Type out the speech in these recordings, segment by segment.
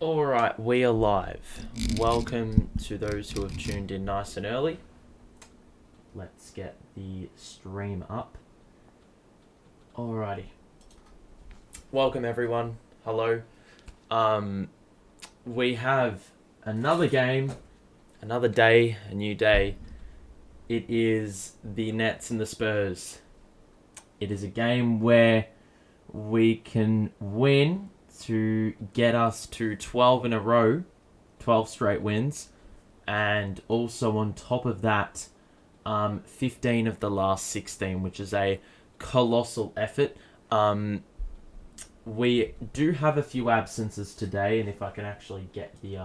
Alright, we are live. Welcome to those who have tuned in nice and early. Let's get the stream up. Alrighty. Welcome everyone. Hello. We have another game, another day, a new day. It is the Nets and the Spurs. It is a game where we can win to get us to 12 in a row, 12 straight wins, and also on top of that, 15 of the last 16, which is a colossal effort. We do have a few absences today, and if I can actually get the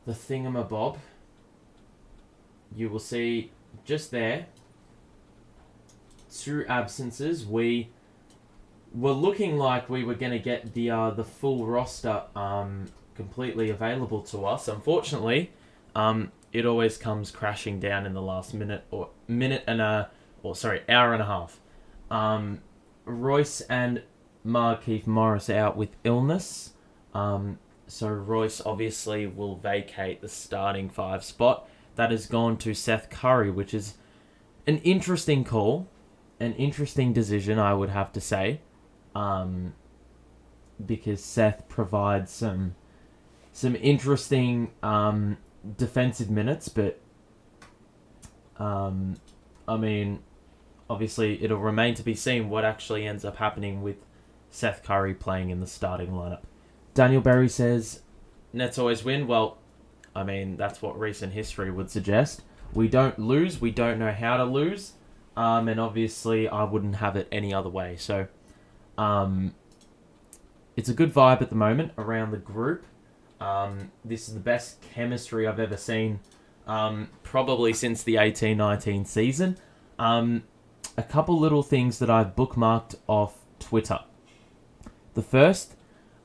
thingamabob, you will see just there, 2 absences. We were looking like we were going to get the full roster completely available to us. Unfortunately, it always comes crashing down in the last hour and a half. Royce and Markeith Morris out with illness. So Royce obviously will vacate the starting 5 spot. That has gone to Seth Curry, which is an interesting call, an interesting decision, I would have to say. Because Seth provides some interesting defensive minutes, but obviously it'll remain to be seen what actually ends up happening with Seth Curry playing in the starting lineup. Daniel Berry says, Nets always win. Well, that's what recent history would suggest. We don't lose. We don't know how to lose. And obviously I wouldn't have it any other way. So it's a good vibe at the moment around the group. This is the best chemistry I've ever seen, probably since the 18-19 season. A couple little things that I've bookmarked off Twitter. The first,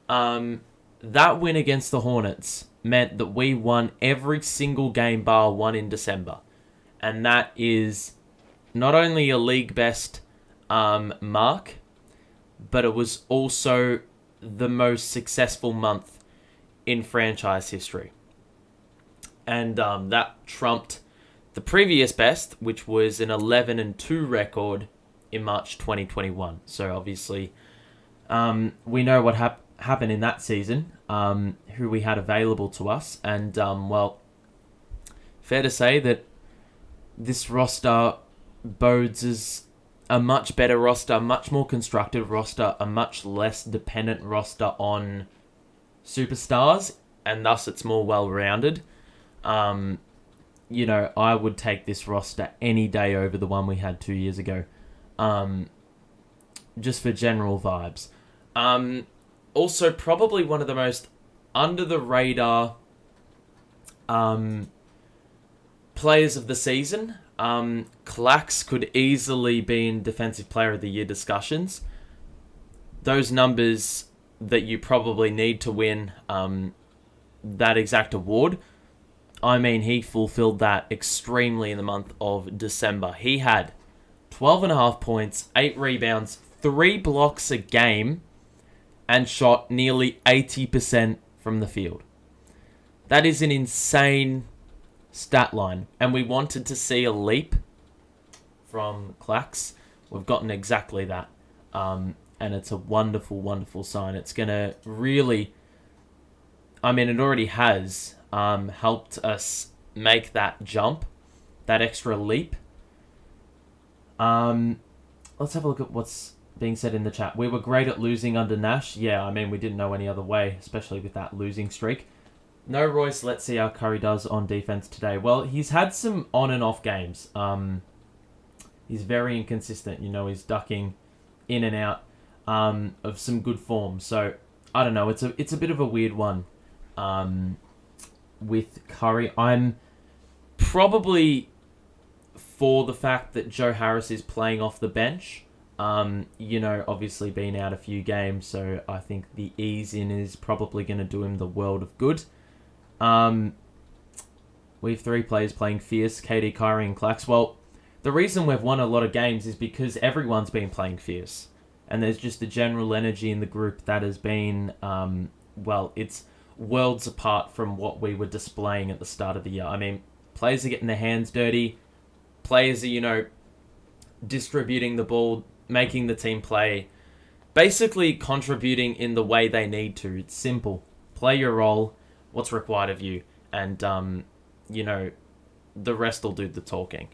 that win against the Hornets meant that we won every single game bar one in December. And that is not only a league best mark, but it was also the most successful month in franchise history. And that trumped the previous best, which was an 11-2 record in March 2021. So obviously, we know what happened in that season, who we had available to us. And, fair to say that this roster bodes as a much better roster, much more constructive roster, a much less dependent roster on superstars, and thus it's more well-rounded. I would take this roster any day over the one we had 2 years ago, just for general vibes. Also, probably one of the most under-the-radar players of the season. Clax could easily be in Defensive Player of the Year discussions. Those numbers that you probably need to win that exact award, he fulfilled that extremely in the month of December. He had 12.5 points, 8 rebounds, 3 blocks a game, and shot nearly 80% from the field. That is an insane stat line, and we wanted to see a leap from Clax. We've gotten exactly that, and it's a wonderful, wonderful sign. It's going to really, it already has helped us make that jump, that extra leap. Let's have a look at what's being said in the chat. We were great at losing under Nash. Yeah, we didn't know any other way, especially with that losing streak. No, Royce, let's see how Curry does on defense today. Well, he's had some on and off games. He's very inconsistent. He's ducking in and out of some good form. So, I don't know. It's a bit of a weird one with Curry. I'm probably for the fact that Joe Harris is playing off the bench. Obviously being out a few games. So, I think the ease in is probably going to do him the world of good. We have 3 players playing fierce, KD, Kyrie, and Clax. Well, the reason we've won a lot of games is because everyone's been playing fierce. And there's just a general energy in the group that has been well, it's worlds apart from what we were displaying at the start of the year. I mean, players are getting their hands dirty. Players are, distributing the ball, making the team play, basically contributing in the way they need to. It's simple. Play your role, what's required of you, and, the rest will do the talking.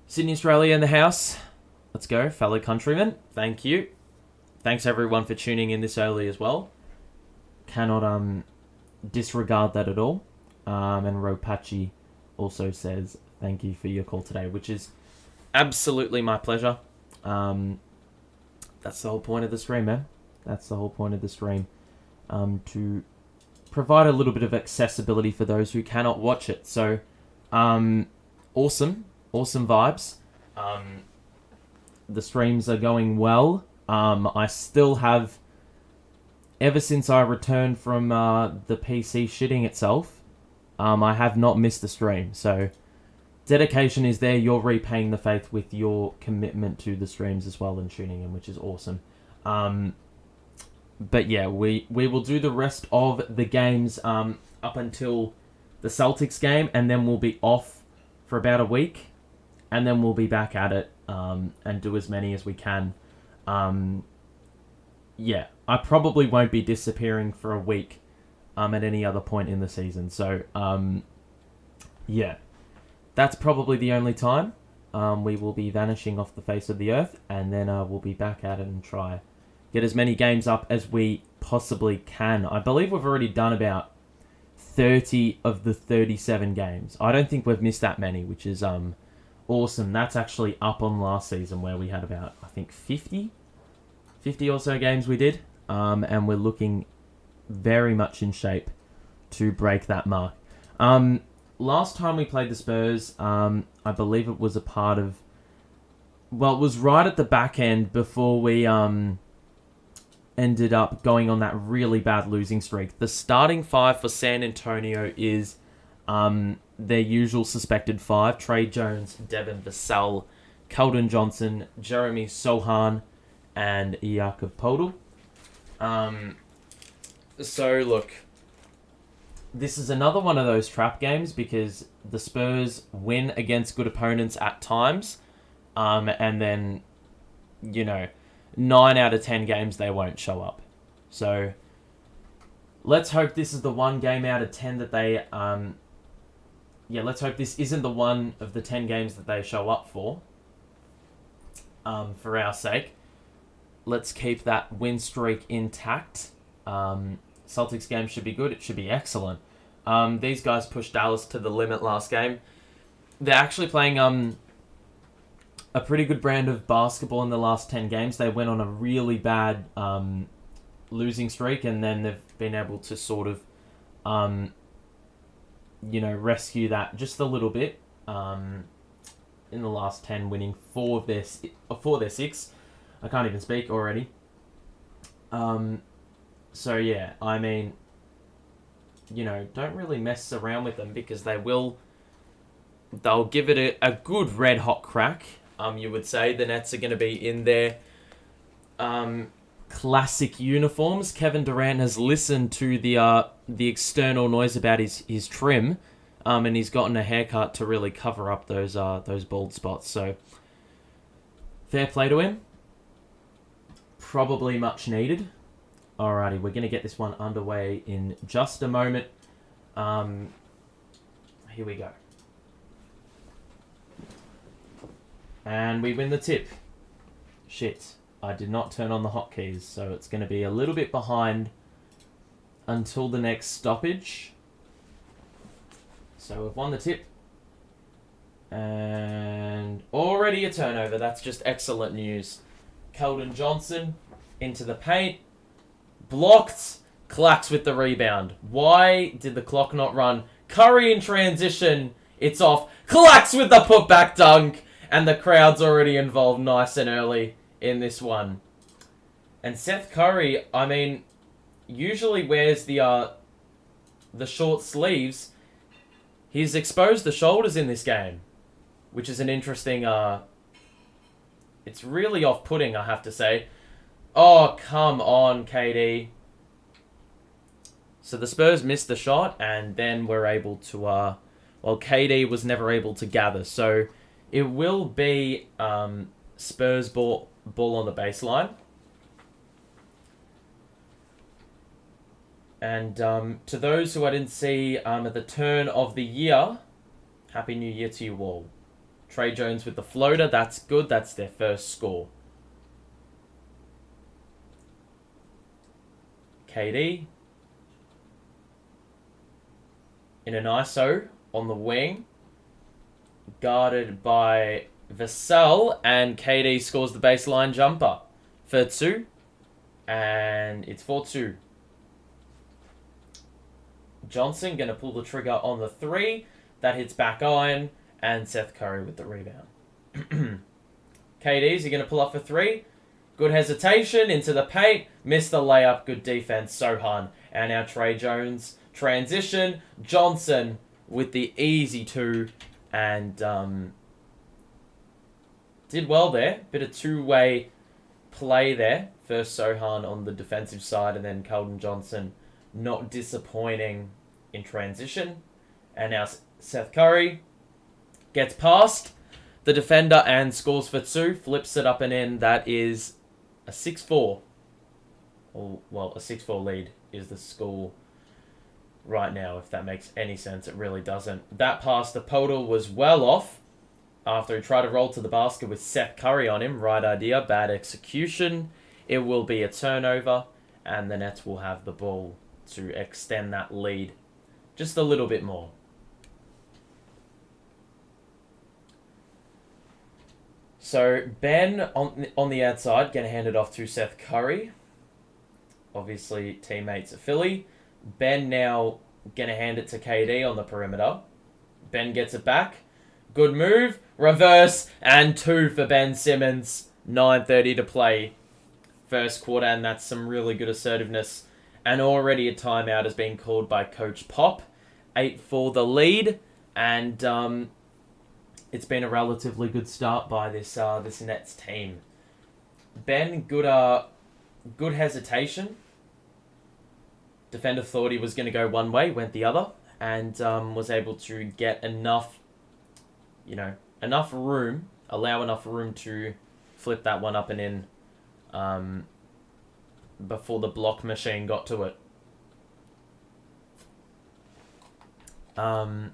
Sydney, Australia in the house. Let's go, fellow countrymen. Thank you. Thanks, everyone, for tuning in this early as well. Cannot disregard that at all. And Ropachi also says, thank you for your call today, which is absolutely my pleasure. That's the whole point of the stream, man. That's the whole point of the stream. To provide a little bit of accessibility for those who cannot watch it. So, awesome vibes. The streams are going well. I still have, ever since I returned from the PC shitting itself, I have not missed a stream. So, dedication is there. You're repaying the faith with your commitment to the streams as well and tuning in, which is awesome. But yeah, we will do the rest of the games up until the Celtics game, and then we'll be off for about a week, and then we'll be back at it and do as many as we can. Yeah, I probably won't be disappearing for a week at any other point in the season. So, yeah, that's probably the only time we will be vanishing off the face of the earth, and then we'll be back at it and try get as many games up as we possibly can. I believe we've already done about 30 of the 37 games. I don't think we've missed that many, which is awesome. That's actually up on last season where we had about, I think, 50 or so games we did. And we're looking very much in shape to break that mark. Last time we played the Spurs, I believe it was a part of... Well, it was right at the back end before we ended up going on that really bad losing streak. The starting five for San Antonio is their usual suspected five. Trey Jones, Devin Vassell, Keldon Johnson, Jeremy Sohan, and Jakub Podol. So, look, this is another one of those trap games because the Spurs win against good opponents at times, and then, 9 out of 10 games they won't show up. So, let's hope this is the one game out of 10 that they... let's hope this isn't the one of the 10 games that they show up for our sake. Let's keep that win streak intact. Celtics game should be good. It should be excellent. These guys pushed Dallas to the limit last game. They're actually playing a pretty good brand of basketball in the last 10 games. They went on a really bad losing streak, and then they've been able to sort of, rescue that just a little bit in the last 10, winning 4 of their 6. I can't even speak already. So yeah, I mean, don't really mess around with them because they'll give it a good red hot crack. You would say the Nets are going to be in their classic uniforms. Kevin Durant has listened to the external noise about his trim, and he's gotten a haircut to really cover up those bald spots. So fair play to him. Probably much needed. Alrighty, we're going to get this one underway in just a moment. Here we go. And we win the tip. Shit, I did not turn on the hotkeys, so it's going to be a little bit behind until the next stoppage. So we've won the tip. And already a turnover. That's just excellent news. Keldon Johnson into the paint. Blocked. Clacks with the rebound. Why did the clock not run? Curry in transition. It's off. Clacks with the putback dunk. And the crowd's already involved nice and early in this one. And Seth Curry, I mean, usually wears the short sleeves. He's exposed the shoulders in this game, which is an interesting... it's really off-putting, I have to say. Oh, come on, KD. So the Spurs missed the shot, and then were able to, KD was never able to gather. So it will be Spurs ball on the baseline. And to those who I didn't see at the turn of the year, Happy New Year to you all. Trey Jones with the floater, that's good. That's their first score. KD in an ISO on the wing, guarded by Vassell, and KD scores the baseline jumper for 2, and it's 4-2. Johnson going to pull the trigger on the 3. That hits back iron, and Seth Curry with the rebound. KD's, you're going to pull up for 3. Good hesitation into the paint. Missed the layup. Good defense, Sohan. And now Trey Jones. Transition. Johnson with the easy 2. And did well there. Bit of two-way play there. First Sohan on the defensive side, and then Keldon Johnson not disappointing in transition. And now Seth Curry gets past the defender and scores for 2. Flips it up and in. That is a 6-4. Well, a 6-4 lead is the score right now, if that makes any sense. It really doesn't. That pass to Podol was well off after he tried to roll to the basket with Seth Curry on him. Right idea, bad execution. It will be a turnover, and the Nets will have the ball to extend that lead just a little bit more. So Ben on the outside, going to hand it off to Seth Curry. Obviously, teammates at Philly. Ben now going to hand it to KD on the perimeter. Ben gets it back. Good move. Reverse. And 2 for Ben Simmons. 9:30 to play. First quarter, and that's some really good assertiveness. And already a timeout has been called by Coach Pop. 8 for the lead. And it's been a relatively good start by this Nets team. Ben, good hesitation. Defender thought he was going to go one way, went the other, and was able to get enough room, allow enough room to flip that one up and in before the block machine got to it. Let's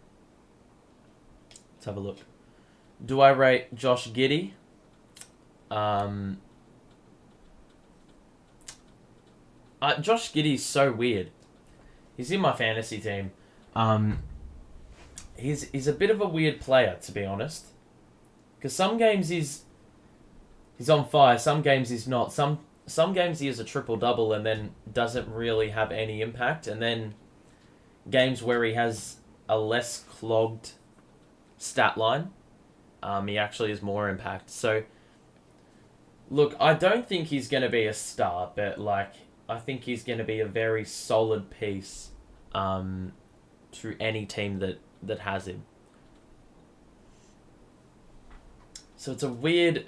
have a look. Do I rate Josh Giddey? Josh Giddey's so weird. He's in my fantasy team. He's a bit of a weird player, to be honest. Because some games he's on fire, some games he's not. Some games he has a triple-double and then doesn't really have any impact. And then games where he has a less clogged stat line, he actually has more impact. So, look, I don't think he's going to be a star, but I think he's going to be a very solid piece to any team that has him. So it's a weird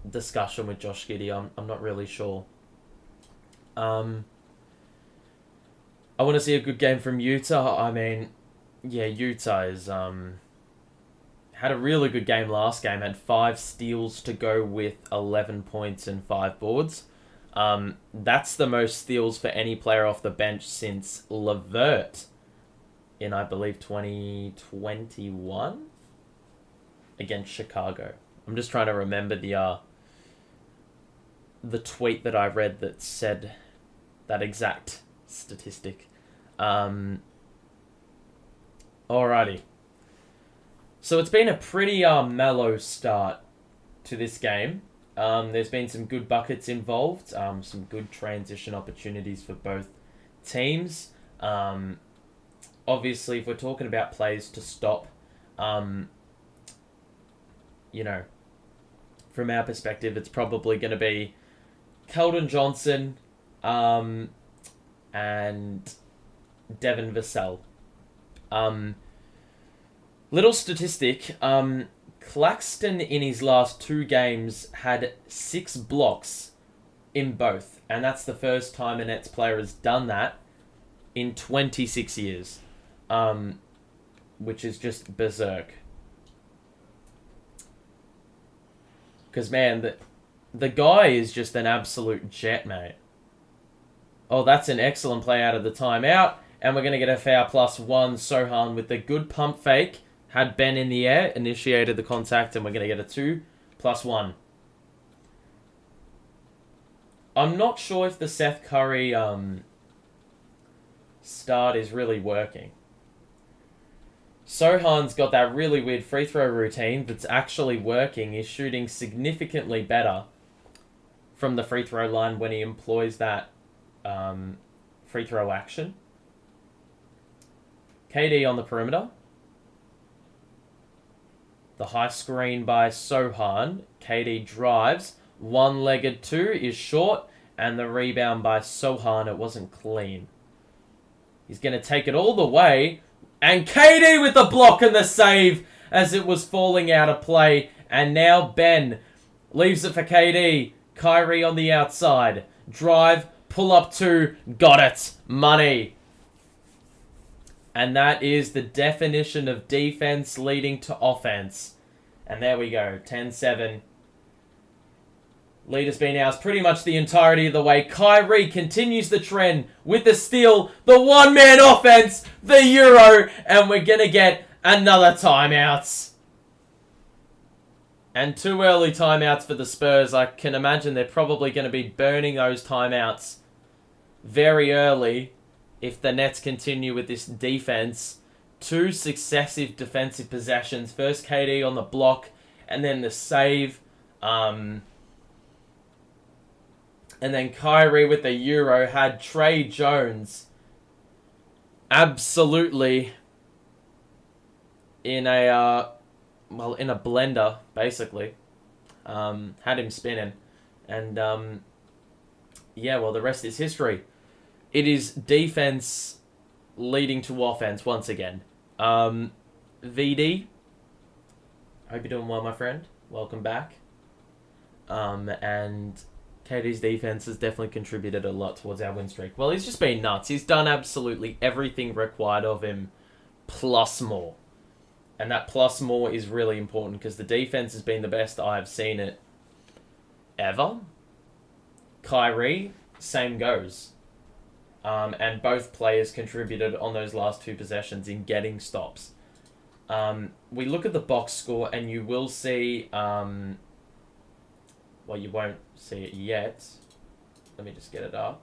discussion with Josh Giddey. I'm not really sure. I want to see a good game from Utah. I mean, yeah, Utah is had a really good game last game. Had 5 steals to go with 11 points and 5 boards. That's the most steals for any player off the bench since LeVert in, I believe, 2021 against Chicago. I'm just trying to remember the tweet that I read that said that exact statistic. Alrighty. So it's been a pretty mellow start to this game. There's been some good buckets involved, some good transition opportunities for both teams. Obviously, if we're talking about plays to stop, from our perspective, it's probably going to be Keldon Johnson and Devin Vassell. Little statistic, Claxton in his last 2 games had 6 blocks in both. And that's the first time a Nets player has done that in 26 years. Which is just berserk. Because, man, the guy is just an absolute jet, mate. Oh, that's an excellent play out of the timeout. And we're going to get a foul +1. Sohan with the good pump fake. Had Ben in the air, initiated the contact, and we're going to get a 2+1. I'm not sure if the Seth Curry start is really working. Sohan's got that really weird free throw routine that's actually working. He's shooting significantly better from the free throw line when he employs that free throw action. KD on the perimeter. The high screen by Sohan. KD drives. One-legged 2 is short. And the rebound by Sohan, it wasn't clean. He's going to take it all the way. And KD with the block and the save as it was falling out of play. And now Ben leaves it for KD. Kyrie on the outside. Drive, pull up 2, got it. Money. And that is the definition of defense leading to offense. And there we go, 10-7. Lead has been ours pretty much the entirety of the way. Kyrie continues the trend with the steal, the one-man offense, the Euro, and we're going to get another timeout. And 2 early timeouts for the Spurs. I can imagine they're probably going to be burning those timeouts very early if the Nets continue with this defense. 2 successive defensive possessions. First KD on the block, and then the save. And then Kyrie with the Euro had Trey Jones absolutely in a blender, basically. Had him spinning. And, the rest is history. It is defense leading to offense once again. VD, hope you're doing well, my friend. Welcome back. And KD's defense has definitely contributed a lot towards our win streak. Well, he's just been nuts. He's done absolutely everything required of him, plus more. And that plus more is really important because the defense has been the best I've seen it ever. Kyrie, same goes. And both players contributed on those last 2 possessions in getting stops. We look at the box score and you will see... well, you won't see it yet. Let me just get it up.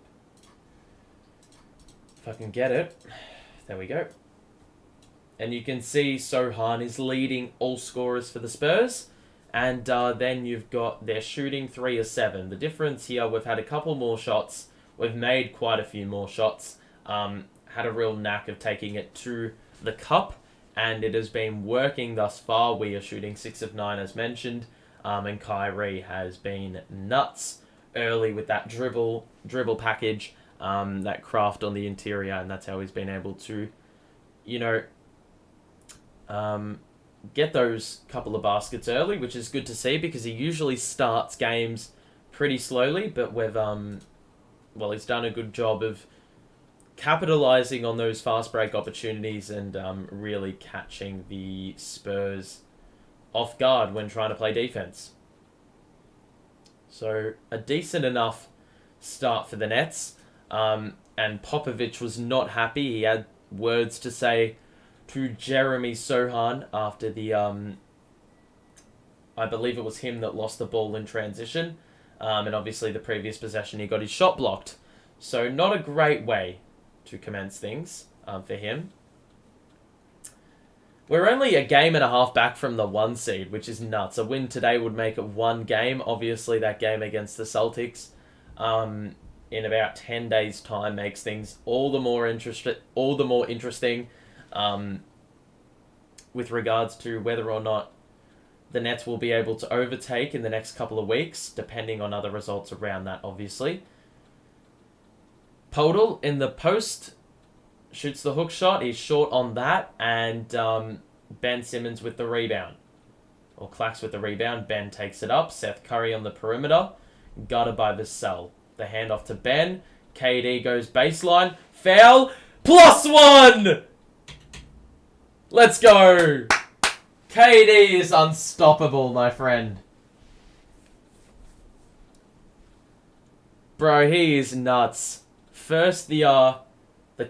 If I can get it. There we go. And you can see Sohan is leading all scorers for the Spurs. And then you've got their shooting 3 of 7. The difference here, we've had a couple more shots. We've made quite a few more shots. Had a real knack of taking it to the cup. And it has been working thus far. We are shooting 6 of 9 as mentioned. And Kyrie has been nuts early with that dribble package, that craft on the interior, and that's how he's been able to, get those couple of baskets early, which is good to see because he usually starts games pretty slowly, but he's done a good job of capitalizing on those fast break opportunities and really catching the Spurs off guard when trying to play defense. So a decent enough start for the Nets. And Popovich was not happy. He had words to say to Jeremy Sohan after the, I believe it was him that lost the ball in transition. And obviously the previous possession he got his shot blocked. So not a great way to commence things for him. We're only a game and a half back from the 1 seed, which is nuts. A win today would make it 1 game. Obviously, that game against the Celtics in about 10 days' time makes things all the more interesting with regards to whether or not the Nets will be able to overtake in the next couple of weeks, depending on other results around that, obviously. Podol in the post shoots the hook shot. He's short on that. And Ben Simmons with the rebound. Or Clax with the rebound. Ben takes it up. Seth Curry on the perimeter. Guarded by Vassell. The handoff to Ben. KD goes baseline. Foul. +1! Let's go. KD is unstoppable, my friend. Bro, he is nuts. First the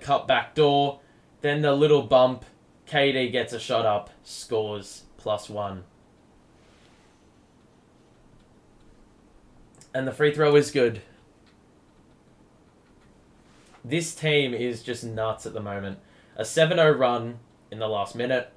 cut back door, then the little bump. KD gets a shot up, scores +1. And the free throw is good. This team is just nuts at the moment. A 7-0 run in the last minute.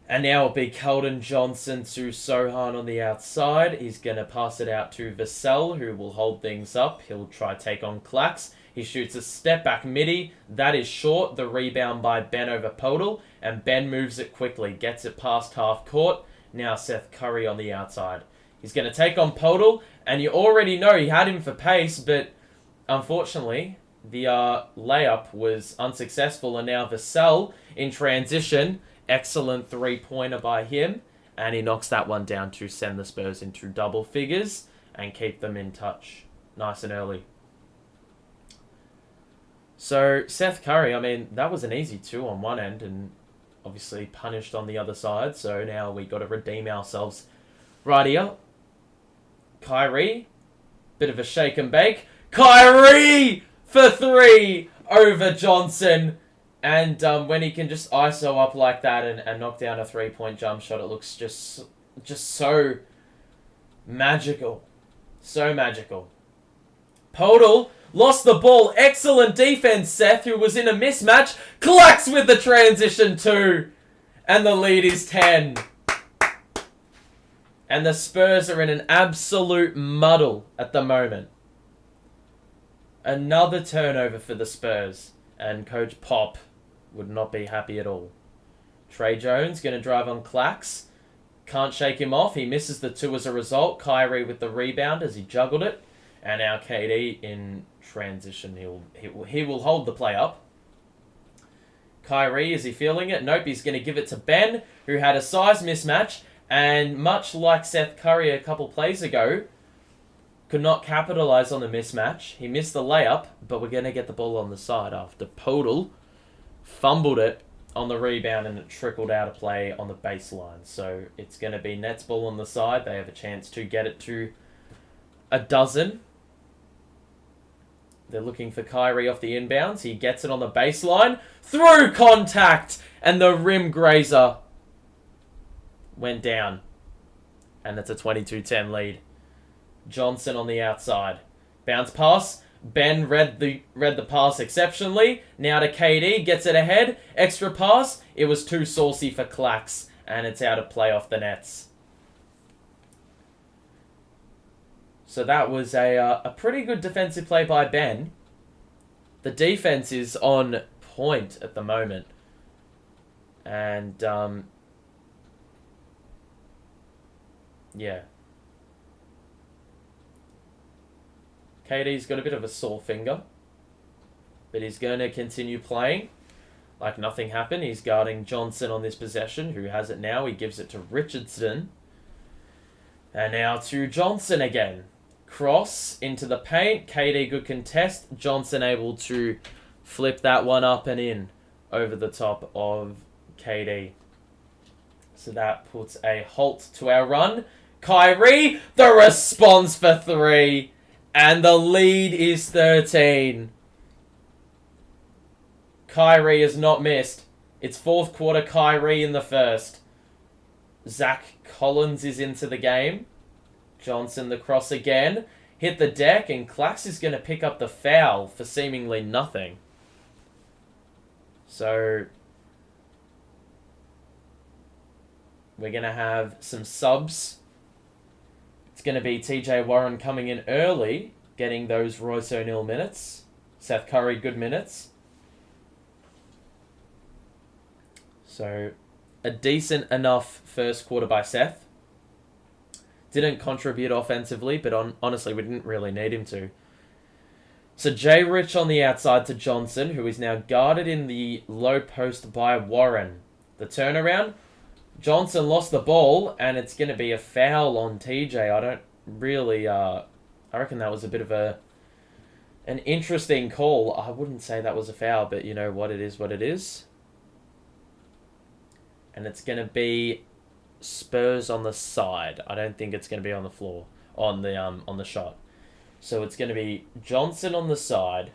And now it'll be Keldon Johnson to Sohan on the outside. He's going to pass it out to Vassell, who will hold things up. He'll try take on Clax. He shoots a step back midi. That is short. The rebound by Ben over Podol. And Ben moves it quickly. Gets it past half court. Now Seth Curry on the outside. He's going to take on Podol. And you already know he had him for pace. But unfortunately, the layup was unsuccessful. And now Vassell in transition. Excellent three-pointer by him. And he knocks that one down to send the Spurs into double figures and keep them in touch. Nice and early. So, Seth Curry, I mean, that was an easy 2 on one end and obviously punished on the other side. So now we got to redeem ourselves right here. Kyrie, bit of a shake and bake. Kyrie for 3 over Johnson. And when he can just ISO up like that and knock down a 3-point jump shot, it looks just so magical. So magical. Podol lost the ball. Excellent defense, Seth, who was in a mismatch. Clacks with the transition too. And the lead is 10. And the Spurs are in an absolute muddle at the moment. Another turnover for the Spurs. And Coach Pop would not be happy at all. Trey Jones going to drive on Clax. Can't shake him off. He misses the 2 as a result. Kyrie with the rebound as he juggled it. And now KD in transition. He will hold the play up. Kyrie, is he feeling it? Nope, he's going to give it to Ben, who had a size mismatch. And much like Seth Curry a couple plays ago, could not capitalize on the mismatch. He missed the layup, but we're going to get the ball on the side after Podol fumbled it on the rebound and it trickled out of play on the baseline. So it's going to be Nets ball on the side. They have a chance to get it to a dozen. They're looking for Kyrie off the inbounds. He gets it on the baseline. Through contact! And the rim grazer went down. And it's a 22-10 lead. Johnson on the outside. Bounce pass. Ben read the pass exceptionally. Now to KD. Gets it ahead. Extra pass. It was too saucy for Clax. And it's out of play off the Nets. So that was a pretty good defensive play by Ben. The defense is on point at the moment. And, yeah. KD's got a bit of a sore finger. But he's going to continue playing like nothing happened. He's guarding Johnson on this possession, who has it now. He gives it to Richardson. And now to Johnson again. Cross into the paint. KD good contest. Johnson able to flip that one up and in over the top of KD. So that puts a halt to our run. Kyrie, the response for 3. And the lead is 13. Kyrie has not missed. It's fourth quarter Kyrie in the first. Zach Collins is into the game. Johnson the cross again. Hit the deck and Clax is going to pick up the foul for seemingly nothing. So we're going to have some subs. It's going to be TJ Warren coming in early, getting those Royce O'Neal minutes. Seth Curry, good minutes. So a decent enough first quarter by Seth. Didn't contribute offensively, but honestly, we didn't really need him to. So Jay Rich on the outside to Johnson, who is now guarded in the low post by Warren. The turnaround, Johnson lost the ball, and it's going to be a foul on TJ. I don't really... I reckon that was a bit of a An interesting call. I wouldn't say that was a foul, but you know what? It is what it is. And it's going to be Spurs on the side. I don't think it's going to be on the floor, on the shot. So it's going to be Johnson on the side.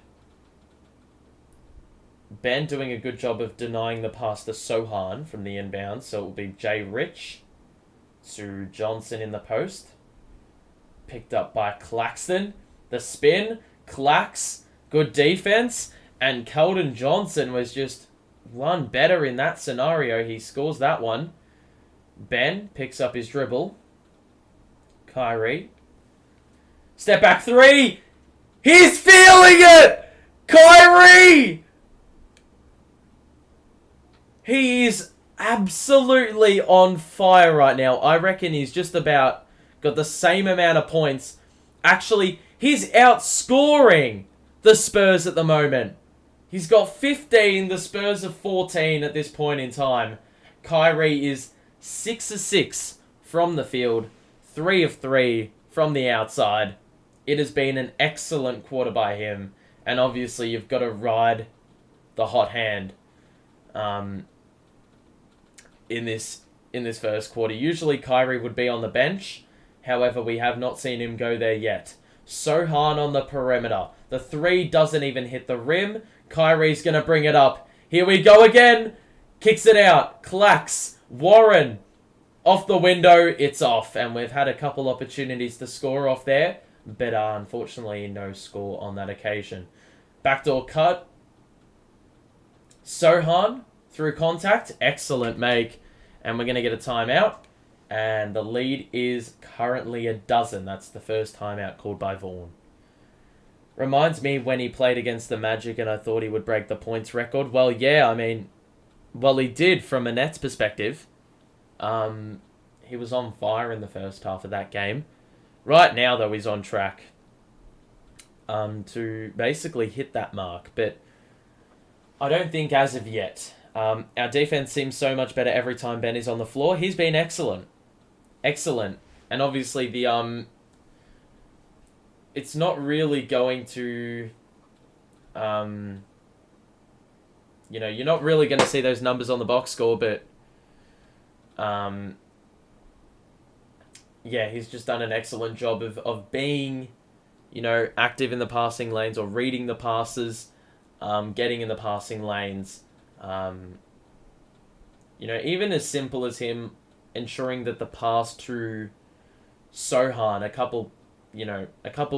Ben doing a good job of denying the pass to Sohan from the inbound. So it will be Jay Rich to Johnson in the post. Picked up by Claxton. The spin. Clax. Good defense. And Keldon Johnson was just one better in that scenario. He scores that one. Ben picks up his dribble. Kyrie. Step back three. He's feeling it! Kyrie! He is absolutely on fire right now. I reckon he's just about got the same amount of points. Actually, he's outscoring the Spurs at the moment. He's got 15. The Spurs have 14 at this point in time. Kyrie is 6 of 6 from the field. 3 of 3 from the outside. It has been an excellent quarter by him. And obviously, you've got to ride the hot hand in this first quarter. Usually, Kyrie would be on the bench. However, we have not seen him go there yet. Sohan on the perimeter. The 3 doesn't even hit the rim. Kyrie's going to bring it up. Here we go again. Kicks it out. Clax. Warren. Off the window. It's off. And we've had a couple opportunities to score off there. But unfortunately, no score on that occasion. Backdoor cut. Sohan through contact. Excellent make. And we're going to get a timeout. And the lead is currently 12. That's the first timeout called by Vaughn. Reminds me when he played against the Magic and I thought he would break the points record. Well, yeah, I mean, well, he did from a Nets perspective. He was on fire in the first half of that game. Right now, though, he's on track to basically hit that mark. But I don't think as of yet. Our defense seems so much better every time Ben is on the floor. He's been excellent. Excellent. And obviously, it's not really going to... you're not really going to see those numbers on the box score, but... yeah, he's just done an excellent job of being, active in the passing lanes or reading the passes, getting in the passing lanes. Even as simple as him ensuring that the pass to Sohan a couple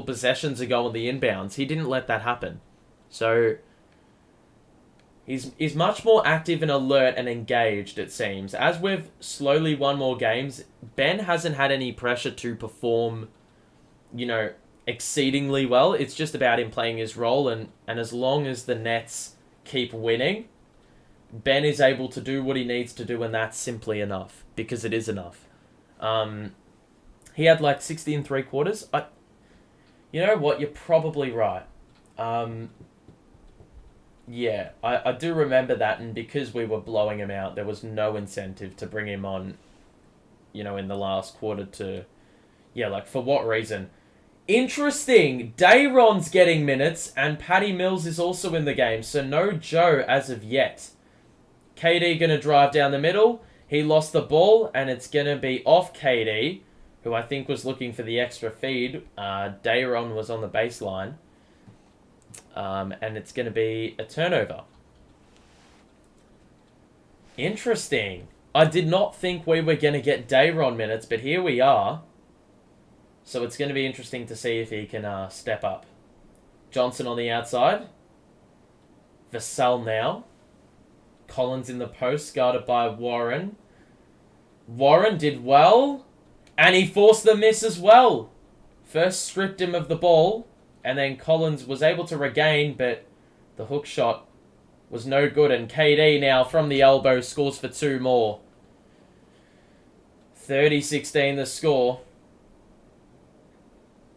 possessions ago on the inbounds, he didn't let that happen. So he's much more active and alert and engaged, it seems. As we've slowly won more games, Ben hasn't had any pressure to perform, exceedingly well. It's just about him playing his role, and as long as the Nets keep winning, Ben is able to do what he needs to do, and that's simply enough, because it is enough. He had like 60 and 3/4. You know what? You're probably right. Yeah, I do remember that, and because we were blowing him out, there was no incentive to bring him on, in the last quarter to... Yeah, like, for what reason? Interesting! Dayron's getting minutes, and Patty Mills is also in the game, so no Joe as of yet. KD going to drive down the middle. He lost the ball, and it's going to be off KD, who I think was looking for the extra feed. Dayron was on the baseline. And it's going to be a turnover. Interesting. I did not think we were going to get Dayron minutes, but here we are. So it's going to be interesting to see if he can step up. Johnson on the outside. Vassell now. Collins in the post, guarded by Warren. Warren did well, and he forced the miss as well. First stripped him of the ball, and then Collins was able to regain, but the hook shot was no good, and KD now from the elbow scores for 2 more. 30-16 the score.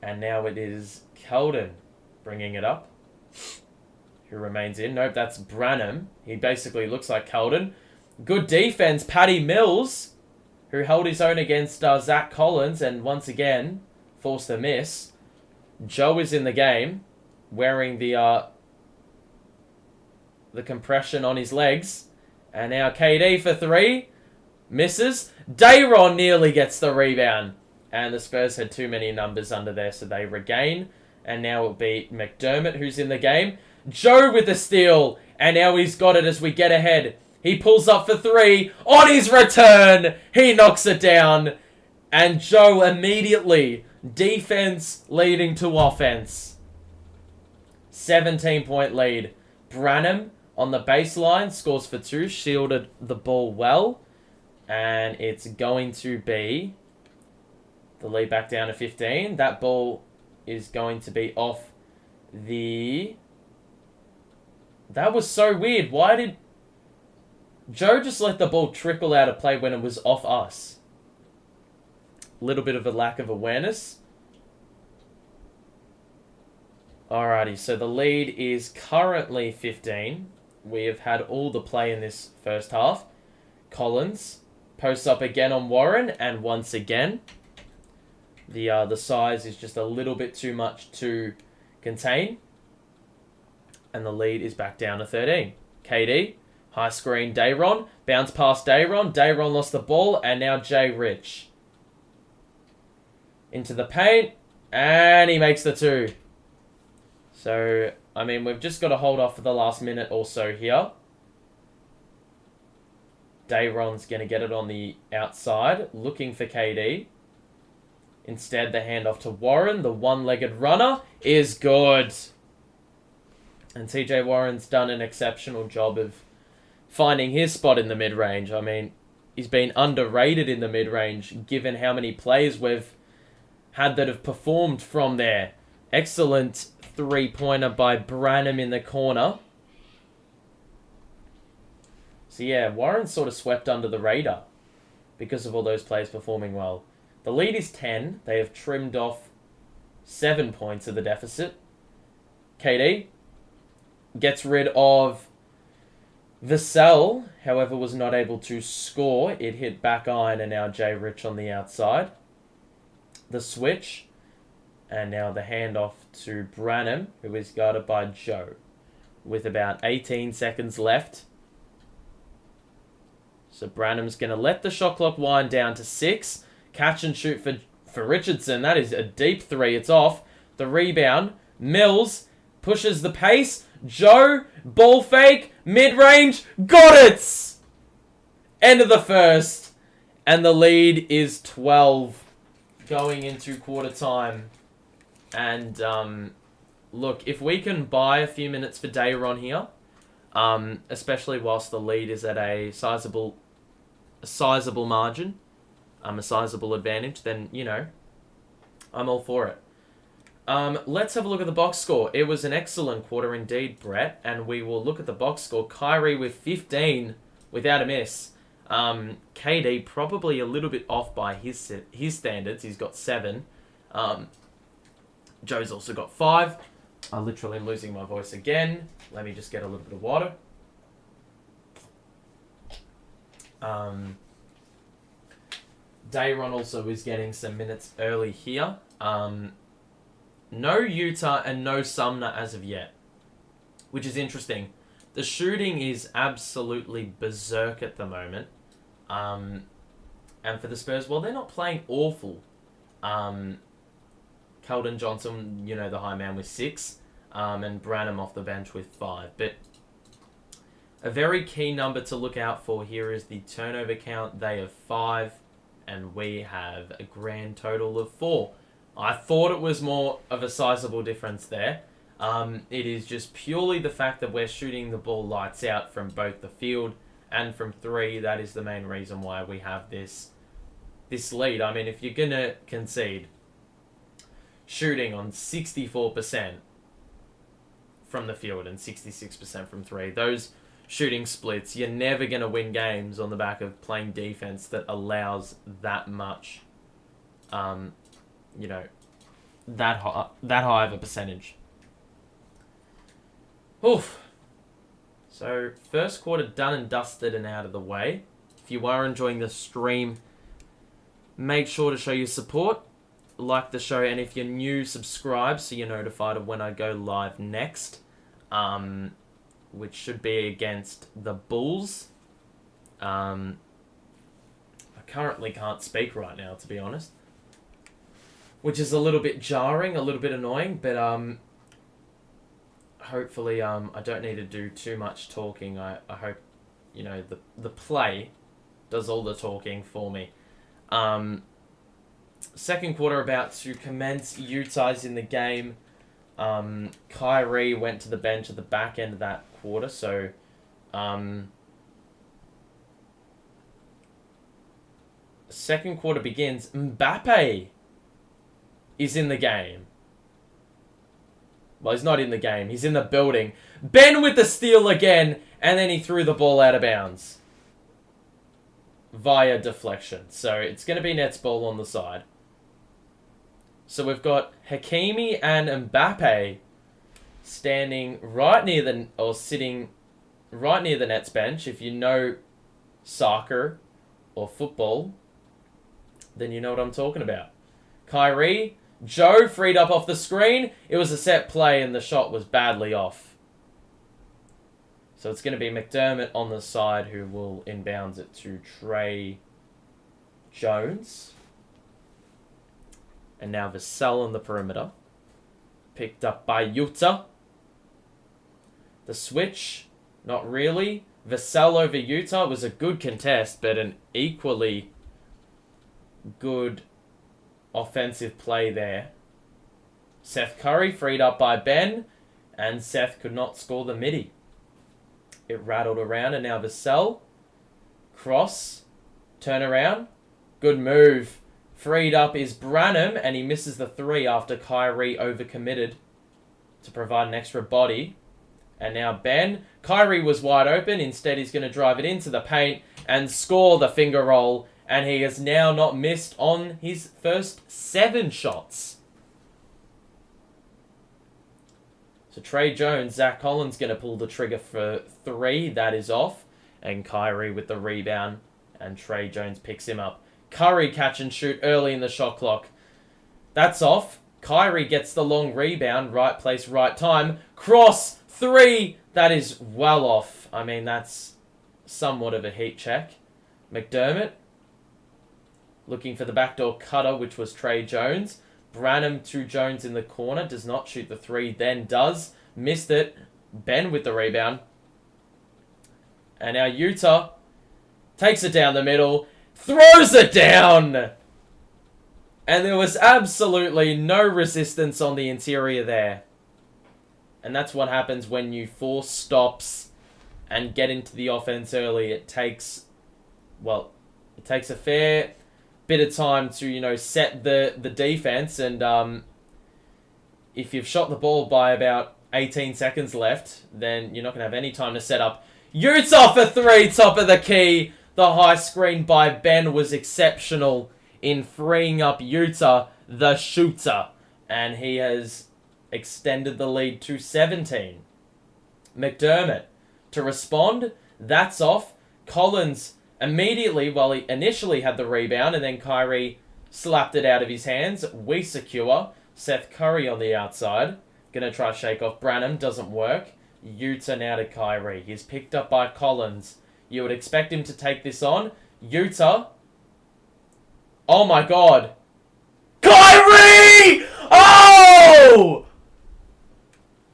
And now it is Keldon bringing it up. Who remains in? Nope, that's Branham. He basically looks like Keldon. Good defense, Patty Mills, who held his own against Zach Collins and once again forced a miss. Joe is in the game. wearing the compression on his legs. And now KD for three. Misses. Dayron nearly gets the rebound. And the Spurs had too many numbers under there, so they regain. And now it'll be McDermott who's in the game. Joe with the steal. And now he's got it as we get ahead. He pulls up for three. On his return, he knocks it down. And Joe immediately, defense leading to offense. 17-point lead. Branham on the baseline, scores for two, shielded the ball well. And it's going to be the lead back down to 15. That ball is going to be off the... That was so weird. Why did Joe just let the ball trickle out of play when it was off us? Little bit of a lack of awareness. Alrighty, so the lead is currently 15. We have had all the play in this first half. Collins posts up again on Warren, and once again, the size is just a little bit too much to contain. And the lead is back down to 13. KD, high screen, Dayron, bounce past Dayron. Dayron lost the ball, and now Jay Rich. Into the paint, and he makes the two. So, I mean, we've just got to hold off for the last minute or so here. Dayron's going to get it on the outside, looking for KD. Instead, the handoff to Warren, the one-legged runner, is good. And TJ Warren's done an exceptional job of finding his spot in the mid-range. I mean, he's been underrated in the mid-range, given how many players we've had that have performed from there. Excellent three-pointer by Branham in the corner. So yeah, Warren sort of swept under the radar because of all those players performing well. The lead is 10. They have trimmed off 7 points of the deficit. KD gets rid of Vassell, however, was not able to score. It hit back iron, and now Jay Rich on the outside. The switch, and now the handoff to Branham, who is guarded by Joe, with about 18 seconds left. So Branham's going to let the shot clock wind down to 6. Catch and shoot for Richardson. That is a deep three. It's off. The rebound. Mills pushes the pace. Joe, ball fake, mid-range, got it! End of the first. And the lead is 12 going into quarter time. And, look, if we can buy a few minutes for Dayron here, especially whilst the lead is at a sizable margin, a sizable advantage, then, you know, I'm all for it. Let's have a look at the box score. It was an excellent quarter indeed, Brett, and we will look at the box score. Kyrie with 15 without a miss. KD probably a little bit off by his standards. He's got 7. Joe's also got 5. I literally am losing my voice again. Let me just get a little bit of water. Dayron also is getting some minutes early here. No Utah and no Sumner as of yet, which is interesting. The shooting is absolutely berserk at the moment. And for the Spurs, well, they're not playing awful. Keldon Johnson, you know, the high man with 6. And Branham off the bench with 5. But a very key number to look out for here is the turnover count. They have 5, and we have a grand total of 4. I thought it was more of a sizable difference there. It is just purely the fact that we're shooting the ball lights out from both the field and from 3. That is the main reason why we have this lead. I mean, if you're going to concede shooting on 64% from the field and 66% from 3, those shooting splits, you're never going to win games on the back of playing defense that allows that much, that high of a percentage. Oof. So, first quarter done and dusted and out of the way. If you are enjoying the stream, make sure to show your support. like the show, and if you're new, subscribe so you're notified of when I go live next. Which should be against the Bulls. I currently can't speak right now, to be honest. Which is a little bit jarring, a little bit annoying, but hopefully I don't need to do too much talking. I hope, the play does all the talking for me. Second quarter about to commence. Utah's in the game. Kyrie went to the bench at the back end of that quarter, so second quarter begins. Mbappe is in the game. Well, he's not in the game. He's in the building. Ben with the steal again, and then he threw the ball out of bounds via deflection. So it's going to be Nets ball on the side. So we've got Hakimi and Mbappe standing sitting right near the Nets bench. If you know soccer or football, then you know what I'm talking about. Kyrie, Joe freed up off the screen. It was a set play and the shot was badly off. So it's going to be McDermott on the side who will inbounds it to Trey Jones. And now Vassell on the perimeter. Picked up by Utah. The switch, not really. Vassell over Utah was a good contest, but an equally good offensive play there. Seth Curry freed up by Ben, and Seth could not score the midi. It rattled around, and now Vassell. Cross. Turn around. Good move. Freed up is Branham, and he misses the three after Kyrie overcommitted to provide an extra body. And now Ben. Kyrie was wide open. Instead, he's going to drive it into the paint and score the finger roll. And he has now not missed on his first 7 shots. So Trey Jones, Zach Collins going to pull the trigger for 3. That is off. And Kyrie with the rebound. And Trey Jones picks him up. Curry catch and shoot early in the shot clock. That's off. Kyrie gets the long rebound. Right place, right time. Cross. 3. That is well off. I mean, that's somewhat of a heat check. McDermott. Looking for the backdoor cutter, which was Trey Jones. Branham to Jones in the corner. Does not shoot the 3. Then does. Missed it. Ben with the rebound. And now Utah takes it down the middle. Throws it down! And there was absolutely no resistance on the interior there. And that's what happens when you force stops and get into the offense early. It takes a fair bit of time to, set the defense. And if you've shot the ball by about 18 seconds left, then you're not going to have any time to set up. Utah for 3, top of the key. The high screen by Ben was exceptional in freeing up Utah, the shooter. And he has extended the lead to 17. McDermott to respond. That's off. Collins immediately, he initially had the rebound, and then Kyrie slapped it out of his hands. We secure. Seth Curry on the outside. Gonna try to shake off Branham. Doesn't work. Utah now to Kyrie. He's picked up by Collins. You would expect him to take this on. Utah. Oh my god. Kyrie! Oh!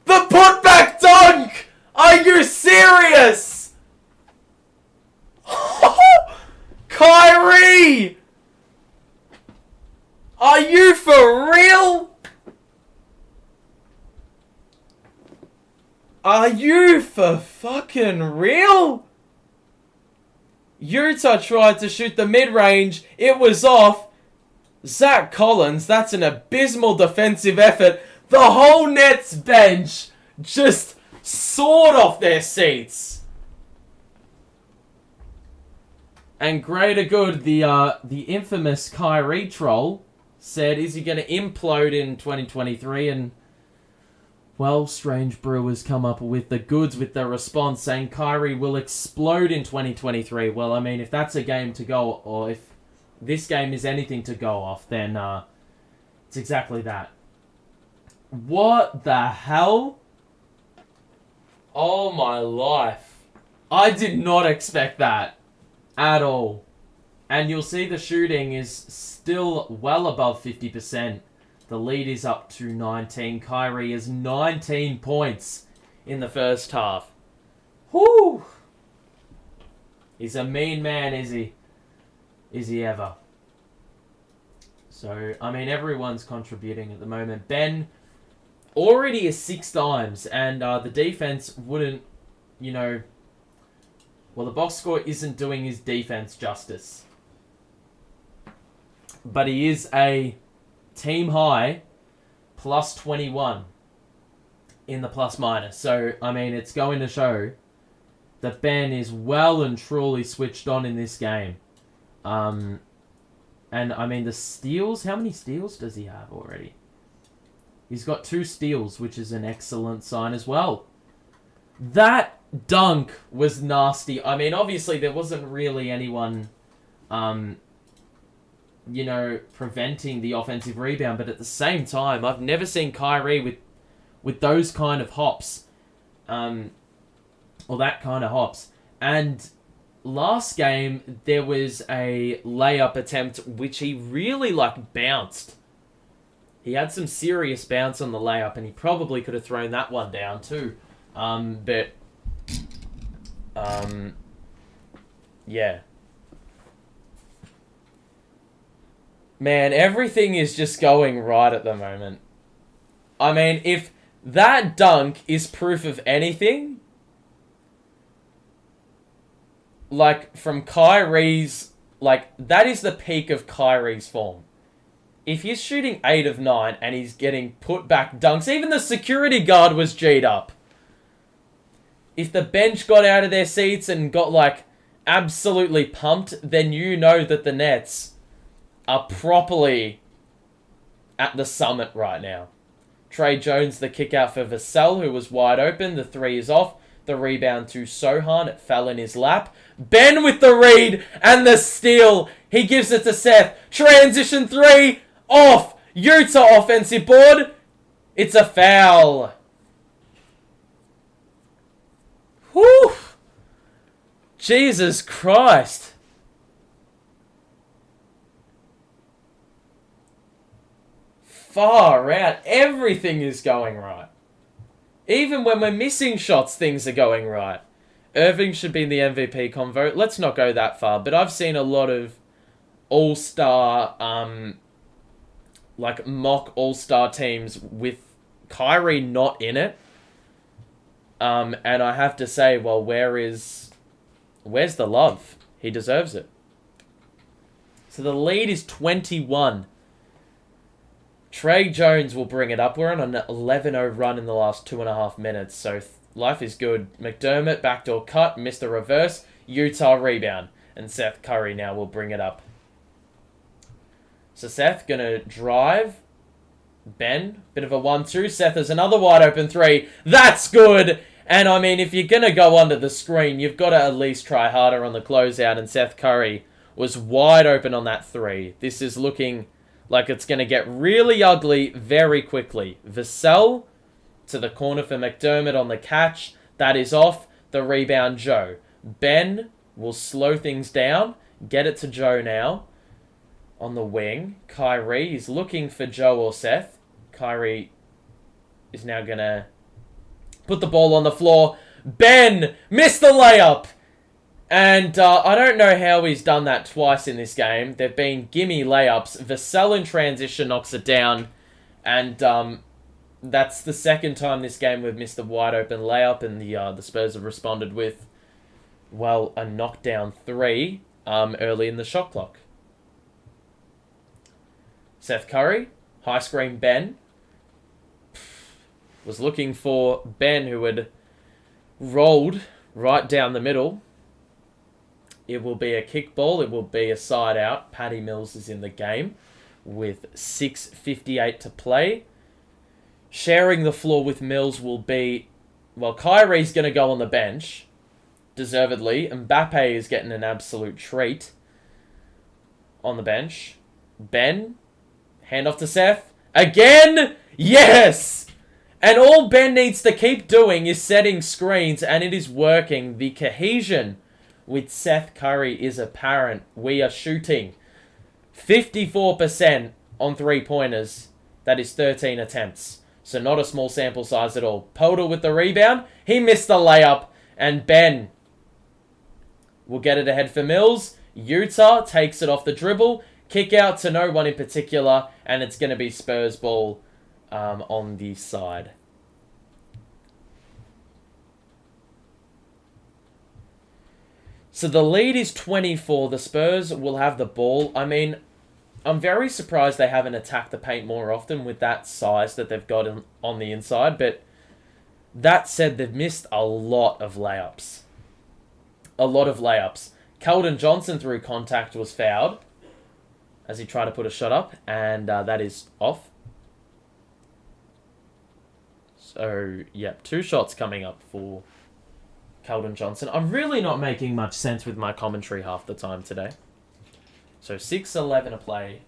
The putback dunk! Are you serious? Kyrie! Are you for real? Are you for fucking real? Utah tried to shoot the mid-range. It was off. Zach Collins, that's an abysmal defensive effort. The whole Nets bench just soared off their seats. And greater good, the infamous Kyrie troll said, is he going to implode in 2023? And, well, Strange Brew has come up with the goods with the response saying Kyrie will explode in 2023. Well, I mean, if that's a game to go, or if this game is anything to go off, then It's exactly that. What the hell? Oh my life. I did not expect that at all. And you'll see the shooting is still well above 50%. The lead is up to 19. Kyrie has 19 points in the first half. Whoo! He's a mean man, is he? Is he ever? So, I mean, everyone's contributing at the moment. Ben already is 6 times, and the defense wouldn't, well, the box score isn't doing his defense justice. But he is a team high plus 21 in the plus minus. So, I mean, it's going to show that Ben is well and truly switched on in this game. And, I mean, the steals, how many steals does he have already? He's got 2 steals, which is an excellent sign as well. That dunk was nasty. I mean, obviously, there wasn't really anyone, preventing the offensive rebound. But at the same time, I've never seen Kyrie with those kind of hops. Or that kind of hops. And last game, there was a layup attempt which he really, bounced. He had some serious bounce on the layup, and he probably could have thrown that one down too. Yeah. Man, everything is just going right at the moment. I mean, if that dunk is proof of anything, from Kyrie's, that is the peak of Kyrie's form. If he's shooting 8 of 9 and he's getting put back dunks, even the security guard was G'd up. If the bench got out of their seats and got, absolutely pumped, then you know that the Nets are properly at the summit right now. Trey Jones, the kick out for Vassell, who was wide open. The 3 is off. The rebound to Sohan. It fell in his lap. Ben with the read and the steal. He gives it to Seth. Transition 3. Off. Utah offensive board. It's a foul. Whew. Jesus Christ. Far out. Everything is going right. Even when we're missing shots, things are going right. Irving should be in the MVP convo. Let's not go that far, but I've seen a lot of all-star, mock all-star teams with Kyrie not in it. And I have to say, well, where's the love? He deserves it. So the lead is 21. Trey Jones will bring it up. We're on an 11-0 run in the last 2.5 minutes, so life is good. McDermott, backdoor cut, missed the reverse. Utah rebound. And Seth Curry now will bring it up. So Seth going to drive. Ben, bit of a 1-2. Seth has another wide open 3. That's good! And I mean, if you're going to go under the screen, you've got to at least try harder on the closeout. And Seth Curry was wide open on that 3. This is looking like it's going to get really ugly very quickly. Vassell to the corner for McDermott on the catch. That is off. The rebound, Joe. Ben will slow things down. Get it to Joe now. On the wing. Kyrie is looking for Joe or Seth. Kyrie is now going to put the ball on the floor. Ben missed the layup. And I don't know how he's done that twice in this game. They've been gimme layups. Vassell in transition knocks it down. And that's the second time this game we've missed a wide open layup. And the Spurs have responded with, well, a knockdown 3 early in the shot clock. Seth Curry, high screen Ben. Was looking for Ben, who had rolled right down the middle. It will be a kickball. It will be a side out. Patty Mills is in the game with 6:58 to play. Sharing the floor with Mills will be, well, Kyrie's going to go on the bench, deservedly. Mbappe is getting an absolute treat on the bench. Ben, hand off to Seth. Again? Yes! And all Ben needs to keep doing is setting screens, and it is working. The cohesion with Seth Curry is apparent. We are shooting 54% on three-pointers. That is 13 attempts. So not a small sample size at all. Podol with the rebound. He missed the layup. And Ben will get it ahead for Mills. Utah takes it off the dribble. Kick out to no one in particular. And it's going to be Spurs ball on the side. So the lead is 24. The Spurs will have the ball. I mean, I'm very surprised they haven't attacked the paint more often with that size that they've got on the inside. But that said, they've missed a lot of layups. A lot of layups. Keldon Johnson through contact was fouled as he tried to put a shot up. And that is off. So, yep, 2 shots coming up for Keldon Johnson. I'm really not making much sense with my commentary half the time today. So 6:11 to play.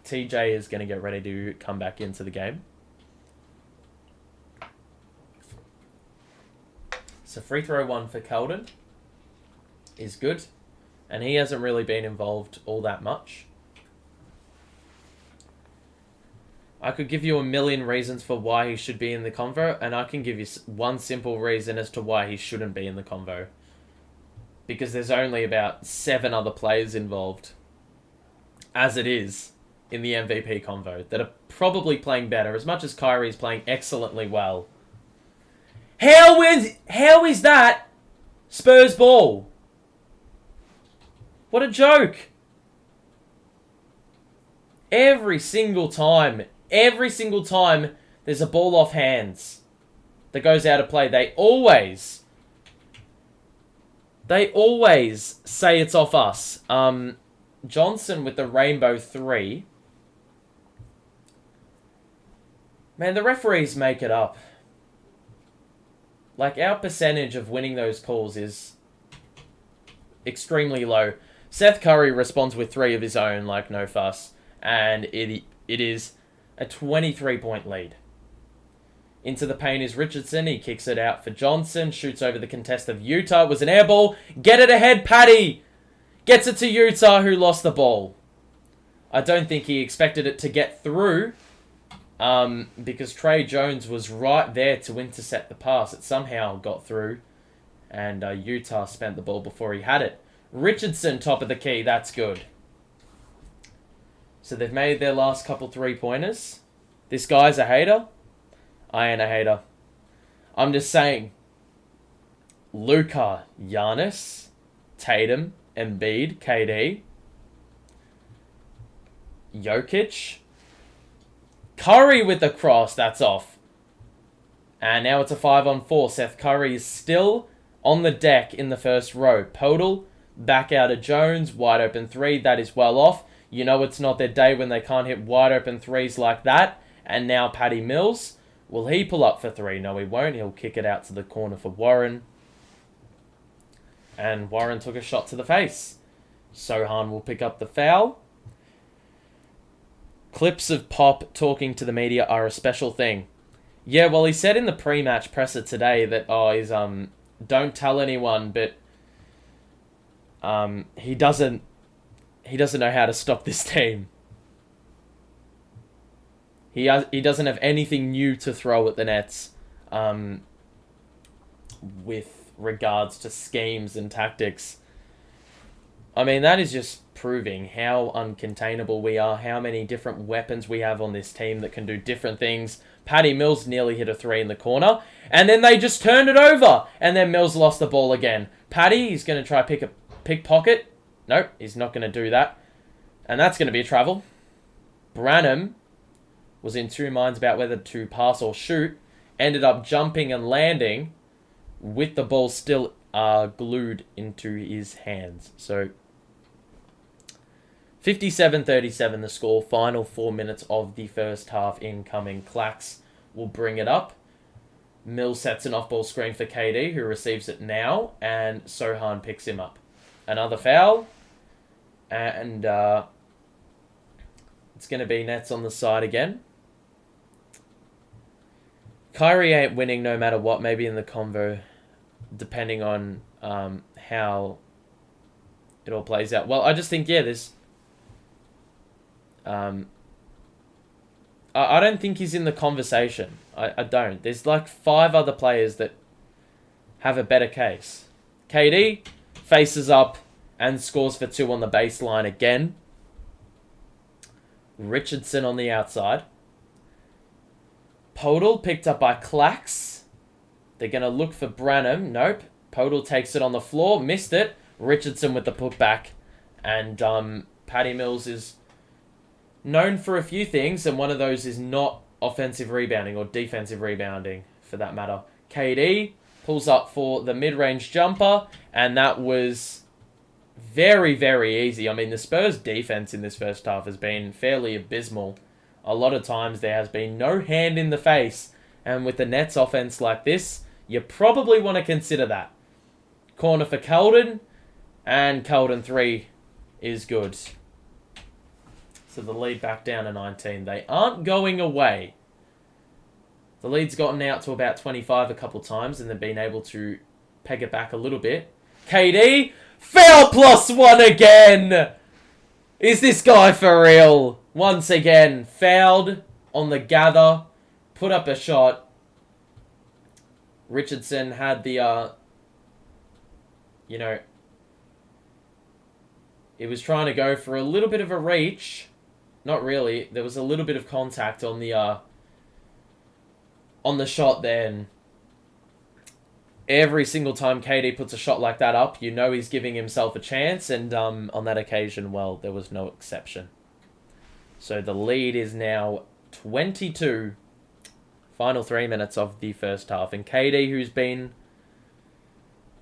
TJ is going to get ready to come back into the game. So free throw 1 for Keldon is good. And he hasn't really been involved all that much. I could give you a million reasons for why he should be in the convo, and I can give you one simple reason as to why he shouldn't be in the convo. Because there's only about 7 other players involved, as it is, in the MVP convo, that are probably playing better, as much as Kyrie's playing excellently well. How is that Spurs ball? What a joke. Every single time there's a ball off hands that goes out of play, they always say it's off us. Johnson with the rainbow 3. Man, the referees make it up. Like, our percentage of winning those calls is extremely low. Seth Curry responds with 3 of his own, like no fuss. And it is a 23-point lead. Into the paint is Richardson. He kicks it out for Johnson. Shoots over the contest of Utah. It was an air ball. Get it ahead, Patty. Gets it to Utah, who lost the ball. I don't think he expected it to get through. Because Trey Jones was right there to intercept the pass. It somehow got through. And Utah spent the ball before he had it. Richardson, top of the key. That's good. So they've made their last couple 3-pointers. This guy's a hater. I ain't a hater. I'm just saying. Luka, Giannis, Tatum, Embiid, KD, Jokic, Curry with the cross. That's off. And now it's a 5-on-4. Seth Curry is still on the deck in the first row. Podol, back out of Jones. Wide open 3. That is well off. You know it's not their day when they can't hit wide open 3s like that. And now Patty Mills. Will he pull up for 3? No, he won't. He'll kick it out to the corner for Warren. And Warren took a shot to the face. Sohan will pick up the foul. Clips of Pop talking to the media are a special thing. Yeah, well, he said in the pre-match presser today that, he's, don't tell anyone, but he doesn't know how to stop this team. He doesn't have anything new to throw at the Nets with regards to schemes and tactics. I mean, that is just proving how uncontainable we are, how many different weapons we have on this team that can do different things. Patty Mills nearly hit a 3 in the corner, and then they just turned it over, and then Mills lost the ball again. Patty, he's going to try pickpocket. Nope, he's not going to do that. And that's going to be a travel. Branham was in 2 minds about whether to pass or shoot. Ended up jumping and landing with the ball still glued into his hands. So 57-37 the score. Final 4 minutes of the first half incoming. Clax will bring it up. Mills sets an off-ball screen for KD, who receives it now, and Sohan picks him up. Another foul, and it's going to be Nets on the side again. Kyrie ain't winning no matter what, maybe in the convo, depending on how it all plays out. Well, I just think, yeah, there's... I don't think he's in the conversation. I don't. There's like 5 other players that have a better case. KD faces up and scores for 2 on the baseline again. Richardson on the outside. Podol picked up by Clax. They're going to look for Branham. Nope. Podol takes it on the floor. Missed it. Richardson with the putback. And Patty Mills is known for a few things, and one of those is not offensive rebounding or defensive rebounding, for that matter. KD pulls up for the mid-range jumper, and that was very, very easy. I mean, the Spurs' defense in this first half has been fairly abysmal. A lot of times there has been no hand in the face, and with the Nets' offense like this, you probably want to consider that. Corner for Keldon, and Keldon 3 is good. So the lead back down to 19. They aren't going away. The lead's gotten out to about 25 a couple times, and they've been able to peg it back a little bit. KD, foul +1 again! Is this guy for real? Once again, fouled on the gather, put up a shot. Richardson had the, he was trying to go for a little bit of a reach. Not really. There was a little bit of contact on the shot then. Every single time KD puts a shot like that up, you know he's giving himself a chance, and on that occasion, well, there was no exception. So the lead is now 22. Final 3 minutes of the first half. And KD, who's been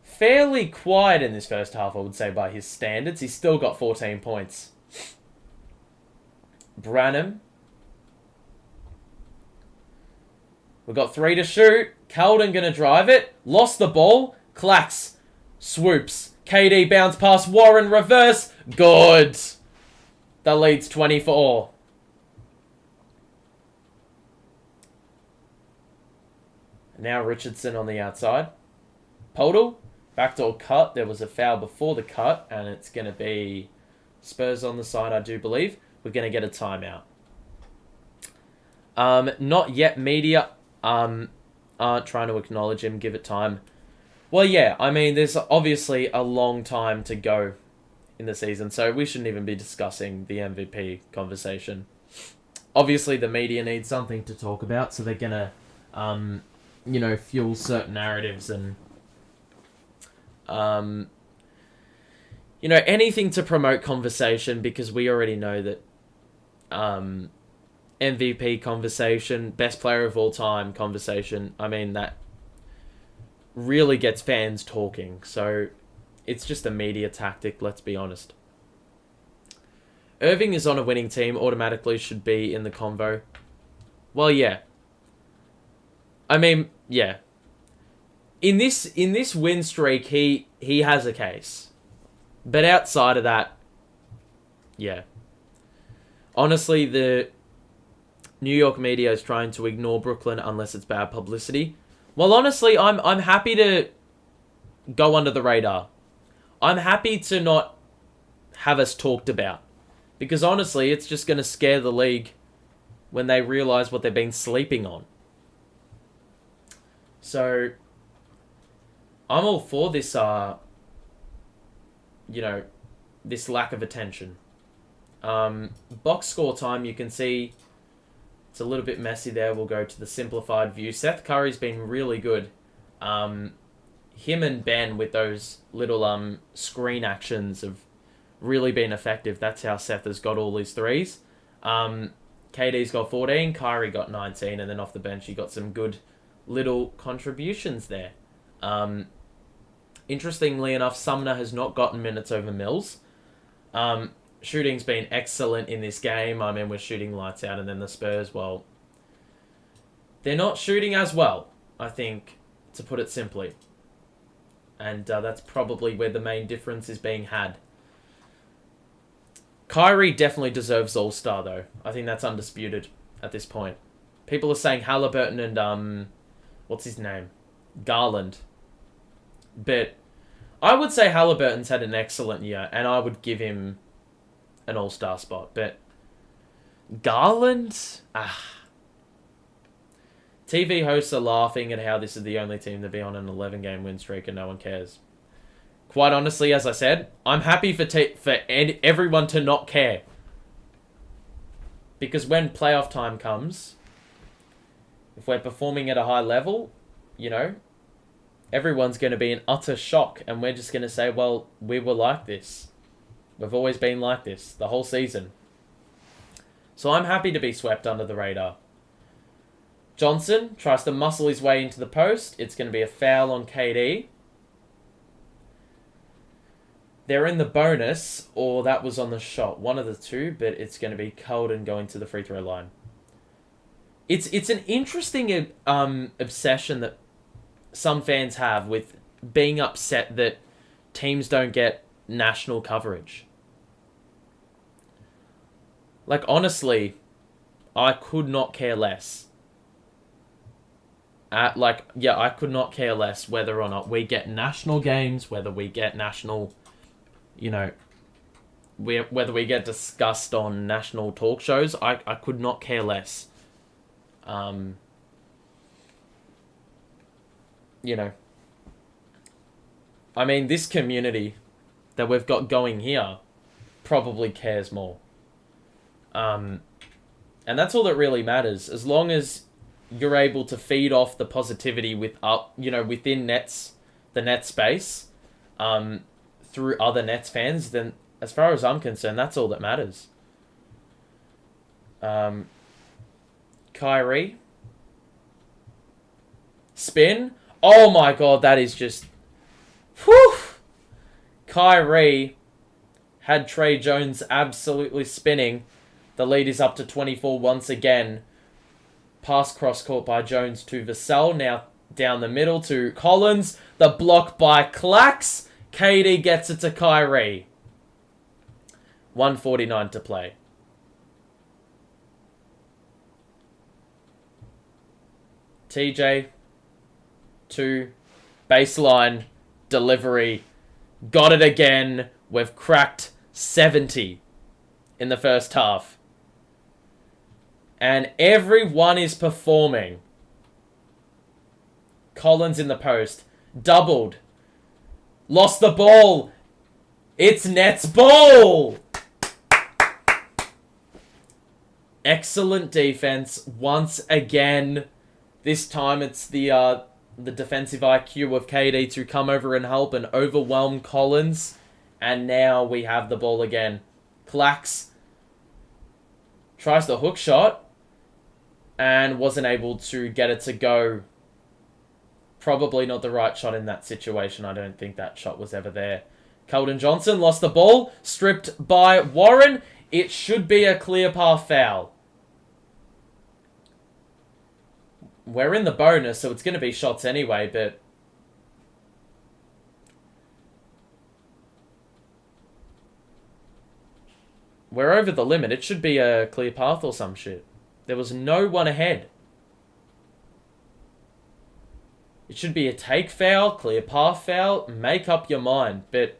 fairly quiet in this first half, I would say, by his standards, he's still got 14 points. Branham. We've got 3 to shoot. Keldon going to drive it. Lost the ball. Clax swoops. KD bounce past Warren. Reverse. Good. That leads 24. Now Richardson on the outside. Podol. Backdoor cut. There was a foul before the cut, and it's going to be Spurs on the side, I do believe. We're going to get a timeout. Not yet, media. Aren't trying to acknowledge him, give it time. Well, yeah, I mean, there's obviously a long time to go in the season, so we shouldn't even be discussing the MVP conversation. Obviously, the media needs something to talk about, so they're going to, fuel certain narratives and, anything to promote conversation, because we already know that MVP conversation, best player of all time conversation, I mean, that really gets fans talking. So it's just a media tactic, let's be honest. Irving is on a winning team, automatically should be in the convo. Well, yeah. I mean, yeah. In this win streak, he has a case. But outside of that, yeah. Honestly, the New York media is trying to ignore Brooklyn unless it's bad publicity. Well, honestly, I'm happy to go under the radar. I'm happy to not have us talked about. Because honestly, it's just going to scare the league when they realise what they've been sleeping on. So, I'm all for this, this lack of attention. Box score time, you can see it's a little bit messy there. We'll go to the simplified view. Seth Curry's been really good. Him and Ben with those little screen actions have really been effective. That's how Seth has got all his threes. KD's got 14, Kyrie got 19, and then off the bench he got some good little contributions there. Interestingly enough, Sumner has not gotten minutes over Mills. Shooting's been excellent in this game. I mean, we're shooting lights out, and then the Spurs, well, they're not shooting as well, I think, to put it simply. And that's probably where the main difference is being had. Kyrie definitely deserves All-Star, though. I think that's undisputed at this point. People are saying Halliburton and what's his name? Garland. But I would say Halliburton's had an excellent year, and I would give him an all-star spot. But Garland? TV hosts are laughing at how this is the only team to be on an 11-game win streak and no one cares. Quite honestly, as I said, I'm happy for everyone to not care. Because when playoff time comes, if we're performing at a high level, you know, everyone's going to be in utter shock. And we're just going to say, well, we were like this. We've always been like this the whole season. So I'm happy to be swept under the radar. Johnson tries to muscle his way into the post. It's going to be a foul on KD. They're in the bonus, or that was on the shot. One of the two, but it's going to be Colden going to the free throw line. It's an interesting obsession that some fans have with being upset that teams don't get national coverage. Like, honestly, I could not care less. I could not care less whether or not we get national games, whether we get national, whether we get discussed on national talk shows. I could not care less. I mean, this community that we've got going here probably cares more. And that's all that really matters. As long as you're able to feed off the positivity within the Nets space, through other Nets fans, then as far as I'm concerned, that's all that matters. Kyrie. Spin. Oh my god, that is just... Whew! Kyrie had Trey Jones absolutely spinning. The lead is up to 24 once again. Pass cross-court by Jones to Vassell. Now down the middle to Collins. The block by Clax. KD gets it to Kyrie. 1:49 to play. TJ. 2. Baseline. Delivery. Got it again. We've cracked 70 in the first half. And everyone is performing. Collins in the post. Doubled. Lost the ball. It's Nets ball. Excellent defense once again. This time it's the defensive IQ of KD to come over and help and overwhelm Collins. And now we have the ball again. Clax tries the hook shot and wasn't able to get it to go. Probably not the right shot in that situation. I don't think that shot was ever there. Keldon Johnson lost the ball. Stripped by Warren. It should be a clear path foul. We're in the bonus, so it's going to be shots anyway, but... we're over the limit. It should be a clear path or some shit. There was no one ahead. It should be a take foul, clear path foul. Make up your mind, but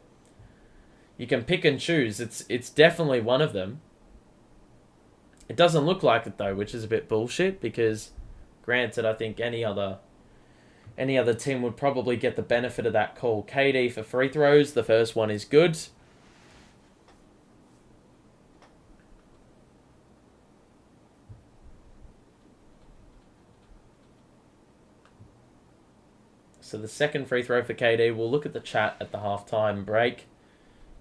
you can pick and choose. It's definitely one of them. It doesn't look like it though, which is a bit bullshit because, granted, I think any other team would probably get the benefit of that call. KD for free throws. The first one is good. So the second free throw for KD, we'll look at the chat at the halftime break.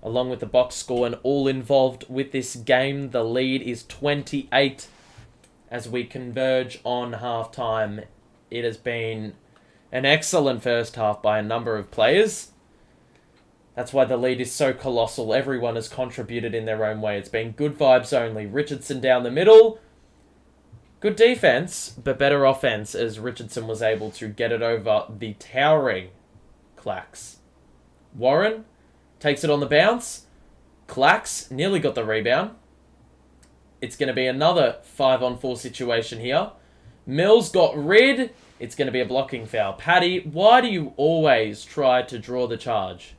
Along with the box score and all involved with this game, the lead is 28 as we converge on halftime. It has been an excellent first half by a number of players. That's why the lead is so colossal. Everyone has contributed in their own way. It's been good vibes only. Richardson down the middle. Good defense, but better offense as Richardson was able to get it over the towering Clax. Warren takes it on the bounce. Clax nearly got the rebound. It's going to be another 5-on-4 situation here. Mills got rid. It's going to be a blocking foul. Paddy, why do you always try to draw the charge?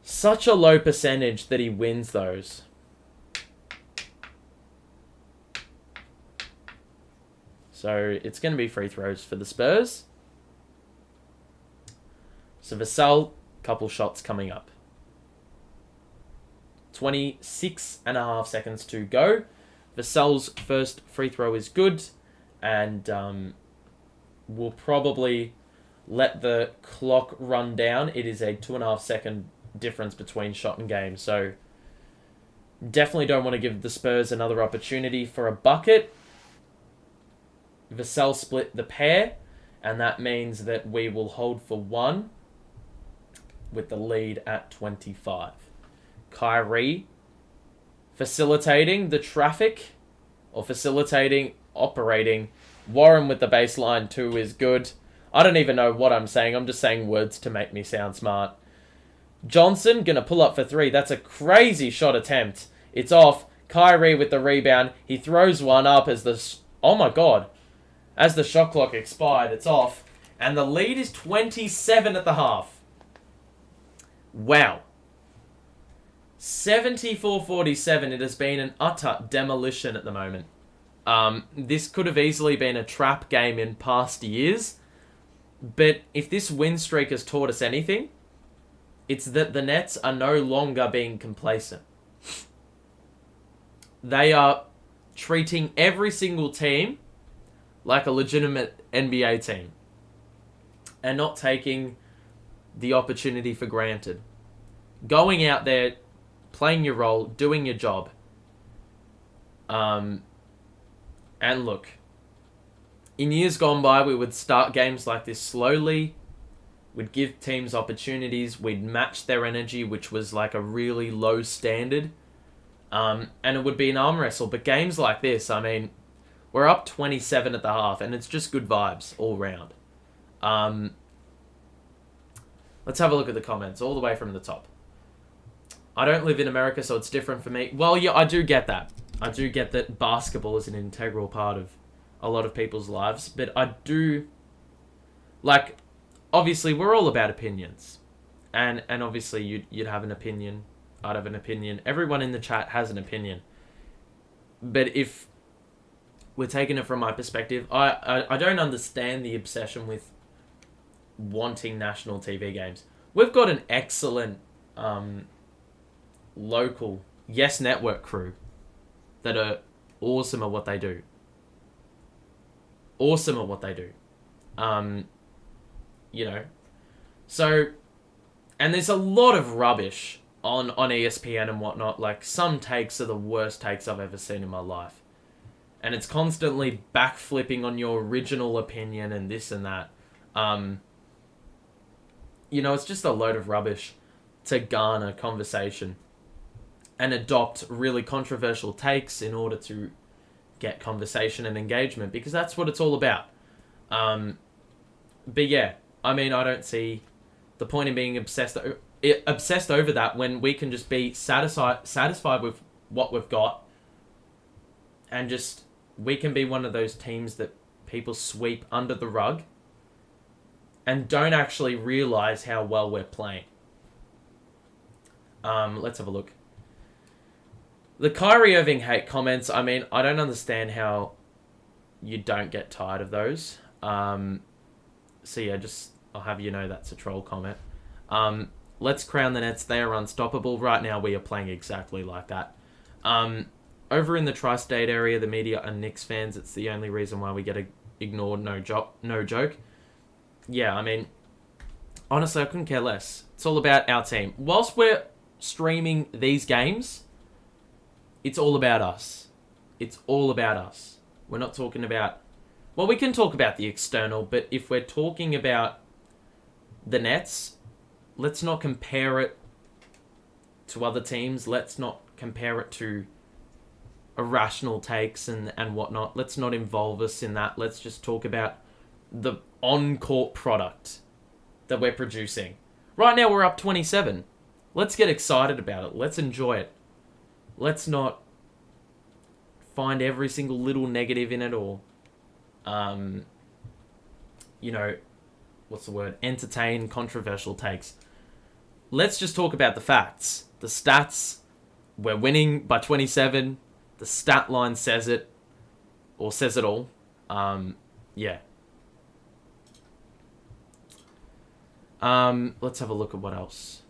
Such a low percentage that he wins those. So it's going to be free throws for the Spurs. So Vassell, couple shots coming up. 26.5 seconds to go. Vassell's first free throw is good. And we'll probably let the clock run down. It is a 2.5 second difference between shot and game. So definitely don't want to give the Spurs another opportunity for a bucket. Vassell split the pair. And that means that we will hold for one with the lead at 25. Kyrie facilitating the traffic or facilitating, operating. Warren with the baseline too is good. I don't even know what I'm saying. I'm just saying words to make me sound smart. Johnson going to pull up for three. That's a crazy shot attempt. It's off. Kyrie with the rebound. He throws one up as the... Oh my God. As the shot clock expired, it's off. And the lead is 27 at the half. Wow. 74-47. It has been an utter demolition at the moment. This could have easily been a trap game in past years. But if this win streak has taught us anything, it's that the Nets are no longer being complacent. They are treating every single team like a legitimate NBA team and not taking the opportunity for granted. Going out there, playing your role, doing your job. And look, in years gone by, we would start games like this slowly. We'd give teams opportunities. We'd match their energy, which was like a really low standard. And it would be an arm wrestle. But games like this, I mean, we're up 27 at the half, and it's just good vibes all round. Let's have a look at the comments, all the way from the top. I don't live in America, so it's different for me. Well, yeah, I do get that. I do get that basketball is an integral part of a lot of people's lives. But I do... Like, obviously, we're all about opinions. And obviously, you'd have an opinion. I'd have an opinion. Everyone in the chat has an opinion. But if we're taking it from my perspective, I don't understand the obsession with wanting national TV games. We've got an excellent local Yes Network crew that are awesome at what they do. Awesome at what they do. You know. So, and there's a lot of rubbish on ESPN and whatnot. Like, some takes are the worst takes I've ever seen in my life. And it's constantly backflipping on your original opinion and this and that. You know, it's just a load of rubbish to garner conversation and adopt really controversial takes in order to get conversation and engagement, because that's what it's all about. But yeah, I mean, I don't see the point in being obsessed over that when we can just be satisfied with what we've got, and just we can be one of those teams that people sweep under the rug and don't actually realize how well we're playing. Let's have a look. The Kyrie Irving hate comments, I mean, I don't understand how you don't get tired of those. So yeah, I'll have you know that's a troll comment. Let's crown the Nets. They are unstoppable. Right now, we are playing exactly like that. Over in the tri-state area, the media are Knicks fans. It's the only reason why we get ignored. No joke. Yeah, I mean, honestly, I couldn't care less. It's all about our team. Whilst we're streaming these games, it's all about us. It's all about us. We're not talking about... Well, we can talk about the external, but if we're talking about the Nets, let's not compare it to other teams. Let's not compare it to irrational takes and whatnot. Let's not involve us in that. Let's just talk about the on-court product that we're producing. Right now, we're up 27. Let's get excited about it. Let's enjoy it. Let's not find every single little negative in it, or um, you know, what's the word? Entertain controversial takes. Let's just talk about the facts. The stats, we're winning by 27. The stat line says it, or says it all. Yeah. Let's have a look at what else.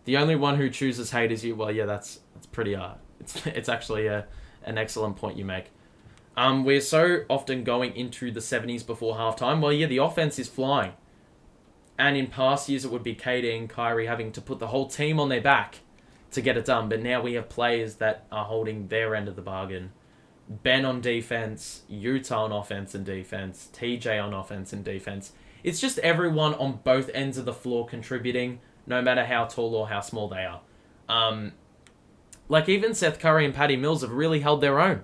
The only one who chooses hate is you. Well, yeah, that's pretty it's actually an excellent point you make. We're so often going into the 70s before halftime. Well, yeah, the offense is flying. And in past years, it would be KD and Kyrie having to put the whole team on their back to get it done. But now we have players that are holding their end of the bargain. Ben on defense, Utah on offense and defense, TJ on offense and defense. It's just everyone on both ends of the floor contributing, no matter how tall or how small they are. Like even Seth Curry and Patty Mills have really held their own.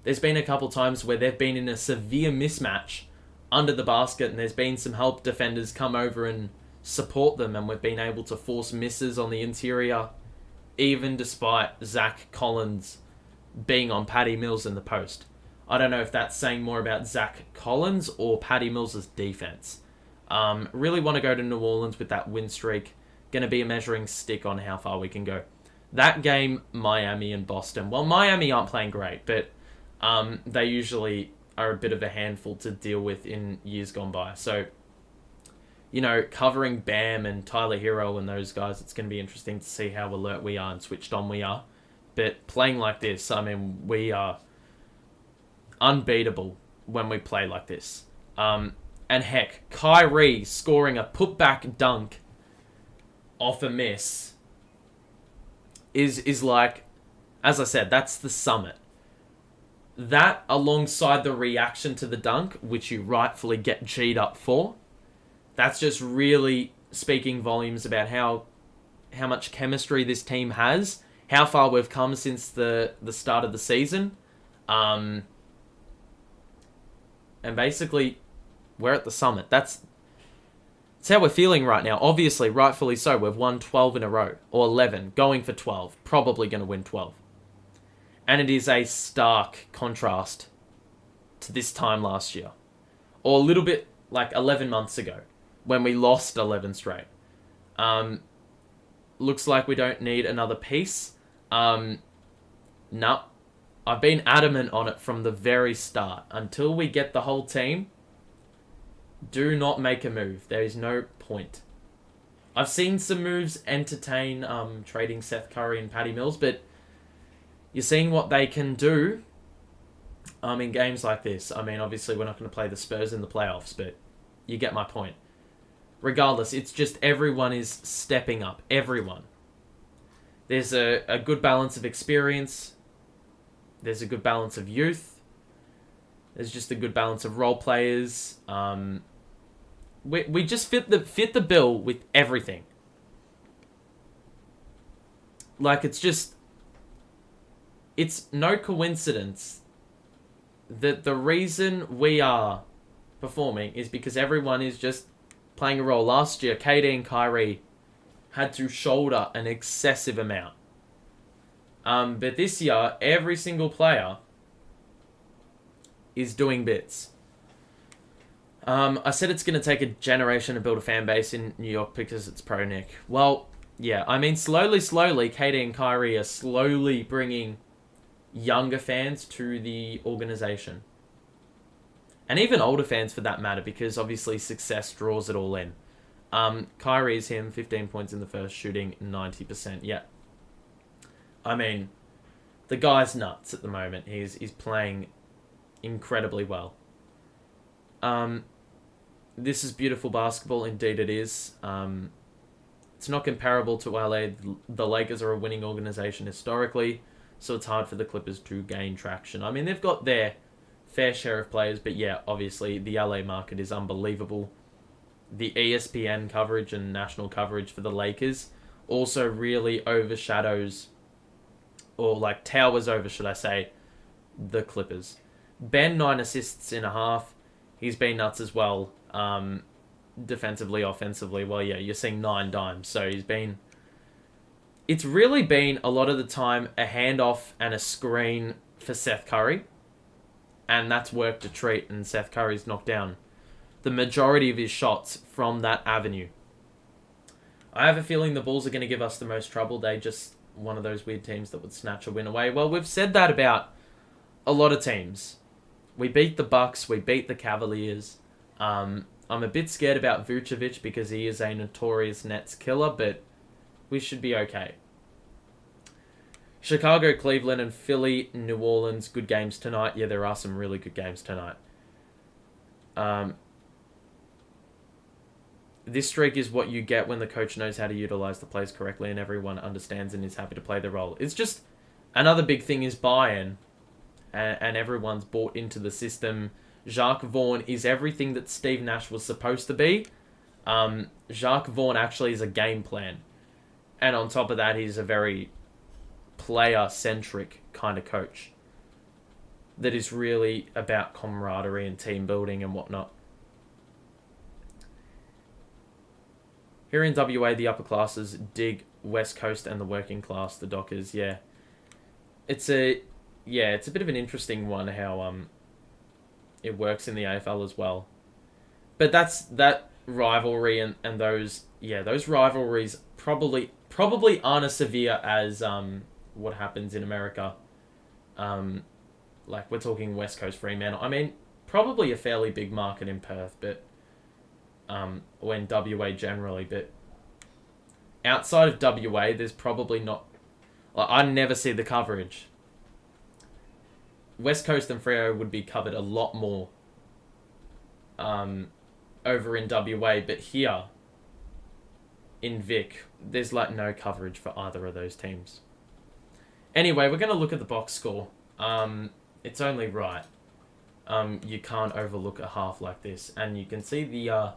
There's been a couple times where they've been in a severe mismatch under the basket, and there's been some help defenders come over and support them, and we've been able to force misses on the interior, even despite Zach Collins being on Patty Mills in the post. I don't know if that's saying more about Zach Collins or Patty Mills' defense. Really want to go to New Orleans with that win streak. Going to be a measuring stick on how far we can go. That game, Miami and Boston. Well, Miami aren't playing great, but they usually are a bit of a handful to deal with in years gone by. So, covering Bam and Tyler Hero and those guys, it's going to be interesting to see how alert we are and switched on we are. But playing like this, we are unbeatable when we play like this. And heck, Kyrie scoring a putback dunk off a miss is like, as I said, that's the summit. That, alongside the reaction to the dunk, which you rightfully get G'd up for, that's just really speaking volumes about how much chemistry this team has, how far we've come since the start of the season. And basically, we're at the summit. That's how we're feeling right now. Obviously, rightfully so. We've won 12 in a row, or 11, going for 12. Probably going to win 12. And it is a stark contrast to this time last year. Or a little bit like 11 months ago, when we lost 11 straight. Looks like we don't need another piece. No. I've been adamant on it from the very start. Until we get the whole team, do not make a move. There is no point. I've seen some moves entertain trading Seth Curry and Patty Mills, but you're seeing what they can do in games like this. Obviously, we're not going to play the Spurs in the playoffs, but you get my point. Regardless, it's just everyone is stepping up. Everyone. There's a good balance of experience. There's a good balance of youth. There's just a good balance of role players. We just fit the bill with everything. Like, it's no coincidence that the reason we are performing is because everyone is just playing a role. Last year, KD and Kyrie had to shoulder an excessive amount. But this year, every single player is doing bits. I said it's going to take a generation to build a fan base in New York because it's pro Nick. Well, yeah, slowly, KD and Kyrie are slowly bringing younger fans to the organization. And even older fans for that matter, because obviously success draws it all in. Kyrie is him, 15 points in the first, shooting 90%. Yeah. The guy's nuts at the moment. He's playing incredibly well. This is beautiful basketball. Indeed it is. It's not comparable to LA. The Lakers are a winning organization historically, so it's hard for the Clippers to gain traction. They've got their fair share of players, but yeah, obviously the LA market is unbelievable. The ESPN coverage and national coverage for the Lakers also really overshadows, or like towers over, should I say, the Clippers. Ben, 9 assists in a half. He's been nuts as well. Defensively, offensively. Well, yeah, you're seeing 9 dimes. So it's really been a lot of the time a handoff and a screen for Seth Curry. And that's worked a treat, and Seth Curry's knocked down the majority of his shots from that avenue. I have a feeling the Bulls are going to give us the most trouble. They just one of those weird teams that would snatch a win away. Well, we've said that about a lot of teams. We beat the Bucks. We beat the Cavaliers. I'm a bit scared about Vucevic because he is a notorious Nets killer, but we should be okay. Chicago, Cleveland, and Philly, New Orleans, good games tonight. Yeah, there are some really good games tonight. This streak is what you get when the coach knows how to utilize the plays correctly and everyone understands and is happy to play their role. It's just another big thing is buy-in, and everyone's bought into the system. Jacques Vaughn is everything that Steve Nash was supposed to be. Jacques Vaughn actually is a game plan. And on top of that, he's a very player-centric kind of coach that is really about camaraderie and team building and whatnot. Here in WA, the upper classes dig West Coast and the working class, the Dockers. Yeah, it's a bit of an interesting one how it works in the AFL as well. But that rivalry and those rivalries probably aren't as severe as what happens in America. Like we're talking West Coast Fremantle. I mean, probably a fairly big market in Perth, but or in WA generally, but outside of WA, there's probably not. Like, I never see the coverage. West Coast and Freo would be covered a lot more over in WA, but here in Vic, there's like no coverage for either of those teams. Anyway, we're going to look at the box score. It's only right. You can't overlook a half like this, and you can see the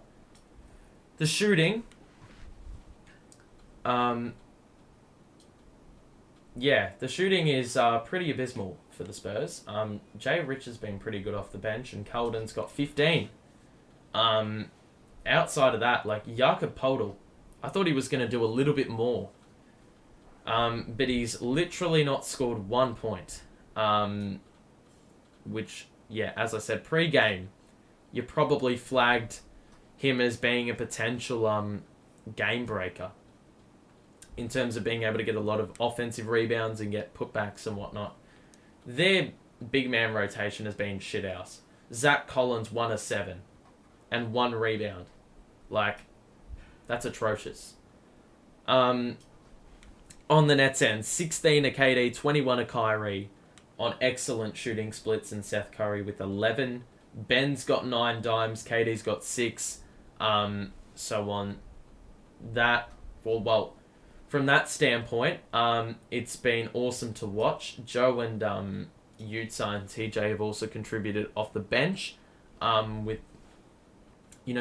shooting. The shooting is pretty abysmal for the Spurs. Jay Rich has been pretty good off the bench, and Calden's got 15. Outside of that, like Jakob Poeltl, I thought he was going to do a little bit more. But he's literally not scored 1 point. Which, as I said, pre-game, you probably flagged him as being a potential game breaker in terms of being able to get a lot of offensive rebounds and get putbacks and whatnot. Their big man rotation has been shit house. Zach Collins 1 of 7 and 1 rebound. Like, that's atrocious. On the Nets end, 16 of KD, 21 of Kyrie on excellent shooting splits, and Seth Curry with 11. Ben's got 9 dimes, KD's got 6. So on that, well, from that standpoint, it's been awesome to watch. Joe and Utah and TJ have also contributed off the bench with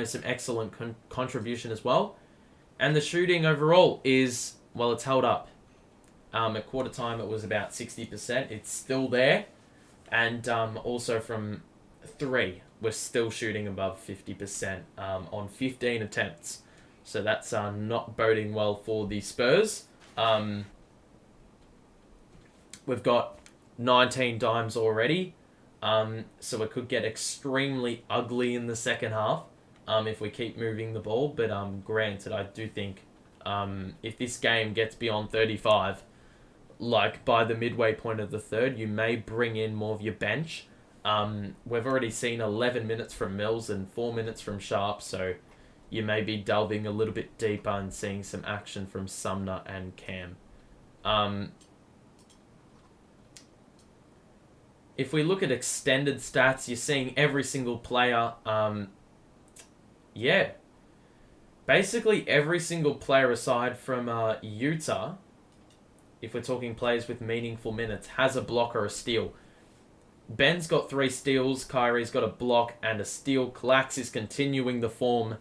some excellent contribution as well. And the shooting overall is, well, it's held up. At quarter time, it was about 60%. It's still there. And also from 3, we're still shooting above 50% on 15 attempts. So that's not boding well for the Spurs. We've got 19 dimes already. So it could get extremely ugly in the second half if we keep moving the ball. But granted, I do think if this game gets beyond 35, like by the midway point of the third, you may bring in more of your bench. We've already seen 11 minutes from Mills and 4 minutes from Sharp, so you may be delving a little bit deeper and seeing some action from Sumner and Cam. If we look at extended stats, you're seeing every single player. Basically every single player aside from Utah, if we're talking players with meaningful minutes, has a block or a steal. Ben's got 3 steals, Kyrie's got a block and a steal. Clax is continuing the form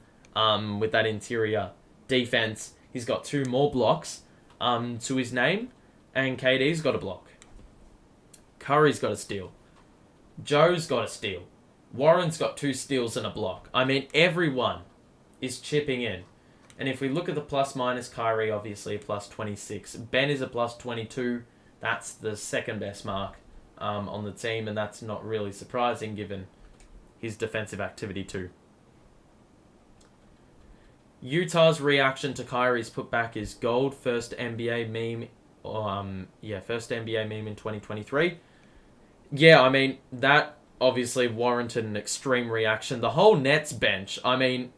with that interior defense. He's got 2 more blocks to his name, and KD's got a block. Curry's got a steal. Joe's got a steal. Warren's got 2 steals and a block. I mean, everyone is chipping in. And if we look at the plus-minus, Kyrie obviously a plus 26. Ben is a plus 22. That's the second best mark on the team, and that's not really surprising given his defensive activity too. Utah's reaction to Kyrie's putback is gold. First NBA meme in 2023. Yeah, I mean, that obviously warranted an extreme reaction. The whole Nets bench, I mean,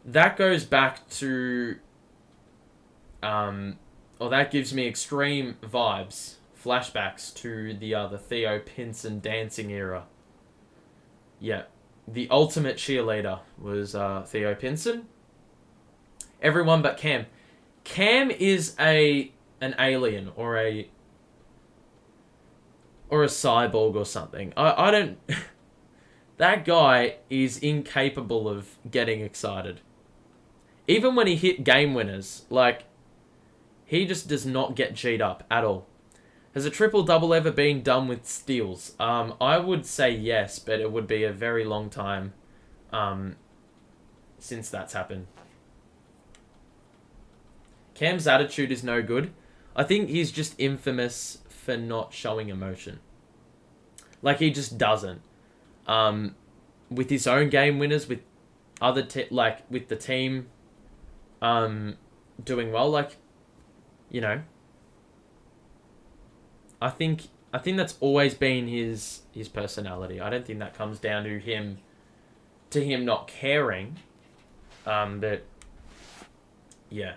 that goes back to, that gives me extreme vibes, flashbacks to the Theo Pinson dancing era. Yeah, the ultimate cheerleader was Theo Pinson. Everyone but Cam. Cam is an alien or a cyborg or something. I don't... That guy is incapable of getting excited. Even when he hit game winners, like, he just does not get G'd up at all. Has a triple-double ever been done with steals? I would say yes, but it would be a very long time since that's happened. Cam's attitude is no good. I think he's just infamous for not showing emotion. Like, he just doesn't. With his own game winners, with other with the team doing well, like, you know, I think that's always been his personality. I don't think that comes down to him not caring. But yeah.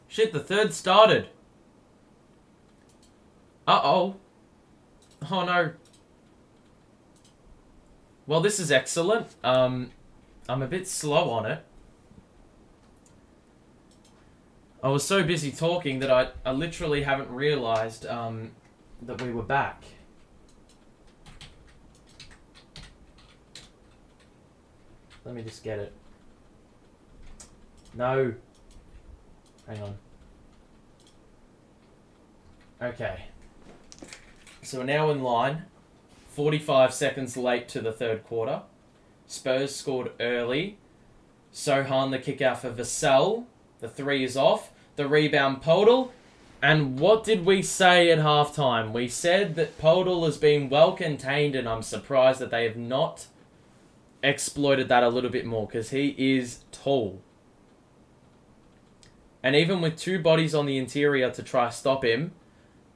Shit, the third started. Uh-oh. Oh no. Well, this is excellent. I'm a bit slow on it. I was so busy talking that I literally haven't realised that we were back. Let me just get it. No. Hang on. Okay. So we're now in line. 45 seconds late to the third quarter. Spurs scored early. Sohan the kick out for Vassell. The three is off. The rebound, Podol. And what did we say at halftime? We said that Podol has been well contained, and I'm surprised that they have not exploited that a little bit more, because he is tall. And even with two bodies on the interior to try to stop him,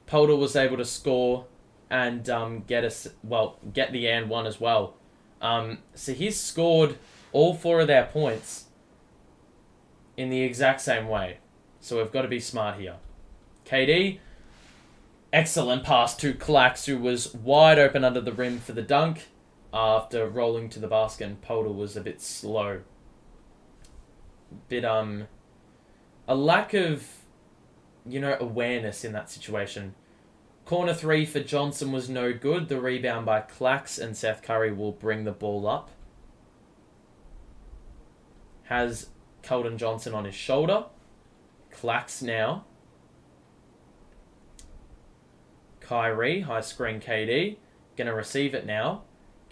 Podol was able to score and get the and one as well. So he's scored all four of their points in the exact same way. So we've got to be smart here. KD, excellent pass to Clax, who was wide open under the rim for the dunk after rolling to the basket, and Podol was a bit slow. A lack of, awareness in that situation. Corner three for Johnson was no good. The rebound by Clax, and Seth Curry will bring the ball up. Has Keldon Johnson on his shoulder. Clax now. Kyrie, high screen KD. Gonna receive it now.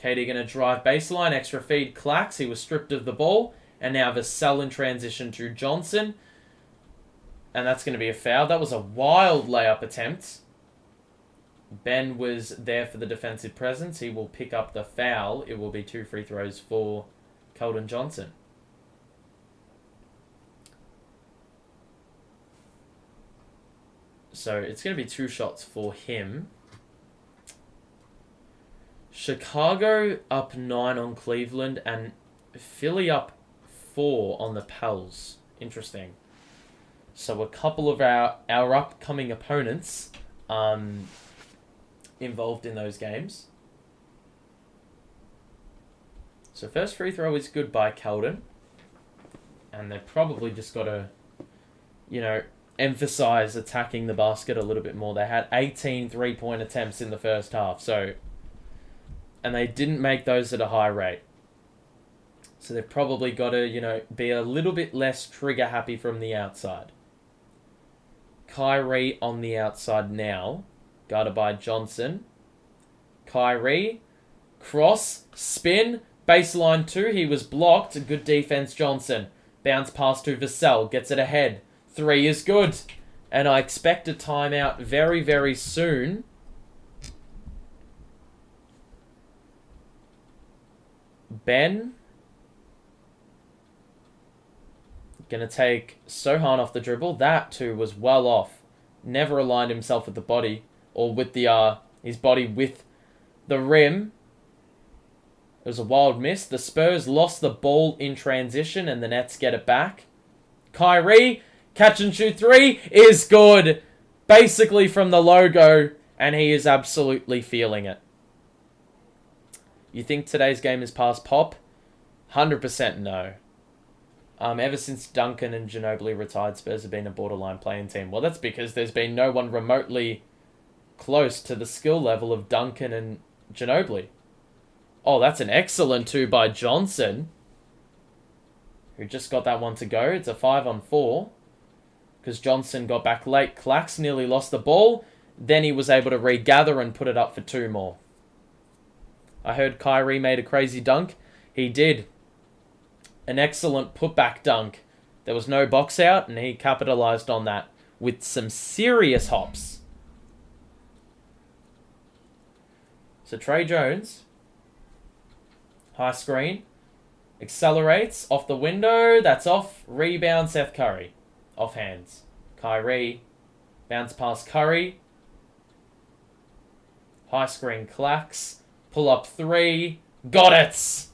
KD gonna drive baseline, extra feed Clax. He was stripped of the ball. And now Vassell in transition to Johnson. And that's going to be a foul. That was a wild layup attempt. Ben was there for the defensive presence. He will pick up the foul. It will be 2 free throws for Keldon Johnson. So it's going to be 2 shots for him. Chicago up 9 on Cleveland, and Philly up 4 on the Pels. Interesting. So a couple of our upcoming opponents involved in those games. So first free throw is good by Keldon. And they've probably just got to, emphasize attacking the basket a little bit more. They had 18 three-point attempts in the first half. And they didn't make those at a high rate. So they've probably got to, be a little bit less trigger-happy from the outside. Kyrie on the outside now, guarded by Johnson. Kyrie, cross, spin, baseline 2, he was blocked. Good defense, Johnson. Bounce pass to Vassell, gets it ahead. 3 is good. And I expect a timeout very, very soon. Ben. Going to take Sohan off the dribble. That, too, was well off. Never aligned himself with the body. Or with the his body with the rim. It was a wild miss. The Spurs lost the ball in transition, and the Nets get it back. Kyrie, catch and shoot three, is good. Basically from the logo, and he is absolutely feeling it. You think today's game is past pop? 100% no. Ever since Duncan and Ginobili retired, Spurs have been a borderline playing team. Well, that's because there's been no one remotely close to the skill level of Duncan and Ginobili. Oh, that's an excellent 2 by Johnson, who just got that one to go. It's a 5-on-4 because Johnson got back late. Clax nearly lost the ball. Then he was able to regather and put it up for 2 more. I heard Kyrie made a crazy dunk. He did. An excellent putback dunk. There was no box out, and he capitalized on that with some serious hops. So Trey Jones, high screen, accelerates off the window. That's off. Rebound, Seth Curry. Off hands. Kyrie, bounce past Curry. High screen, Clax. Pull up 3. Got it!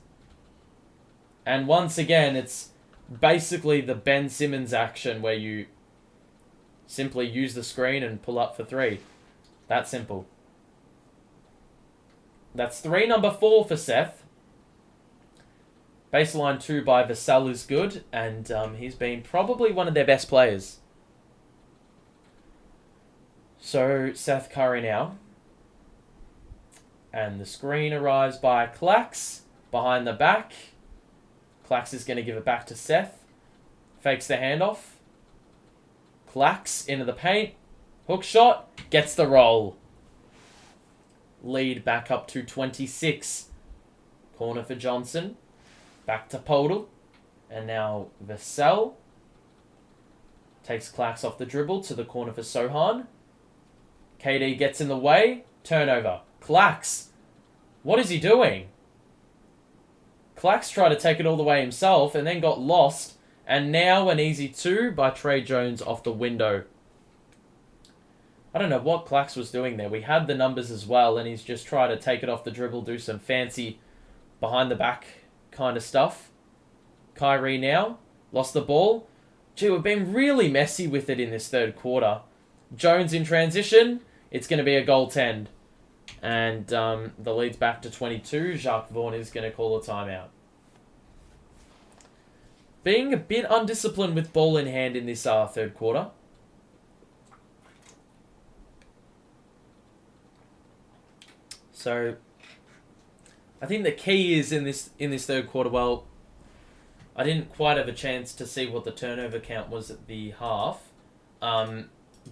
And once again, it's basically the Ben Simmons action where you simply use the screen and pull up for 3. That simple. That's 3, number 4 for Seth. Baseline 2 by Vassell is good, and he's been probably one of their best players. So, Seth Curry now. And the screen arrives by Clax. Behind the back. Clax is going to give it back to Seth. Fakes the handoff. Clax into the paint. Hook shot. Gets the roll. Lead back up to 26. Corner for Johnson. Back to Podol. And now Vassell. Takes Clax off the dribble to the corner for Sohan. KD gets in the way. Turnover. Clax. What is he doing? Clax tried to take it all the way himself and then got lost. And now an easy 2 by Trey Jones off the window. I don't know what Clax was doing there. We had the numbers as well, and he's just tried to take it off the dribble, do some fancy behind the back kind of stuff. Kyrie now. Lost the ball. Gee, we've been really messy with it in this third quarter. Jones in transition. It's going to be a goaltend. And the lead's back to 22. Jacques Vaughn is going to call a timeout. Being a bit undisciplined with ball in hand in this third quarter. So, I think the key is in this third quarter. Well, I didn't quite have a chance to see what the turnover count was at the half, but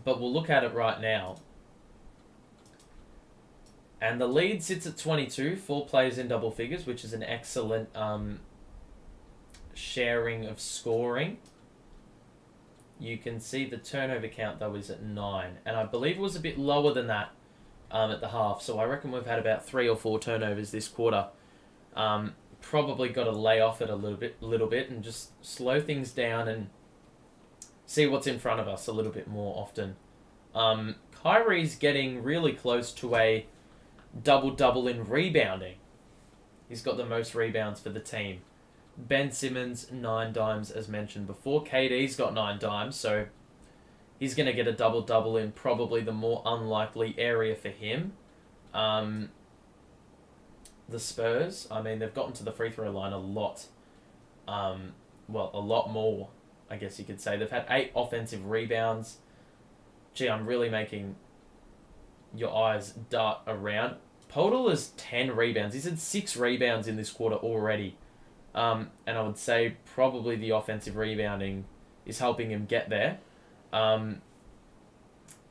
we'll look at it right now. And the lead sits at 22, 4 players in double figures, which is an excellent sharing of scoring. You can see the turnover count, though, is at 9. And I believe it was a bit lower than that at the half. So I reckon we've had about 3 or 4 turnovers this quarter. Probably got to lay off it a little bit and just slow things down and see what's in front of us a little bit more often. Kyrie's getting really close to a double-double in rebounding. He's got the most rebounds for the team. Ben Simmons, 9 dimes, as mentioned before. KD's got 9 dimes, so he's going to get a double-double in probably the more unlikely area for him. The Spurs, I mean, they've gotten to the free throw line a lot. A lot more, I guess you could say. They've had 8 offensive rebounds. Gee, I'm really making your eyes dart around. Podol has 10 rebounds. He's had 6 rebounds in this quarter already. And I would say probably the offensive rebounding is helping him get there.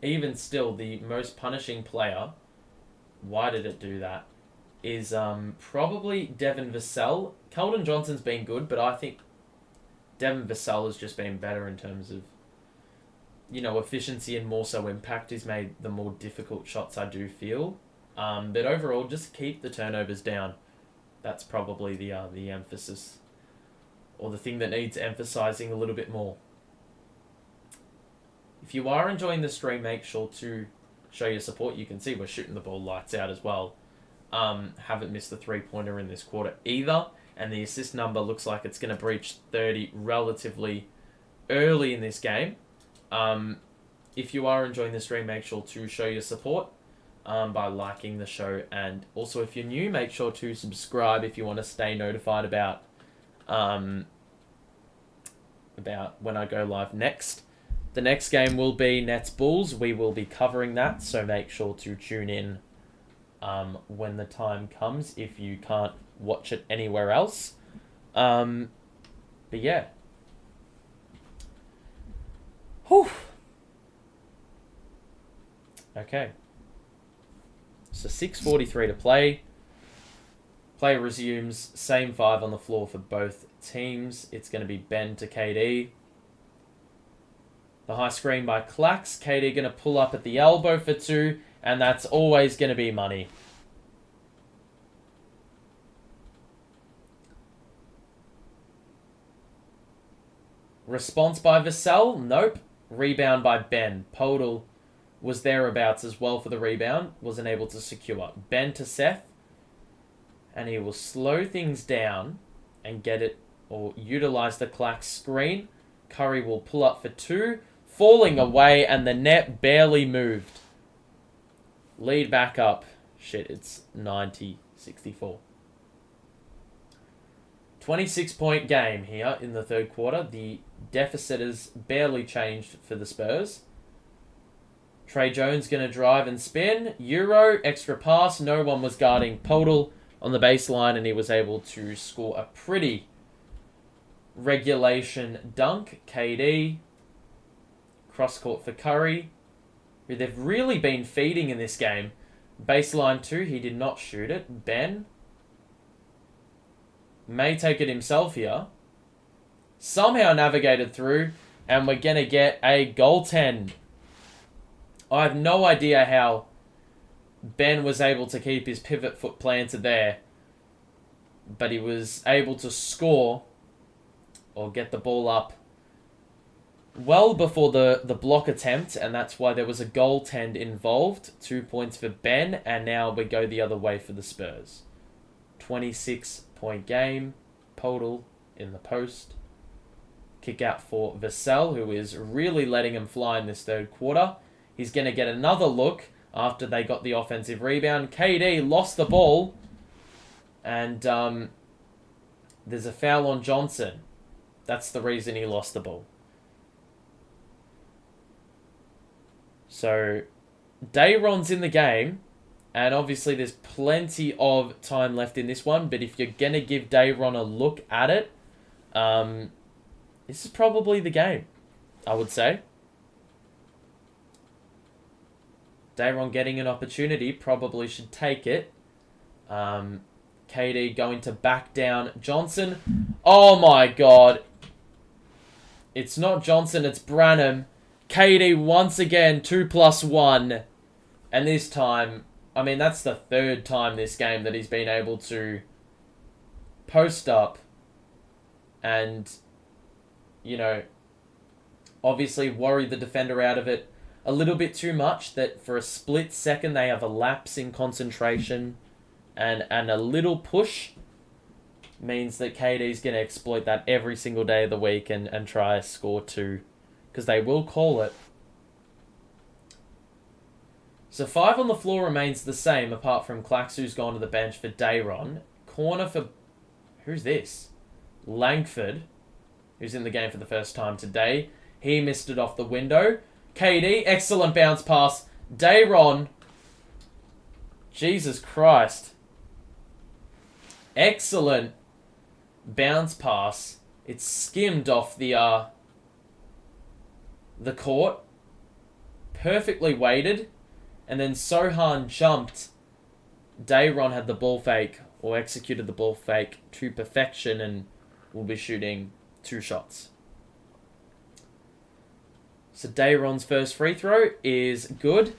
Even still, the most punishing player, why did it do that, is probably Devin Vassell. Keldon Johnson's been good, but I think Devin Vassell has just been better in terms of efficiency and more so impact is made the more difficult shots I do feel. But overall, just keep the turnovers down. That's probably the emphasis, or the thing that needs emphasizing a little bit more. If you are enjoying the stream, make sure to show your support. You can see we're shooting the ball lights out as well. Haven't missed the three-pointer in this quarter either. And the assist number looks like it's going to breach 30 relatively early in this game. If you are enjoying the stream, make sure to show your support by liking the show. And also, if you're new, make sure to subscribe if you want to stay notified about when I go live next. The next game will be Nets Bulls. We will be covering that, so make sure to tune in when the time comes if you can't watch it anywhere else. But yeah. Whew. Okay. So 6:43 to play. Play resumes. Same 5 on the floor for both teams. It's going to be Ben to KD. The high screen by Clax. KD going to pull up at the elbow for 2. And that's always going to be money. Response by Vassell? Nope. Rebound by Ben. Podol was thereabouts as well for the rebound. Wasn't able to secure. Ben to Seth. And he will slow things down and get it, or utilize the Clax screen. Curry will pull up for 2. Falling away, and the net barely moved. Lead back up. Shit, it's 90-64. 26-point game here in the third quarter. The deficit has barely changed for the Spurs. Trey Jones going to drive and spin. Euro, extra pass. No one was guarding Podol on the baseline, and he was able to score a pretty regulation dunk. KD. Cross court for Curry, who they've really been feeding in this game. Baseline 2, he did not shoot it. Ben may take it himself here. Somehow navigated through, and we're going to get a goaltend. I have no idea how Ben was able to keep his pivot foot planted there, but he was able to score or get the ball up well before the block attempt, and that's why there was a goaltend involved. 2 points for Ben, and now we go the other way for the Spurs. 26-point game. Podol in the post. Kick out for Vassell, who is really letting him fly in this third quarter. He's going to get another look after they got the offensive rebound. KD lost the ball, and there's a foul on Johnson. That's the reason he lost the ball. So, Dayron's in the game, and obviously there's plenty of time left in this one, but if you're going to give Dayron a look at it, this is probably the game, I would say. Dayron getting an opportunity, probably should take it. KD going to back down Johnson. Oh my god. It's not Johnson, it's Branham. KD once again, 2+1. And this time, I mean, that's the third time this game that he's been able to post up and, obviously worry the defender out of it a little bit too much, that for a split second they have a lapse in concentration, and a little push means that KD's going to exploit that every single day of the week and try to score 2. Because they will call it. So 5 on the floor remains the same, apart from Clax, who's gone to the bench for Dayron. Corner for... Who's this? Langford, who's in the game for the first time today. He missed it off the window. KD, excellent bounce pass. Dayron. Jesus Christ. Excellent bounce pass. It skimmed off the court, perfectly weighted, and then Sohan jumped. Dayron had the ball fake, or executed the ball fake to perfection, and will be shooting 2 shots. So Dayron's first free throw is good.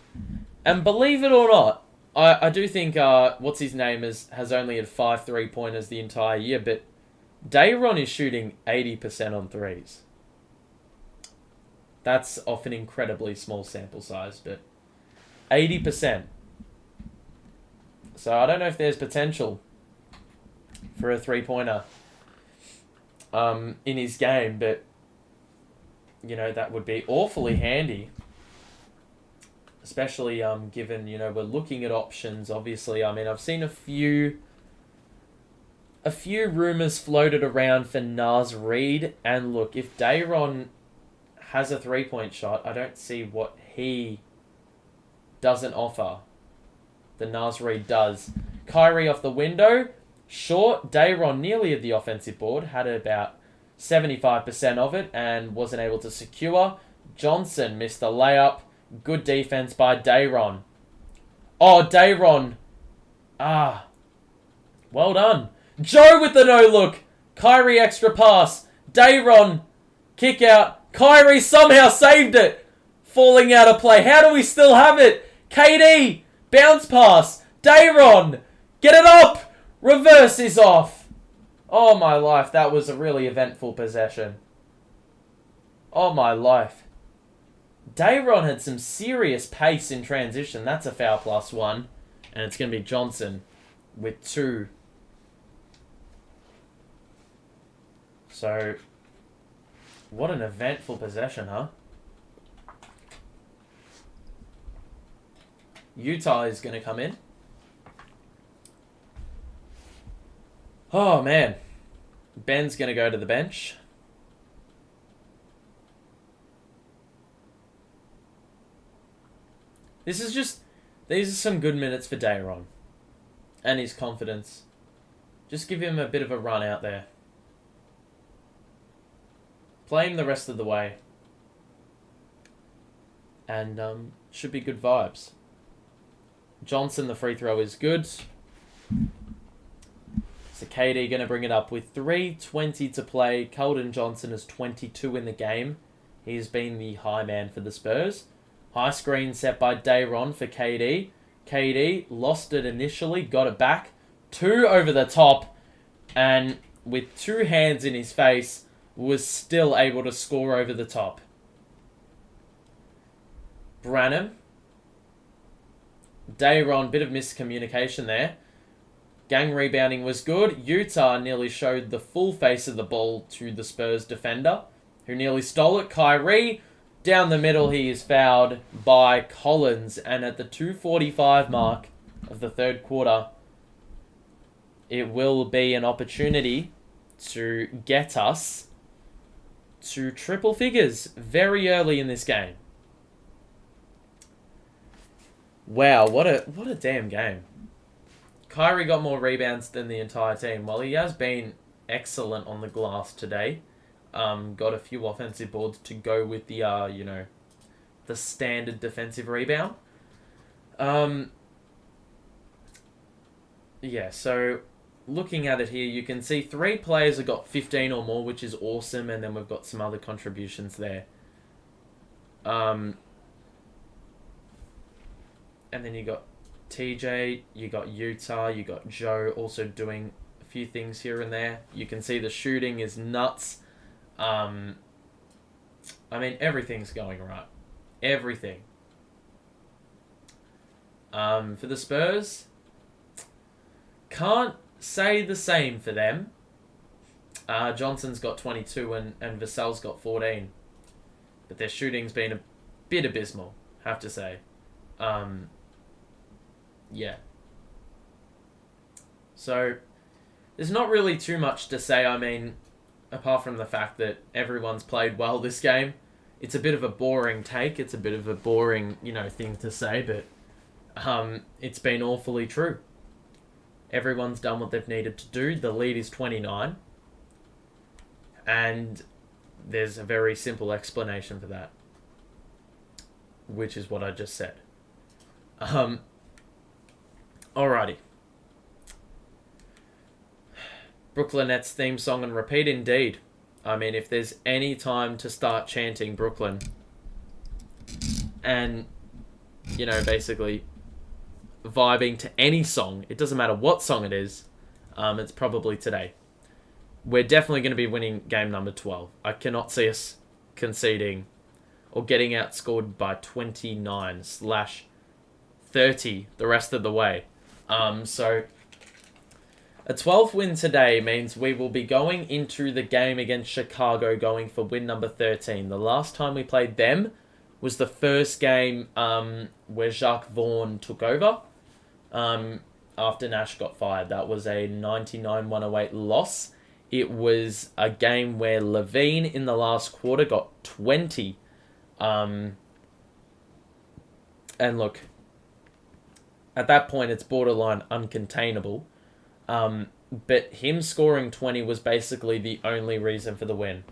And believe it or not, I do think, what's his name, has only had 5 3-pointers the entire year, but Dayron is shooting 80% on threes. That's off an incredibly small sample size, but 80%. So I don't know if there's potential for a 3-pointer in his game, but you know, that would be awfully handy. Especially given, you know, we're looking at options, obviously. I mean, I've seen a few rumours floated around for Naz Reid. And look, if Dayron has a 3-point shot, I don't see what he doesn't offer. The Naz Reid does. Kyrie off the window. Short. Dayron nearly at the offensive board. Had about 75% of it and wasn't able to secure. Johnson missed the layup. Good defense by Dayron. Oh, Dayron. Well done. Joe with the no-look. Kyrie extra pass. Dayron. Kick out. Kyrie somehow saved it. Falling out of play. How do we still have it? KD. Bounce pass. Dayron. Get it up. Reverse is off. Oh, my life. That was a really eventful possession. Oh, my life. Dayron had some serious pace in transition. That's a foul +1. And it's going to be Johnson with 2. So, what an eventful possession, huh? Utah is going to come in. Oh, man. Ben's going to go to the bench. These are some good minutes for Dayron. And his confidence. Just give him a bit of a run out there. Play him the rest of the way. And should be good vibes. Johnson, the free throw is good. So KD going to bring it up with 3:20 to play. Keldon Johnson is 22 in the game. He's been the high man for the Spurs. High screen set by Dayron for KD. KD lost it initially, got it back. 2 over the top. And with 2 hands in his face, was still able to score over the top. Branham. Dayron, bit of miscommunication there. Gang rebounding was good. Utah nearly showed the full face of the ball to the Spurs defender, who nearly stole it. Kyrie. Down the middle, he is fouled by Collins. And at the 2:45 mark of the third quarter, it will be an opportunity to get us to triple figures very early in this game. Wow, what a damn game. Kyrie got more rebounds than the entire team. While he has been excellent on the glass today, got a few offensive boards to go with the, the standard defensive rebound. Yeah, so looking at it here, you can see 3 players have got 15 or more, which is awesome, and then we've got some other contributions there. And then you got TJ, you got Utah, you got Joe also doing a few things here and there. You can see the shooting is nuts. I mean, everything's going right. Everything. For the Spurs, can't say the same for them. Johnson's got 22 and Vassell's got 14. But their shooting's been a bit abysmal, have to say. Yeah. So, there's not really too much to say. I mean, apart from the fact that everyone's played well this game. It's a bit of a boring take. It's a bit of a boring, thing to say, but it's been awfully true. Everyone's done what they've needed to do. The lead is 29. And there's a very simple explanation for that, which is what I just said. Alrighty. Brooklyn Nets theme song and repeat indeed. I mean, if there's any time to start chanting Brooklyn, and, basically vibing to any song. It doesn't matter what song it is. It's probably today. We're definitely going to be winning game number 12. I cannot see us conceding or getting outscored by 29/30 the rest of the way. So a 12th win today means we will be going into the game against Chicago going for win number 13. The last time we played them was the first game where Jacques Vaughan took over after Nash got fired. That was a 99-108 loss. It was a game where Levine in the last quarter got 20. And look, at that point it's borderline uncontainable. But him scoring 20 was basically the only reason for the win.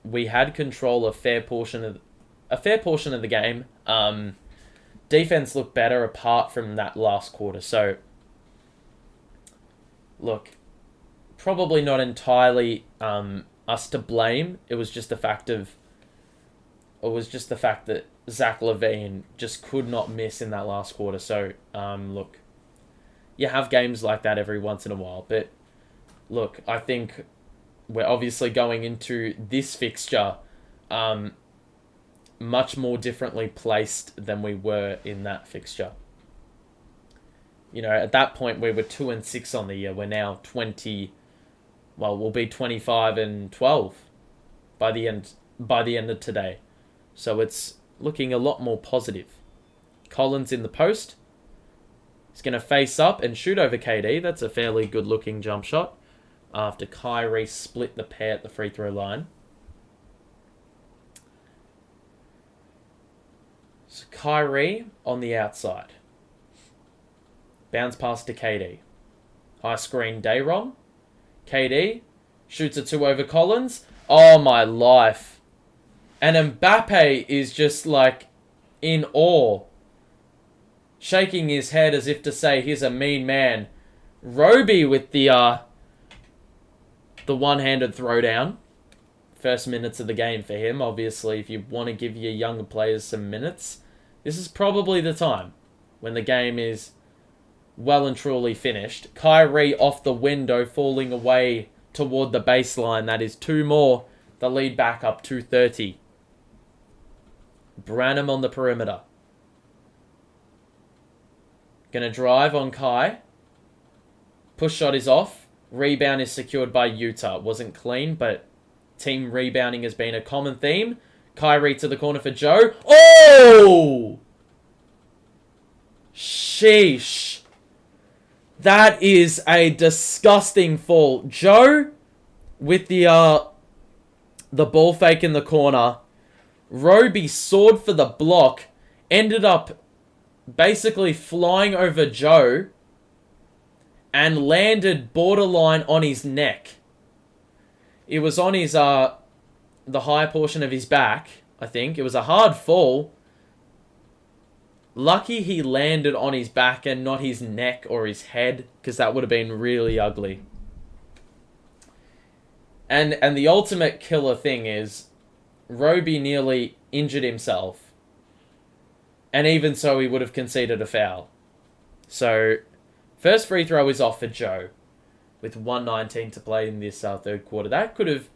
We had control a fair portion of the game. Defense looked better apart from that last quarter. So, look, probably not entirely us to blame. It was just the fact that Zach LaVine just could not miss in that last quarter. So, look, you have games like that every once in a while. But, look, I think we're obviously going into this fixture much more differently placed than we were in that fixture. At that point, we were 2-6 on the year. We're now 20... Well, we'll be 25-12 by the end of today. So it's looking a lot more positive. Collins in the post. He's going to face up and shoot over KD. That's a fairly good-looking jump shot after Kyrie split the pair at the free throw line. So Kyrie on the outside. Bounce pass to KD. High screen Dayron. KD shoots a 2 over Collins. Oh my life. And Mbappe is just like in awe. Shaking his head as if to say, he's a mean man. Roby with the one-handed throwdown. First minutes of the game for him. Obviously, if you want to give your younger players some minutes, this is probably the time when the game is well and truly finished. Kyrie off the window, falling away toward the baseline. That is 2 more. The lead back up to 30. Branham on the perimeter. Gonna drive on Kai. Push shot is off. Rebound is secured by Utah. Wasn't clean, but team rebounding has been a common theme. Kyrie to the corner for Joe. Oh! Sheesh. That is a disgusting fall. Joe with the ball fake in the corner. Roby soared for the block. Ended up basically flying over Joe and landed borderline on his neck. It was on his the high portion of his back, I think. It was a hard fall. Lucky he landed on his back and not his neck or his head, because that would have been really ugly. And the ultimate killer thing is, Roby nearly injured himself. And even so, he would have conceded a foul. So, first free throw is off for Joe, with 1:19 to play in this third quarter. That could have,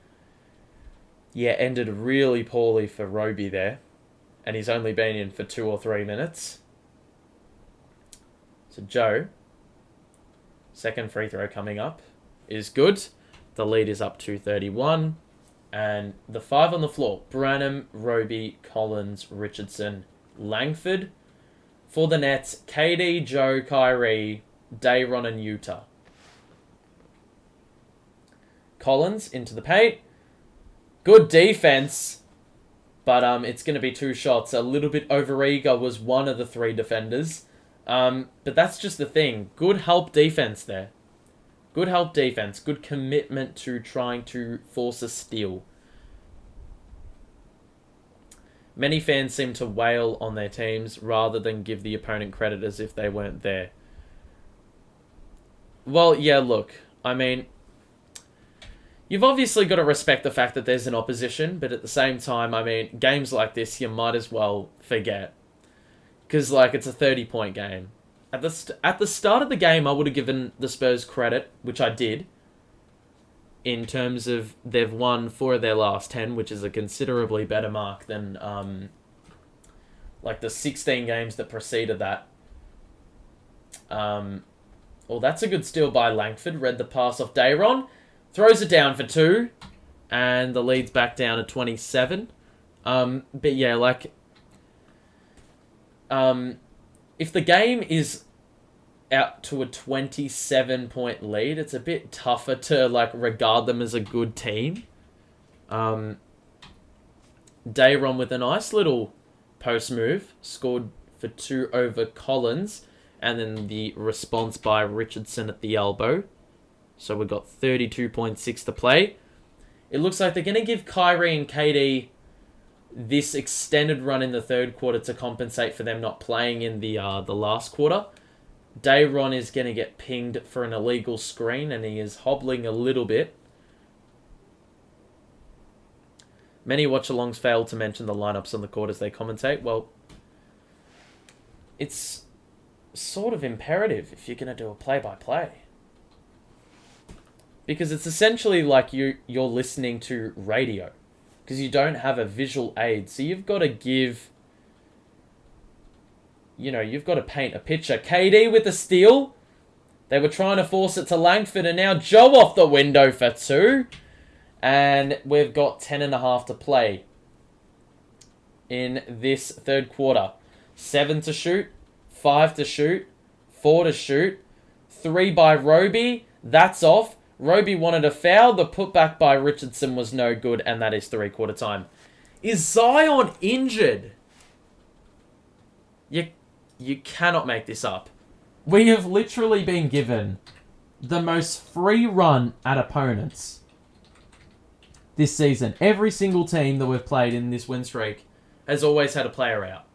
ended really poorly for Roby there. And he's only been in for 2 or 3 minutes. So Joe, second free throw coming up, is good. The lead is up to 31. And the 5 on the floor, Branham, Roby, Collins, Richardson, Langford. For the Nets, KD, Joe, Kyrie, Dayron, and Utah. Collins into the paint. Good defense. But it's going to be 2 shots. A little bit overeager was one of the 3 defenders. But that's just the thing. Good help defense there. Good help defense. Good commitment to trying to force a steal. Many fans seem to wail on their teams rather than give the opponent credit as if they weren't there. Well, yeah, look. I mean, You've obviously got to respect the fact that there's an opposition, but at the same time, I mean, games like this, you might as well forget. Because, like, it's a 30-point game. At the start of the game, I would have given the Spurs credit, which I did, in terms of they've won 4 of their last 10, which is a considerably better mark than, like, the 16 games that preceded that. Well, that's a good steal by Langford. Read the pass off Dayron. Throws it down for 2. And the lead's back down to 27. But yeah, like... if the game is out to a 27-point lead, it's a bit tougher to, like, regard them as a good team. Dayron with a nice little post move. Scored for 2 over Collins. And then the response by Richardson at the elbow. So we've got 32.6 to play. It looks like they're going to give Kyrie and KD this extended run in the third quarter to compensate for them not playing in the last quarter. Dayron is going to get pinged for an illegal screen, and he is hobbling a little bit. Many watch-alongs fail to mention the lineups on the court as they commentate. Well, it's sort of imperative if you're going to do a play-by-play. Because it's essentially like you're listening to radio. Because you don't have a visual aid. So you've got to give... You know, you've got to paint a picture. KD with the steal. They were trying to force it to Langford, and now Joe off the window for 2. And we've got 10.5 to play in this third quarter. 7 to shoot. 5 to shoot. 4 to shoot. 3 by Roby. That's off. Roby wanted a foul. The putback by Richardson was no good, and that is 3-quarter time. Is Zion injured? You cannot make this up. We have literally been given the most free run at opponents this season. Every single team that we've played in this win streak has always had a player out.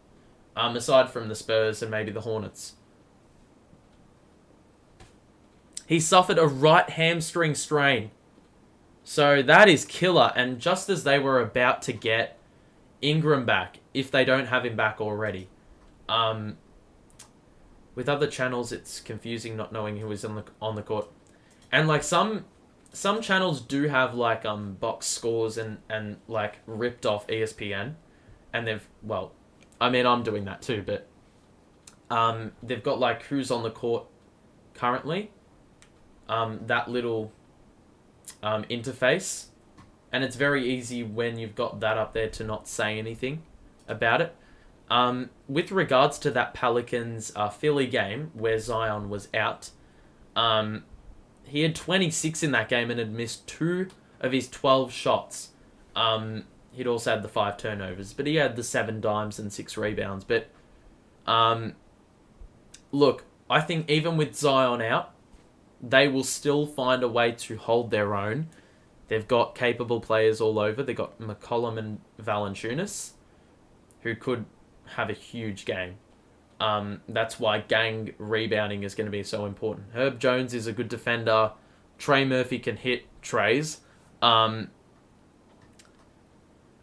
Aside from the Spurs and maybe the Hornets. He suffered a right hamstring strain. So that is killer. And just as they were about to get Ingram back, if they don't have him back already. With other channels, it's confusing not knowing who is on the court. And like some channels do have like box scores and like ripped off ESPN. And they've, well, I mean, I'm doing that too, but they've got like who's on the court currently. That little interface. And it's very easy when you've got that up there to not say anything about it. With regards to that Pelicans Philly game where Zion was out, he had 26 in that game and had missed 2 of his 12 shots. He'd also had the 5 turnovers, but he had the 7 dimes and 6 rebounds. But look, I think even with Zion out, they will still find a way to hold their own. They've got capable players all over. They've got McCollum and Valanciunas, who could have a huge game. That's why gang rebounding is going to be so important. Herb Jones is a good defender. Trey Murphy can hit trays. And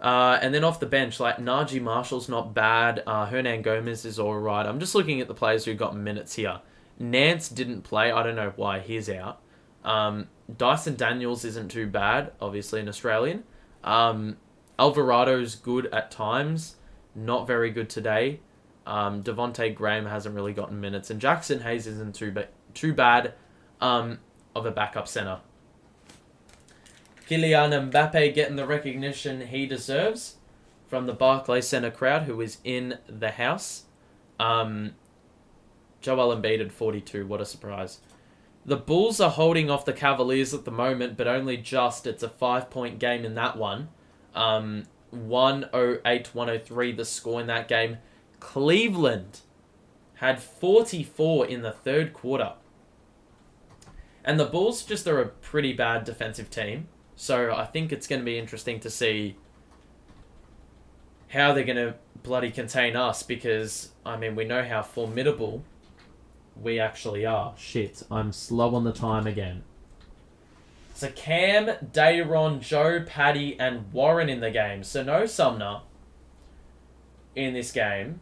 then off the bench, like Najee Marshall's not bad. Hernan Gomez is all right. I'm just looking at the players who got minutes here. Nance didn't play. I don't know why he's out. Dyson Daniels isn't too bad, obviously an Australian. Alvarado's good at times. Not very good today. Devontae Graham hasn't really gotten minutes. And Jackson Hayes isn't too bad of a backup center. Kylian Mbappe getting the recognition he deserves from the Barclays Center crowd who is in the house. Joel Embiid at 42. What a surprise. The Bulls are holding off the Cavaliers at the moment, but only just. It's a 5-point game in that one. 108-103 the score in that game. Cleveland had 44 in the third quarter. And the Bulls just are a pretty bad defensive team. So I think it's going to be interesting to see how they're going to bloody contain us because, I mean, we know how formidable we actually are. Shit, I'm slow on the time again. So Cam, Dayron, Joe, Paddy, and Warren in the game. So no Sumner in this game.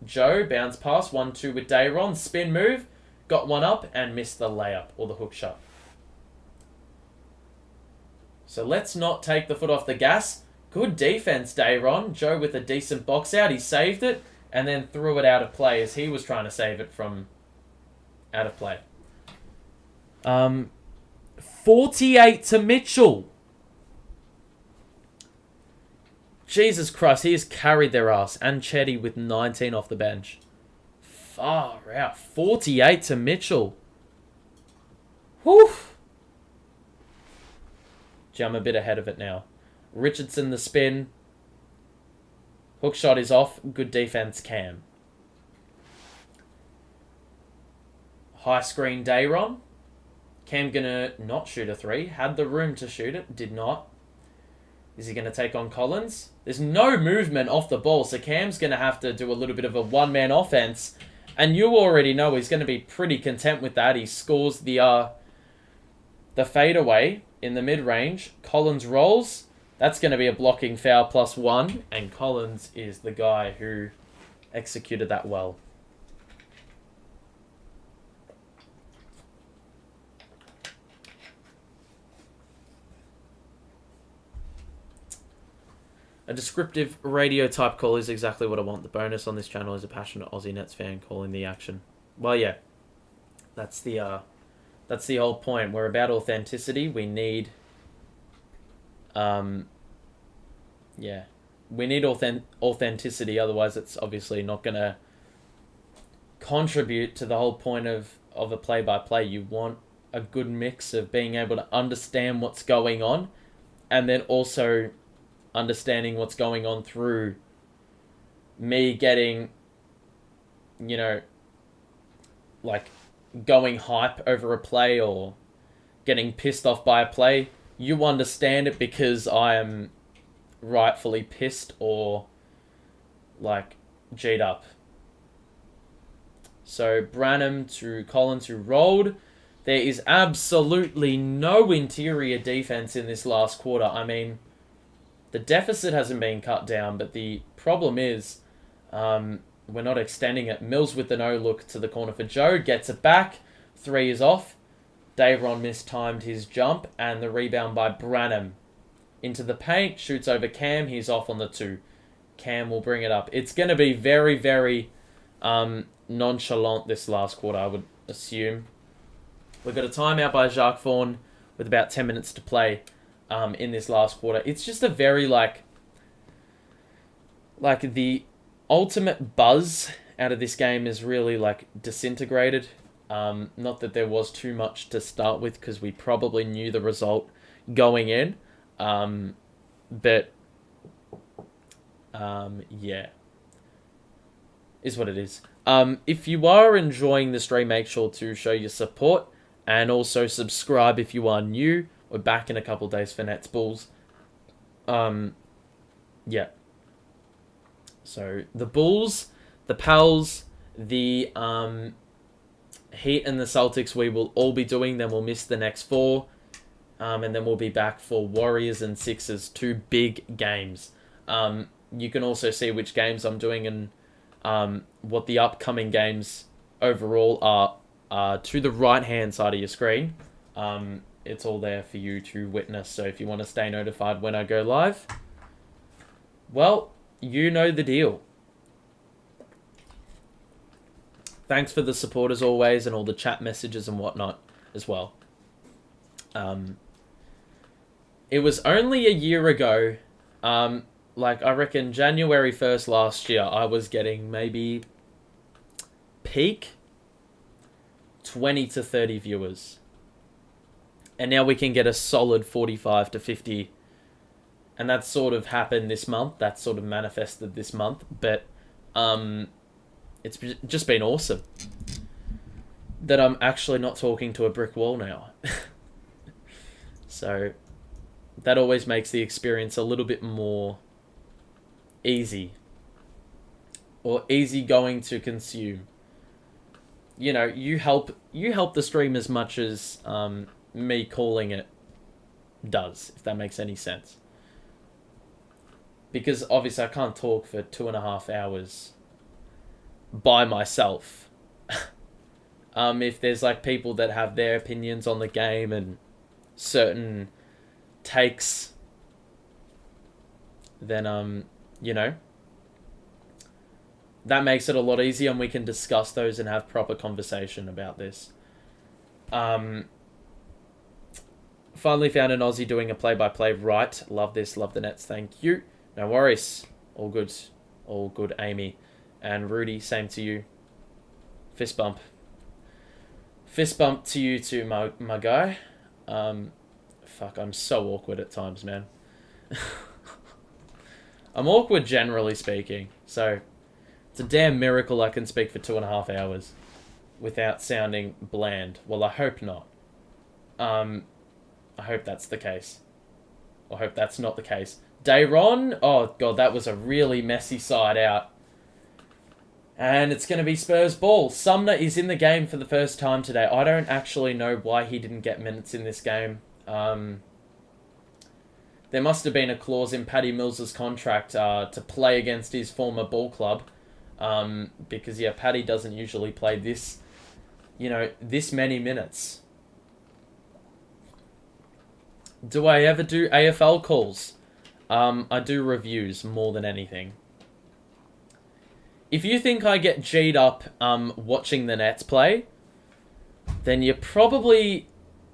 Joe, bounce pass, 1-2 with Dayron. Spin move, got one up and missed the layup or the hook shot. So let's not take the foot off the gas. Good defense, Dayron. Joe with a decent box out. He saved it and then threw it out of play as he was trying to save it from out of play. 48 to Mitchell. Jesus Christ, he has carried their ass. And Chetty with 19 off the bench. Far out. 48 to Mitchell. Whew. Gee, I'm a bit ahead of it now. Richardson the spin. Hook shot is off. Good defense, Cam. High screen, Dayron. Cam gonna not shoot a three. Had the room to shoot it. Did not. Is he gonna take on Collins? There's no movement off the ball, so Cam's gonna have to do a little bit of a one-man offense. And you already know he's gonna be pretty content with that. He scores the fadeaway in the mid-range. Collins rolls. That's gonna be a blocking foul +1. And Collins is the guy who executed that well. A descriptive radio type call is exactly what I want. The bonus on this channel is a passionate Aussie Nets fan calling the action. Well, yeah, that's the whole point. We're about authenticity. We need, we need authenticity. Otherwise, it's obviously not going to contribute to the whole point of a play-by-play. You want a good mix of being able to understand what's going on, and then also understanding what's going on through me getting, like going hype over a play or getting pissed off by a play. You understand it because I am rightfully pissed or like G'd up. So Branham to Collins who rolled. There is absolutely no interior defense in this last quarter. I mean, the deficit hasn't been cut down, but the problem is we're not extending it. Mills with the no-look to the corner for Joe. Gets it back. 3 is off. Dayron mistimed his jump. And the rebound by Branham. Into the paint. Shoots over Cam. He's off on the 2. Cam will bring it up. It's going to be very, very nonchalant this last quarter, I would assume. We've got a timeout by Jacques Vaughan with about 10 minutes to play. In this last quarter. It's just a very, like the ultimate buzz out of this game is really, like, disintegrated. Not that there was too much to start with, because we probably knew the result going in. But, yeah. Is what it is. If you are enjoying the stream, make sure to show your support. And also subscribe if you are new. We're back in a couple days for Nets Bulls. Yeah. So the Bulls, the Pels, the Heat and the Celtics we will all be doing. Then we'll miss the next 4. And then we'll be back for Warriors and Sixers. 2 big games. You can also see which games I'm doing and what the upcoming games overall are to the right-hand side of your screen. It's all there for you to witness. So if you want to stay notified when I go live, well, you know the deal. Thanks for the support as always and all the chat messages and whatnot as well. It was only a year ago, like I reckon January 1st last year, I was getting maybe peak 20 to 30 viewers. And now we can get a solid 45 to 50. And that sort of happened this month. That sort of manifested this month. But it's just been awesome that I'm actually not talking to a brick wall now. So that always makes the experience a little bit more easy. Or easy going to consume. You know, you help the stream as much as me calling it does, if that makes any sense. Because obviously I can't talk for 2.5 hours by myself. If there's like people that have their opinions on the game and certain takes, then that makes it a lot easier, and we can discuss those and have proper conversation about this. Finally found an Aussie doing a play-by-play right. Love this. Love the Nets. Thank you. No worries. All good. All good, Amy. And Rudy, same to you. Fist bump. Fist bump to you too, my guy. Fuck, I'm so awkward at times, man. I'm awkward generally speaking. So, it's a damn miracle I can speak for 2.5 hours without sounding bland. Well, I hope not. I hope that's the case. I hope that's not the case. Dayron, oh god, that was a really messy side out. And it's going to be Spurs ball. Sumner is in the game for the first time today. I don't actually know why he didn't get minutes in this game. There must have been a clause in Paddy Mills' contract to play against his former ball club. Because, yeah, Paddy doesn't usually play this many minutes. Do I ever do AFL calls? I do reviews more than anything. If you think I get G'd up watching the Nets play, then you're probably...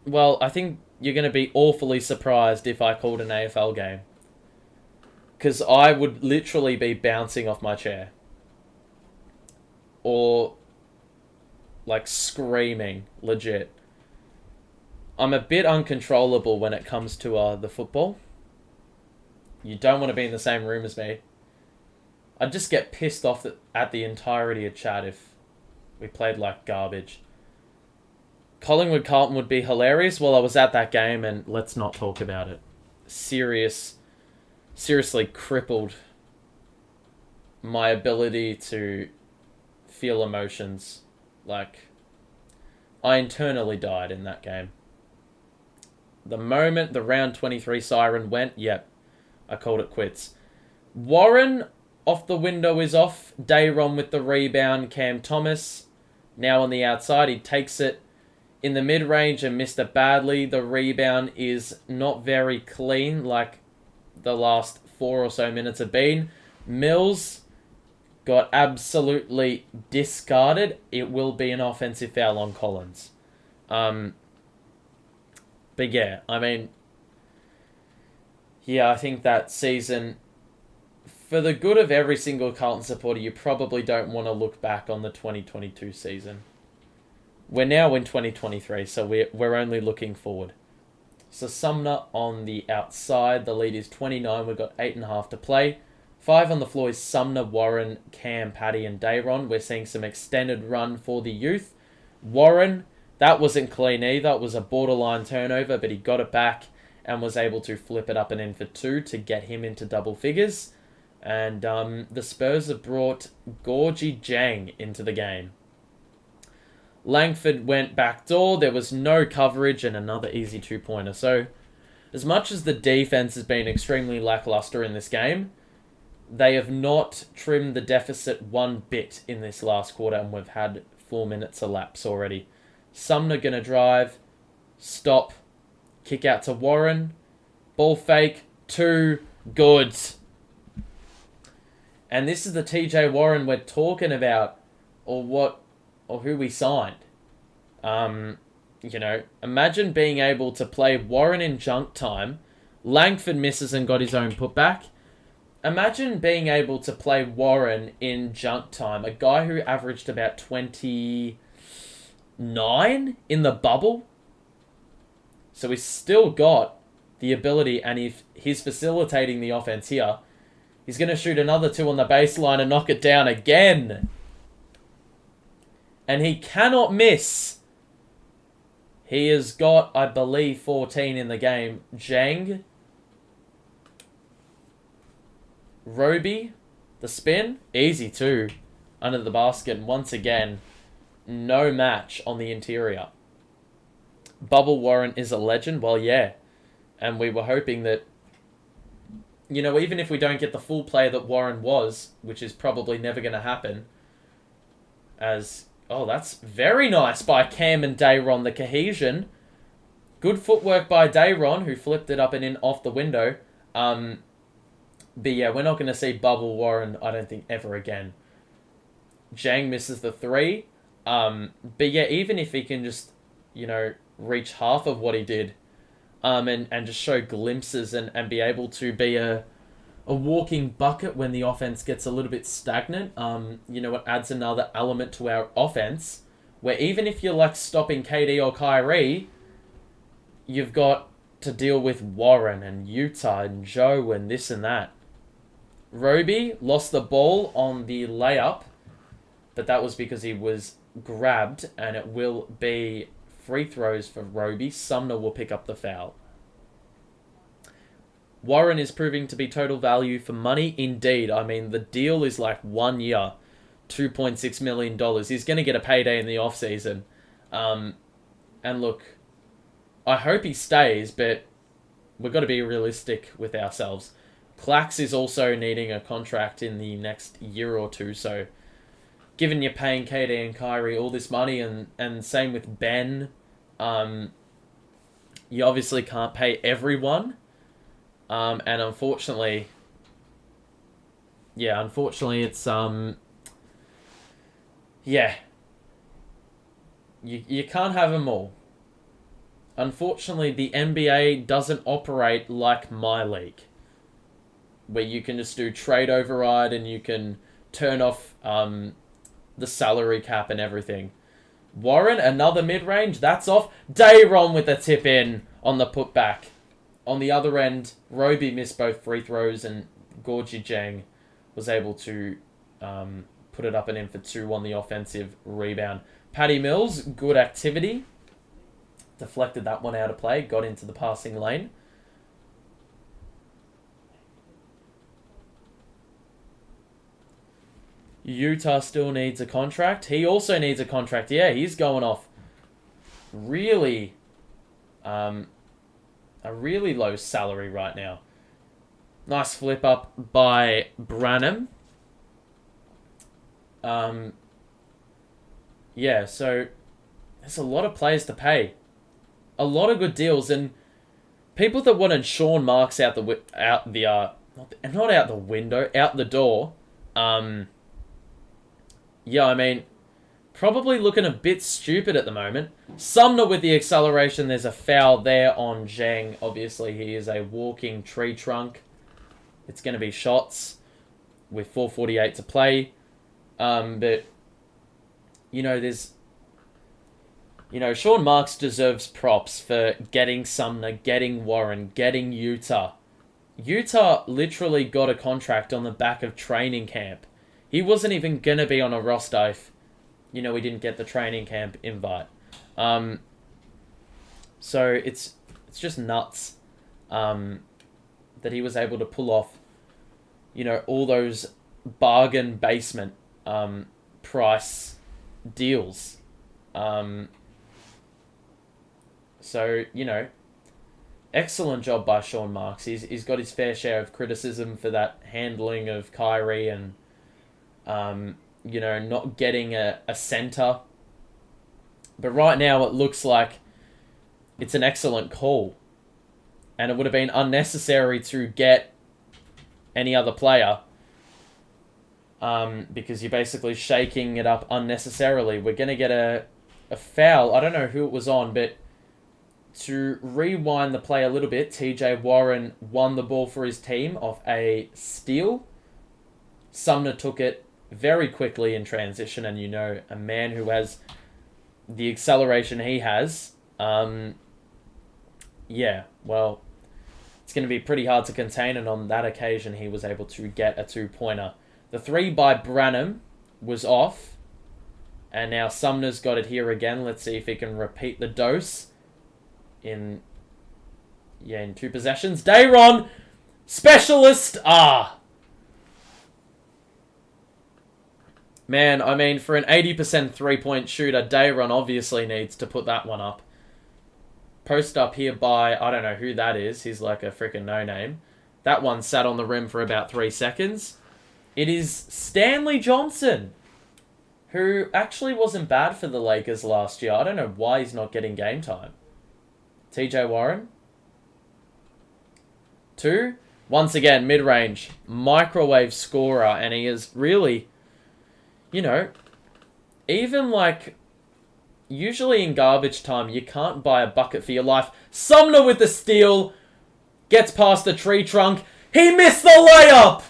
Well, I think you're going to be awfully surprised if I called an AFL game. Because I would literally be bouncing off my chair. Or, like, screaming, legit. I'm a bit uncontrollable when it comes to the football. You don't want to be in the same room as me. I'd just get pissed off at the entirety of chat if we played like garbage. Collingwood-Carlton would be hilarious. Well, I was at that game and let's not talk about it. Seriously crippled my ability to feel emotions. Like, I internally died in that game. The moment the round 23 siren went, yep, I called it quits. Warren... Off the window is off. Dayron with the rebound. Cam Thomas now on the outside. He takes it in the mid-range and missed it badly. The rebound is not very clean like the last 4 or so minutes have been. Mills got absolutely discarded. It will be an offensive foul on Collins. But yeah, I mean... Yeah, I think that season... For the good of every single Carlton supporter, you probably don't want to look back on the 2022 season. We're now in 2023, so we're only looking forward. So Sumner on the outside. The lead is 29. We've got 8.5 to play. 5 on the floor is Sumner, Warren, Cam, Paddy, and Dayron. We're seeing some extended run for the youth. Warren, that wasn't clean either. It was a borderline turnover, but he got it back and was able to flip it up and in for 2 to get him into double figures. And the Spurs have brought Gorgie Jang into the game. Langford went backdoor. There was no coverage and another easy 2-pointer. So, as much as the defense has been extremely lackluster in this game, they have not trimmed the deficit one bit in this last quarter, and we've had 4 minutes elapse already. Sumner going to drive, stop, kick out to Warren, ball fake, 2, good. And this is the TJ Warren we're talking about, or who we signed. Imagine being able to play Warren in junk time. Langford misses and got his own putback. Imagine being able to play Warren in junk time, a guy who averaged about 29 in the bubble. So he's still got the ability, and if he's facilitating the offense here, he's going to shoot another 2 on the baseline and knock it down again. And he cannot miss. He has got, I believe, 14 in the game. Jang. Roby. The spin. Easy too. Under the basket. And once again, no match on the interior. Bubble Warren is a legend. Well, yeah. And we were hoping that, even if we don't get the full player that Warren was, which is probably never going to happen, that's very nice by Cam and Dayron, the cohesion. Good footwork by Dayron, who flipped it up and in off the window. But yeah, we're not going to see Bubble Warren, I don't think, ever again. Zhang misses the 3. But yeah, even if he can just, reach half of what he did, and just show glimpses and be able to be a walking bucket when the offense gets a little bit stagnant, it adds another element to our offense, where even if you're like stopping KD or Kyrie, you've got to deal with Warren and Utah and Joe and this and that. Roby lost the ball on the layup, but that was because he was grabbed, and it will be free throws for Roby. Sumner will pick up the foul. Warren is proving to be total value for money indeed. I mean, the deal is like 1 year, $2.6 million. He's going to get a payday in the offseason. And look, I hope he stays, but we've got to be realistic with ourselves. Clax is also needing a contract in the next year or two, so given you're paying KD and Kyrie all this money, and same with Ben, you obviously can't pay everyone, and unfortunately it's you can't have them all. Unfortunately, the NBA doesn't operate like my league, where you can just do trade override and you can turn off the salary cap and everything. Warren, another mid-range, that's off. Dayron with a tip in on the putback. On the other end, Roby missed both free throws, and Gorgie Jang was able to put it up and in for 2 on the offensive rebound. Patty Mills, good activity. Deflected that one out of play, got into the passing lane. Utah still needs a contract. He also needs a contract. Yeah, he's going off really, a really low salary right now. Nice flip up by Branham. Yeah, so there's a lot of players to pay. A lot of good deals, and people that wanted Sean Marks out the door. Yeah, I mean, probably looking a bit stupid at the moment. Sumner with the acceleration. There's a foul there on Zhang. Obviously, he is a walking tree trunk. It's going to be shots with 4:48 to play. But, Sean Marks deserves props for getting Sumner, getting Warren, getting Utah. Utah literally got a contract on the back of training camp. He wasn't even going to be on a roster if, we didn't get the training camp invite. So it's just nuts that he was able to pull off, all those bargain basement price deals. So, excellent job by Sean Marks. He's got his fair share of criticism for that handling of Kyrie and not getting a center. But right now it looks like it's an excellent call. And it would have been unnecessary to get any other player, because you're basically shaking it up unnecessarily. We're going to get a foul. I don't know who it was on, but to rewind the play a little bit, TJ Warren won the ball for his team off a steal. Sumner took it very quickly in transition, and a man who has the acceleration he has, it's going to be pretty hard to contain, and on that occasion he was able to get a 2-pointer. The 3 by Branham was off, and now Sumner's got it here again. Let's see if he can repeat the dose in 2 possessions. Dayron, specialist. Man, I mean, for an 80% 3-point shooter, Dayron obviously needs to put that one up. Post up here by, I don't know who that is. He's like a freaking no-name. That one sat on the rim for about 3 seconds. It is Stanley Johnson, who actually wasn't bad for the Lakers last year. I don't know why he's not getting game time. TJ Warren. 2. Once again, mid-range. Microwave scorer. And he is really, you know, even like, usually in garbage time, you can't buy a bucket for your life. Sumner with the steal. Gets past the tree trunk. He missed the layup!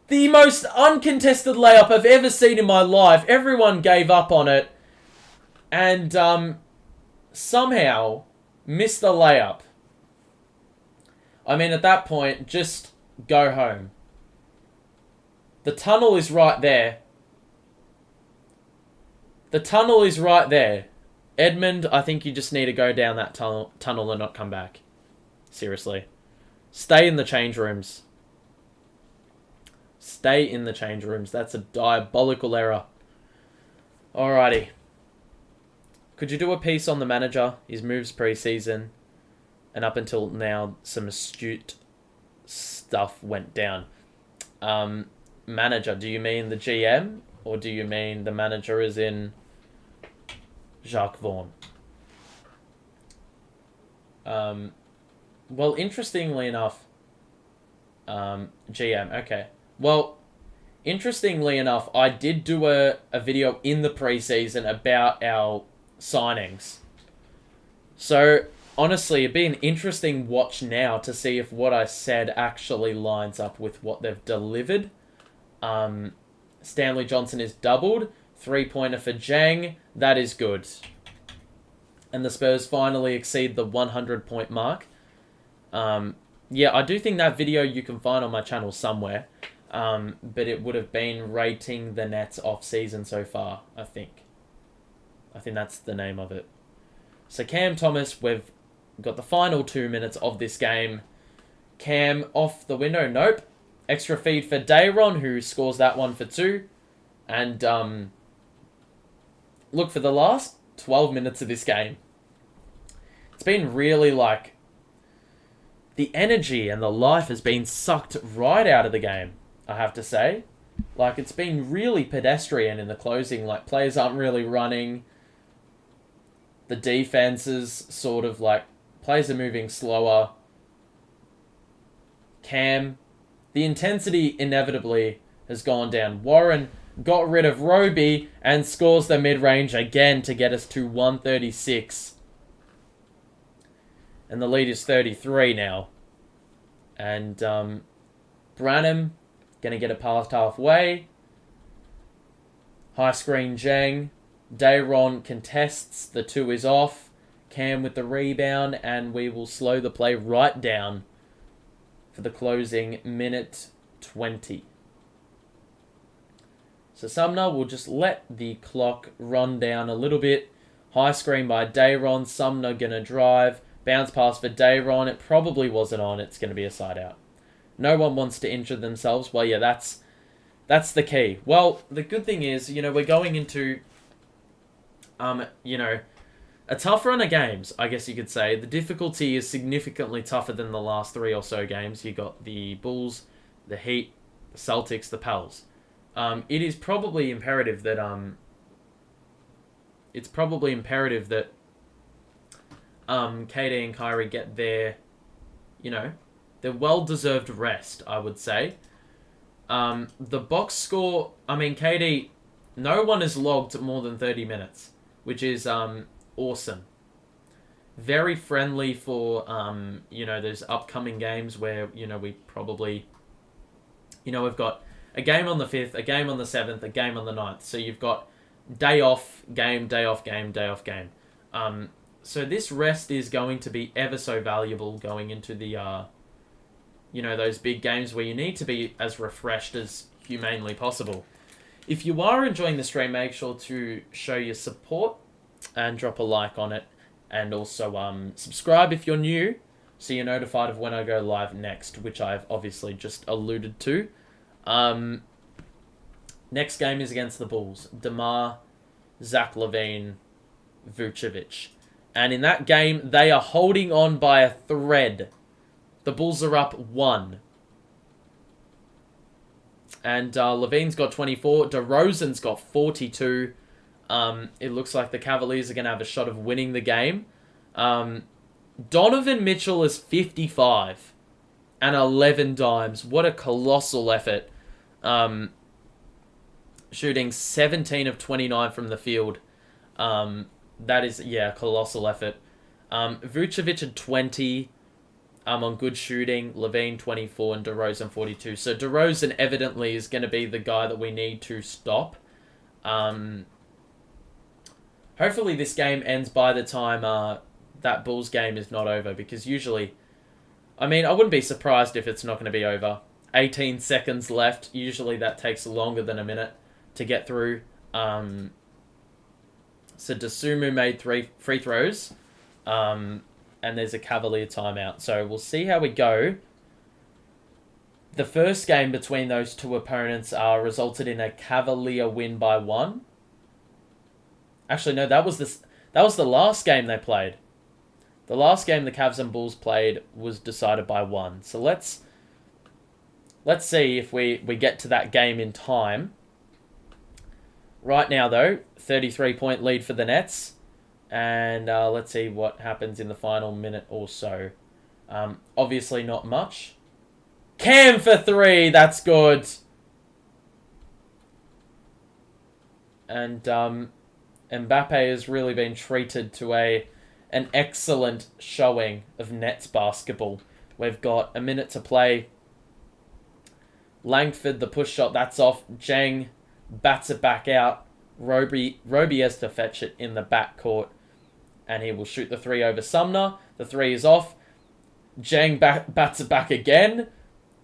The most uncontested layup I've ever seen in my life. Everyone gave up on it. And somehow missed the layup. I mean, at that point, just go home. The tunnel is right there. The tunnel is right there. Edmund, I think you just need to go down that tunnel and not come back. Seriously. Stay in the change rooms. Stay in the change rooms. That's a diabolical error. Alrighty. Could you do a piece on the manager? His moves pre-season. And up until now, some astute stuff went down. Manager, do you mean the GM? Or do you mean the manager is in Jacques Vaughn? Well, interestingly enough, GM, okay. Well, interestingly enough, I did do a video in the preseason about our signings. So, honestly, it'd be an interesting watch now to see if what I said actually lines up with what they've delivered. Stanley Johnson is doubled. 3-pointer for Jang. That is good. And the Spurs finally exceed the 100-point mark. Yeah, I do think that video you can find on my channel somewhere. But it would have been rating the Nets off-season so far, I think. I think that's the name of it. So Cam Thomas, we've got the final 2 minutes of this game. Cam off the window. Nope. Extra feed for Dayron, who scores that one for 2. And look, for the last 12 minutes of this game, it's been really like the energy and the life has been sucked right out of the game, I have to say. Like, it's been really pedestrian in the closing. Like, players aren't really running. The defense is sort of like, players are moving slower. Cam, the intensity inevitably has gone down. Warren got rid of Roby and scores the mid-range again to get us to 136. And the lead is 33 now. And Branham going to get it past halfway. High screen Jang. Dayron contests. The 2 is off. Cam with the rebound. And we will slow the play right down for the closing minute 20. So Sumner will just let the clock run down a little bit. High screen by Dayron. Sumner going to drive. Bounce pass for Dayron. It probably wasn't on. It's going to be a side out. No one wants to injure themselves. Well, yeah, that's the key. Well, the good thing is, you know, we're going into, you know, a tough run of games, I guess you could say. The difficulty is significantly tougher than the last 3 or so games. You got the Bulls, the Heat, the Celtics, the Pels. It is probably imperative that KD and Kyrie get their, you know, their well-deserved rest, I would say. The box score, I mean, KD, no one has logged more than 30 minutes, which is awesome. Very friendly for, you know, those upcoming games where, you know, we probably, you know, we've got a game on the 5th, a game on the 7th, a game on the 9th. So you've got day off, game, day off, game, day off, game. So this rest is going to be ever so valuable going into the, you know, those big games where you need to be as refreshed as humanly possible. If you are enjoying the stream, make sure to show your support and drop a like on it. And also subscribe if you're new, so you're notified of when I go live next, which I've obviously just alluded to. Next game is against the Bulls. DeMar, Zach LaVine, Vucevic. And in that game, they are holding on by a thread. The Bulls are up 1. And Levine's got 24. DeRozan's got 42. It looks like the Cavaliers are going to have a shot of winning the game. Donovan Mitchell is 55 and 11 dimes. What a colossal effort. Shooting 17 of 29 from the field. That is, yeah, colossal effort. Vucevic at 20 on good shooting. Levine 24 and DeRozan 42. So DeRozan evidently is going to be the guy that we need to stop. Hopefully this game ends by the time that Bulls game is not over, because usually, I mean, I wouldn't be surprised if it's not going to be over. 18 seconds left. Usually that takes longer than a minute to get through. So Dosunmu made 3 free throws. And there's a Cavalier timeout. So we'll see how we go. The first game between those two opponents resulted in a Cavalier win by 1. Actually, no, that was the last game they played. The last game the Cavs and Bulls played was decided by 1. So let's see if we get to that game in time. Right now, though, 33-point lead for the Nets. And let's see what happens in the final minute or so. Obviously not much. Cam for 3, that's good. And Mbappe has really been treated to an excellent showing of Nets basketball. We've got a minute to play. Langford, the push shot, that's off. Jang bats it back out. Roby has to fetch it in the backcourt. And he will shoot the 3 over Sumner. The 3 is off. Jang bats it back again.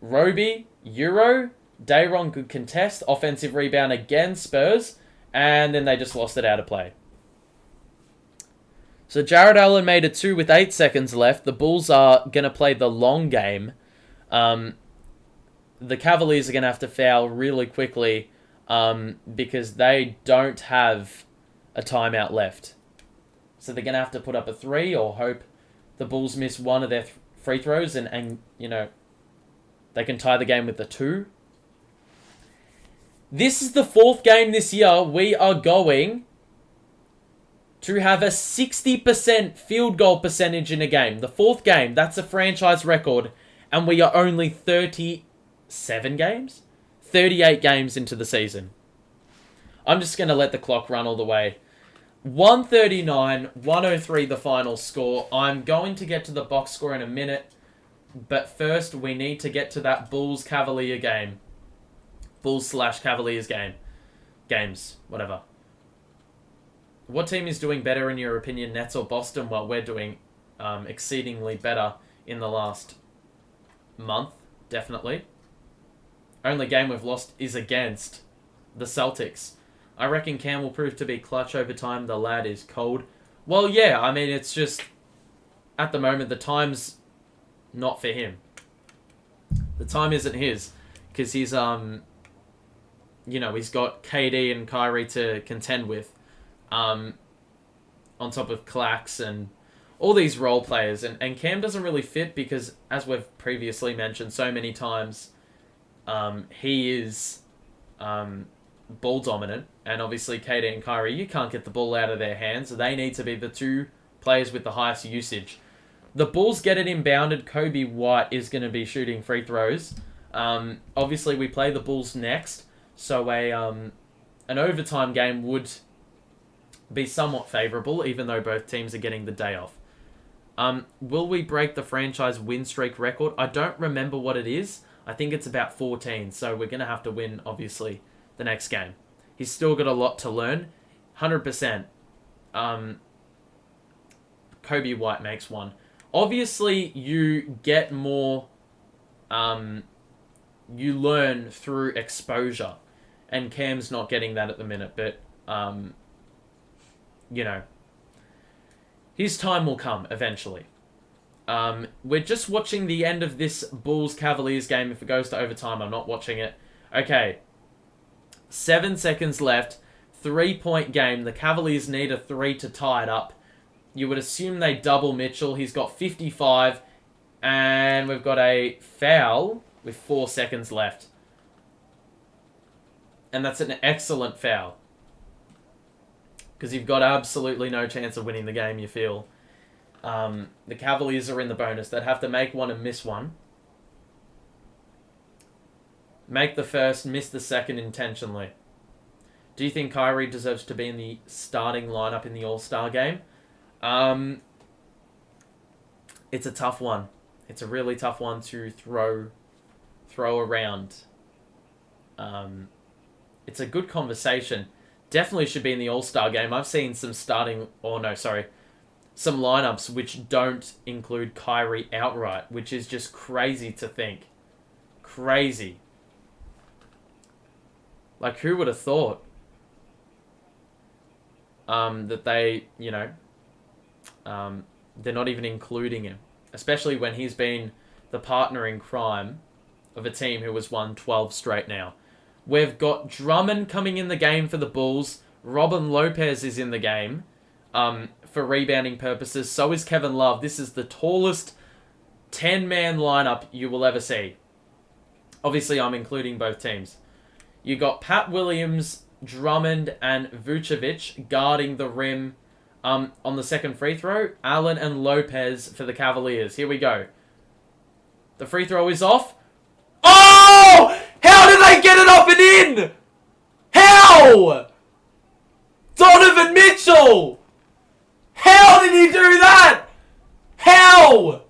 Roby, Euro. Dayron, good contest. Offensive rebound again, Spurs. And then they just lost it out of play. So Jared Allen made a 2 with 8 seconds left. The Bulls are going to play the long game. The Cavaliers are going to have to foul really quickly because they don't have a timeout left. So they're going to have to put up a 3 or hope the Bulls miss one of their free throws and you know, they can tie the game with the 2. This is the 4th game this year. We are going to have a 60% field goal percentage in a game. The 4th game, that's a franchise record. And we are only 37 games? 38 games into the season. I'm just going to let the clock run all the way. 139-103 the final score. I'm going to get to the box score in a minute. But first, we need to get to that Bulls-Cavalier game. Bulls/Cavaliers game. Games. Whatever. What team is doing better in your opinion, Nets or Boston? Well, we're doing exceedingly better in the last month, definitely. Only game we've lost is against the Celtics. I reckon Cam will prove to be clutch over time. The lad is cold. Well, yeah, I mean, it's just, at the moment, the time's not for him. The time isn't his, because he's, you know, he's got KD and Kyrie to contend with, on top of Clax and all these role players. And Cam doesn't really fit because, as we've previously mentioned so many times, he is ball dominant. And obviously KD and Kyrie, you can't get the ball out of their hands. They need to be the 2 players with the highest usage. The Bulls get it inbounded. Kobe White is going to be shooting free throws. Obviously, we play the Bulls next. So an overtime game would be somewhat favourable, even though both teams are getting the day off. Will we break the franchise win streak record? I don't remember what it is. I think it's about 14, so we're going to have to win, obviously, the next game. He's still got a lot to learn. 100%. Kobe White makes 1. Obviously, you get more... you learn through exposure. And Cam's not getting that at the minute, but... you know, his time will come eventually. We're just watching the end of this Bulls-Cavaliers game. If it goes to overtime, I'm not watching it. Okay. 7 seconds left. 3-point game. The Cavaliers need a 3 to tie it up. You would assume they double Mitchell. He's got 55. And we've got a foul with 4 seconds left. And that's an excellent foul. Because you've got absolutely no chance of winning the game, you feel. The Cavaliers are in the bonus. They'd have to make one and miss one. Make the first, miss the second intentionally. Do you think Kyrie deserves to be in the starting lineup in the All-Star game? It's a tough one. It's a really tough one to throw around. It's a good conversation. Definitely should be in the All-Star game. I've seen some some lineups which don't include Kyrie outright, which is just crazy to think. Crazy. Like, who would have thought that they, they're not even including him, especially when he's been the partner in crime of a team who has won 12 straight now. We've got Drummond coming in the game for the Bulls. Robin Lopez is in the game for rebounding purposes. So is Kevin Love. This is the tallest 10-man lineup you will ever see. Obviously, I'm including both teams. You got Pat Williams, Drummond, and Vucevic guarding the rim on the second free throw. Allen and Lopez for the Cavaliers. Here we go. The free throw is off. Oh! How did they get it up and in? How? Donovan Mitchell! How did he do that? How?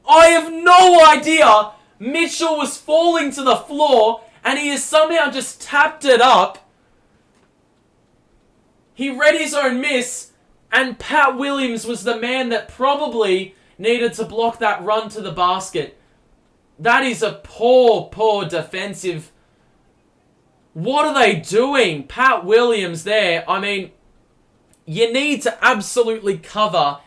I have no idea. Mitchell was falling to the floor and he has somehow just tapped it up. He read his own miss and Pat Williams was the man that probably needed to block that run to the basket. That is a poor defensive. What are they doing? Pat Williams there. I mean, you need to absolutely cover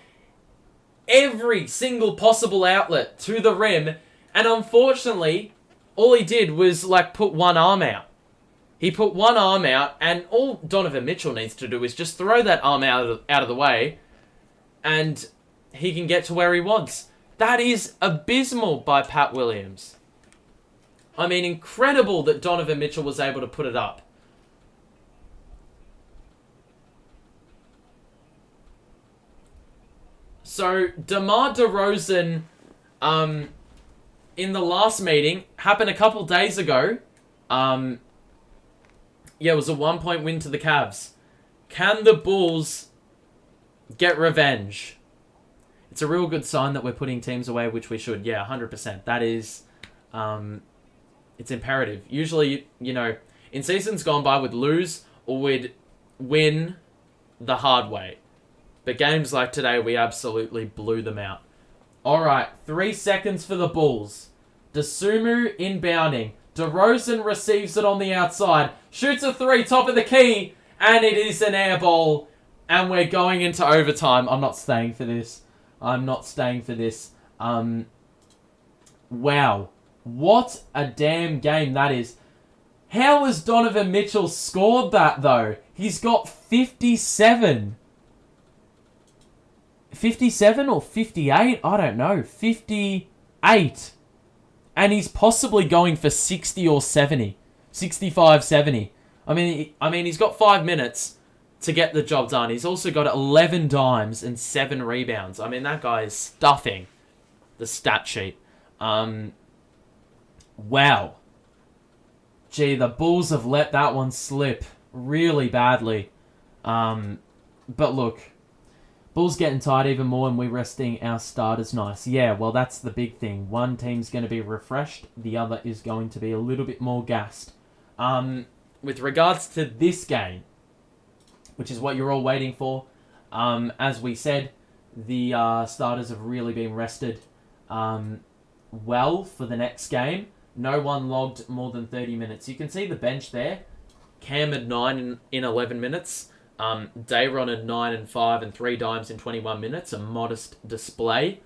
every single possible outlet to the rim. And unfortunately, all he did was put one arm out. He put one arm out and all Donovan Mitchell needs to do is just throw that arm out of the way and he can get to where he wants. That is abysmal by Pat Williams. I mean, incredible that Donovan Mitchell was able to put it up. So, DeMar DeRozan, in the last meeting, happened a couple days ago. It was a 1-point win to the Cavs. Can the Bulls get revenge? It's a real good sign that we're putting teams away, which we should. Yeah, 100%. That is, it's imperative. Usually, in seasons gone by, we'd lose or we'd win the hard way. But games like today, we absolutely blew them out. All right, 3 seconds for the Bulls. Dosunmu inbounding. DeRozan receives it on the outside. Shoots a 3, top of the key. And it is an air ball. And we're going into overtime. I'm not staying for this. Wow. What a damn game that is. How has Donovan Mitchell scored that, though? He's got 57. 57 or 58? I don't know. 58. And he's possibly going for 60 or 70. 65, 70. I mean, he's got 5 minutes to get the job done. He's also got 11 dimes and 7 rebounds. I mean, that guy is stuffing the stat sheet. Wow. Gee, the Bulls have let that one slip really badly. But look, Bulls getting tired even more and we're resting our starters nice. Yeah, well, that's the big thing. One team's going to be refreshed. The other is going to be a little bit more gassed. With regards to this game, which is what you're all waiting for, as we said, the starters have really been rested well for the next game. No one logged more than 30 minutes. You can see the bench there. Cam had 9 in 11 minutes. Dayron had 9 and 5 and 3 dimes in 21 minutes. A modest display.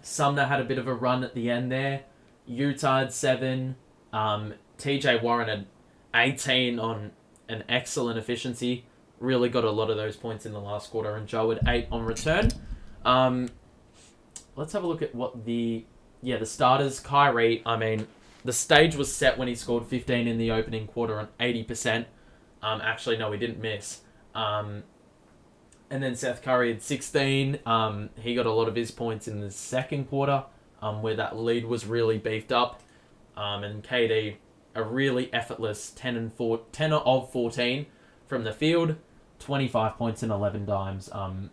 Sumner had a bit of a run at the end there. Utah had 7. TJ Warren had 18 on an excellent efficiency. really got a lot of those points in the last quarter, and Joe had 8 on return. Let's have a look at what the starters. Kyrie, I mean, the stage was set when he scored 15 in the opening quarter on 80%. Actually, no, he didn't miss. And then Seth Curry had 16. He got a lot of his points in the second quarter, where that lead was really beefed up. And KD, a really effortless 10 of 14 from the field, 25 points and 11 dimes. And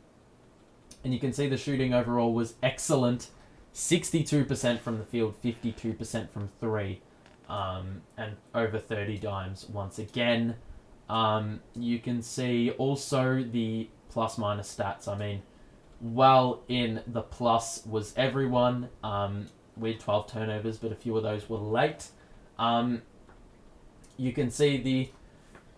you can see the shooting overall was excellent. 62% from the field, 52% from 3, and over 30 dimes once again. You can see also the plus-minus stats. I mean, well in the plus was everyone. We had 12 turnovers, but a few of those were late. You can see the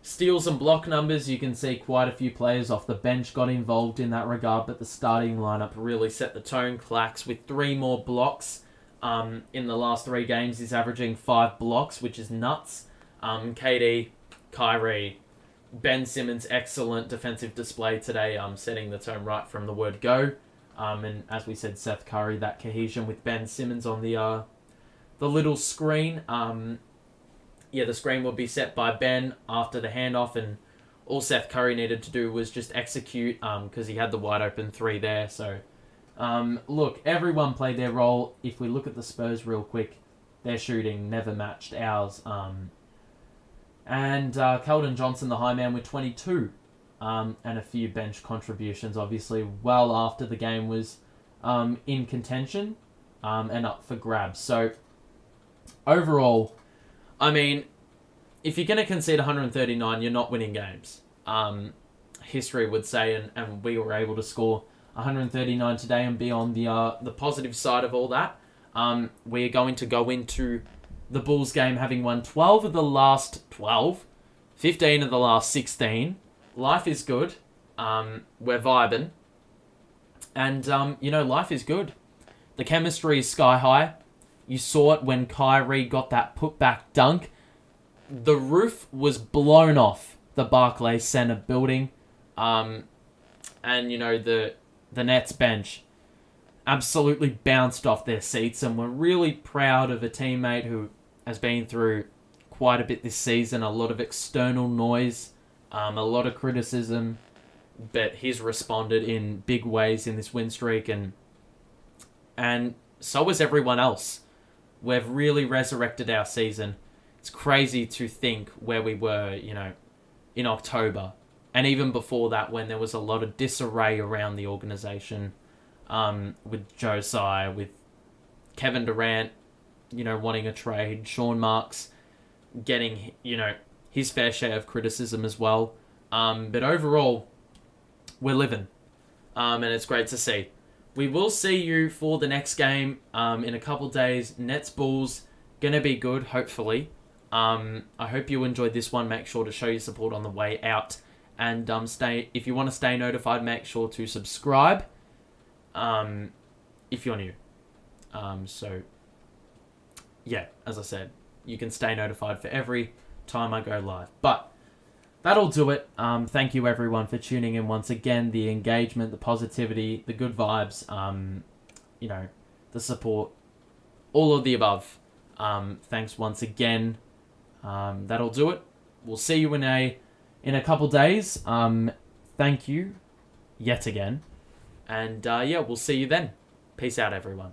steals and block numbers. You can see quite a few players off the bench got involved in that regard, but the starting lineup really set the tone. Clax with 3 more blocks in the last 3 games. He's averaging 5 blocks, which is nuts. KD, Kyrie, Ben Simmons, excellent defensive display today, setting the tone right from the word go. And as we said, Seth Curry, that cohesion with Ben Simmons on the little screen. The screen would be set by Ben after the handoff, and all Seth Curry needed to do was just execute because he had the wide open 3 there. So, look, everyone played their role. If we look at the Spurs real quick, their shooting never matched ours. And Keldon Johnson, the high man, with 22 and a few bench contributions, obviously, well after the game was in contention and up for grabs. So, overall, I mean, if you're going to concede 139, you're not winning games. History would say, and we were able to score 139 today and be on the positive side of all that. We're going to go into the Bulls game having won 12 of the last 12, 15 of the last 16. Life is good. We're vibing. And, life is good. The chemistry is sky high. You saw it when Kyrie got that putback dunk. The roof was blown off the Barclays Center building. And, the Nets bench absolutely bounced off their seats, and we're really proud of a teammate who has been through quite a bit this season, a lot of external noise, a lot of criticism, but he's responded in big ways in this win streak, and so has everyone else. We've really resurrected our season. It's crazy to think where we were, in October. And even before that, when there was a lot of disarray around the organization, with Josiah, with Kevin Durant, wanting a trade, Sean Marks getting, his fair share of criticism as well. But overall, we're living. And it's great to see. We will see you for the next game in a couple days. Nets Bulls, gonna be good, hopefully. I hope you enjoyed this one. Make sure to show your support on the way out. And if you want to stay notified, make sure to subscribe if you're new. As I said, you can stay notified for every time I go live. But that'll do it. Thank you, everyone, for tuning in once again. The engagement, the positivity, the good vibes, the support, all of the above. Thanks once again. That'll do it. We'll see you in a couple days. Thank you yet again. And we'll see you then. Peace out, everyone.